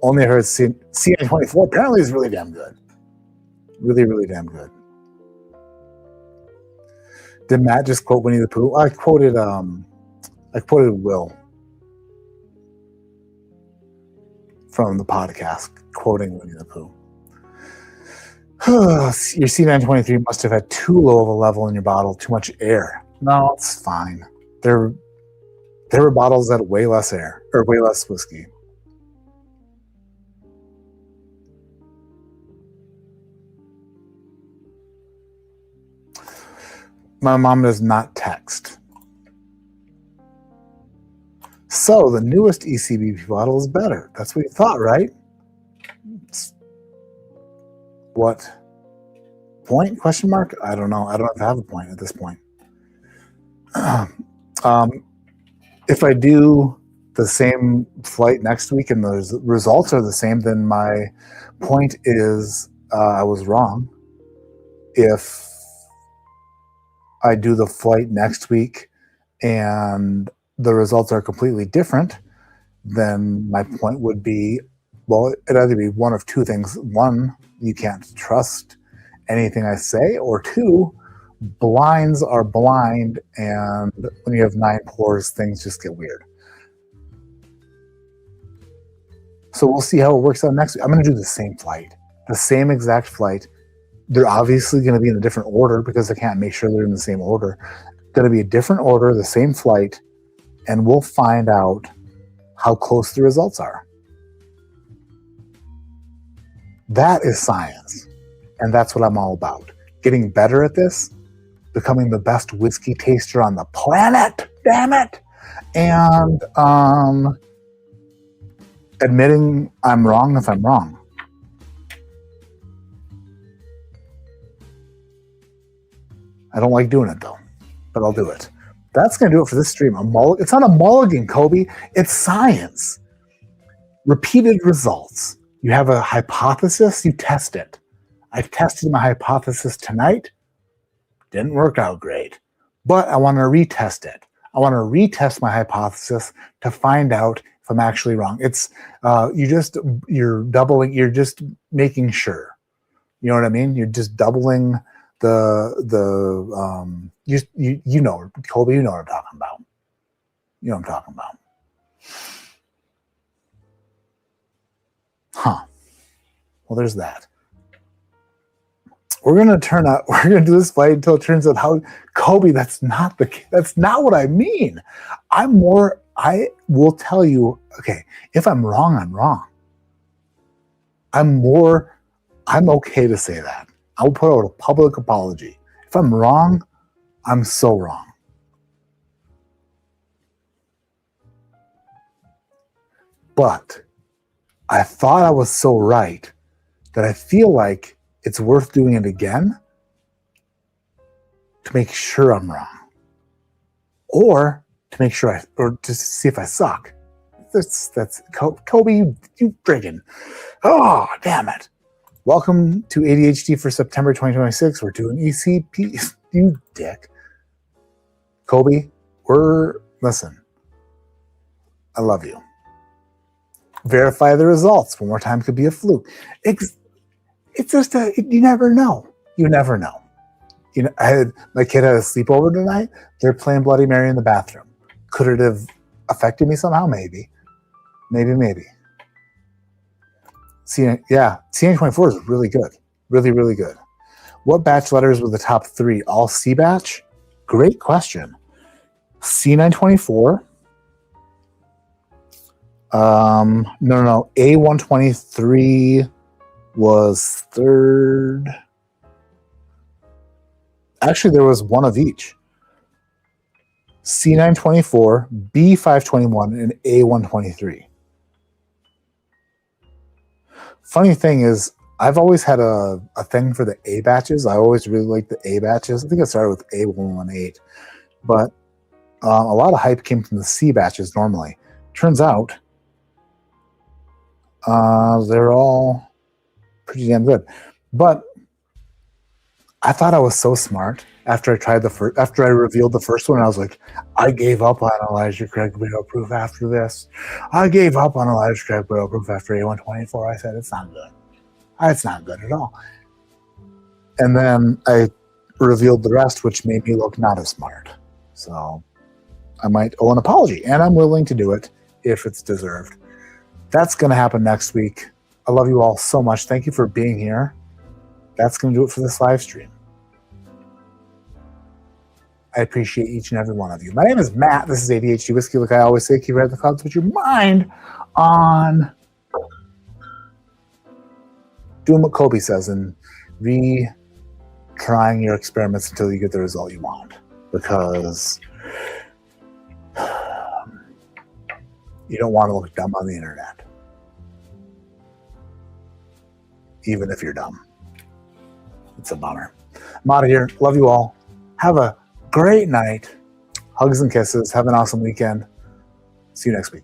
Only heard C924. Apparently is really damn good. Really, really damn good. Did Matt just quote Winnie the Pooh? I quoted Will from the podcast, quoting Winnie the Pooh. Your C923 must have had too low of a level in your bottle, too much air. No, it's fine. There were bottles that had way less air, or way less whiskey. My mom does not text. So the newest ECBP bottle is better. That's what you thought, right? What point? Question mark? I don't know. I don't have a point at this point. If I do the same flight next week and the results are the same, then my point is I was wrong. If I do the flight next week and the results are completely different, then my point would be, well, it'd either be one of two things. One, you can't trust anything I say, or two, blinds are blind, and when you have 9 pours, things just get weird. So we'll see how it works out next week. I'm going to do the same flight, the same exact flight. They're obviously going to be in a different order because I can't make sure they're in the same order. Going to be a different order, the same flight, and we'll find out how close the results are. That is science, and that's what I'm all about. Getting better at this, becoming the best whiskey taster on the planet, damn it, and admitting I'm wrong if I'm wrong. I don't like doing it, though, but I'll do it. That's going to do it for this stream. It's not a mulligan, Kobe. It's science. Repeated results. You have a hypothesis, you test it. I've tested my hypothesis tonight. Didn't work out great. But I want to retest it. I want to retest my hypothesis to find out if I'm actually wrong. It's you're just making sure. You know what I mean? You're just doubling you know, Colby, you know what I'm talking about. You know what I'm talking about. Huh. Well, there's that. We're gonna do this fight until it turns out how Kobe. That's not what I mean. I will tell you. Okay, if I'm wrong, I'm wrong. I'm okay to say that. I'll put out a public apology. If I'm wrong, I'm so wrong. But I thought I was so right that I feel like it's worth doing it again to make sure I'm wrong. Or to make sure or to see if I suck. That's Kobe, you friggin'. Oh, damn it. Welcome to ADHD for September 2026. We're doing ECP. You dick. Kobe, listen. I love you. Verify the results. One more time could be a fluke. It's just you never know. You never know. You know, my kid had a sleepover tonight. They're playing Bloody Mary in the bathroom. Could it have affected me somehow? Maybe. CN24 is really good. Really, really good. What batch letters were the top 3? All C batch? Great question. C924. No. A123 was 3rd. Actually, there was one of each. C924, B521, and A123. Funny thing is, I've always had a thing for the A batches. I always really liked the A batches. I think I started with A118, but a lot of hype came from the C batches normally. Turns out, they're all pretty damn good. But I thought I was so smart after I revealed the first one. I was like, I gave up on Elijah Craig Widow Proof after this. I gave up on Elijah Craig Widow Proof after A124. I said, it's not good. It's not good at all. And then I revealed the rest, which made me look not as smart. So I might owe an apology, and I'm willing to do it if it's deserved. That's going to happen next week. I love you all so much. Thank you for being here. That's going to do it for this live stream. I appreciate each and every one of you. My name is Matt. This is ADHD Whiskey. Like I always say, keep right the clouds with your mind on doing what Kobe says and retrying your experiments until you get the result you want. Because you don't want to look dumb on the internet. Even if you're dumb. It's a bummer. I'm out of here. Love you all. Have a great night. Hugs and kisses. Have an awesome weekend. See you next week.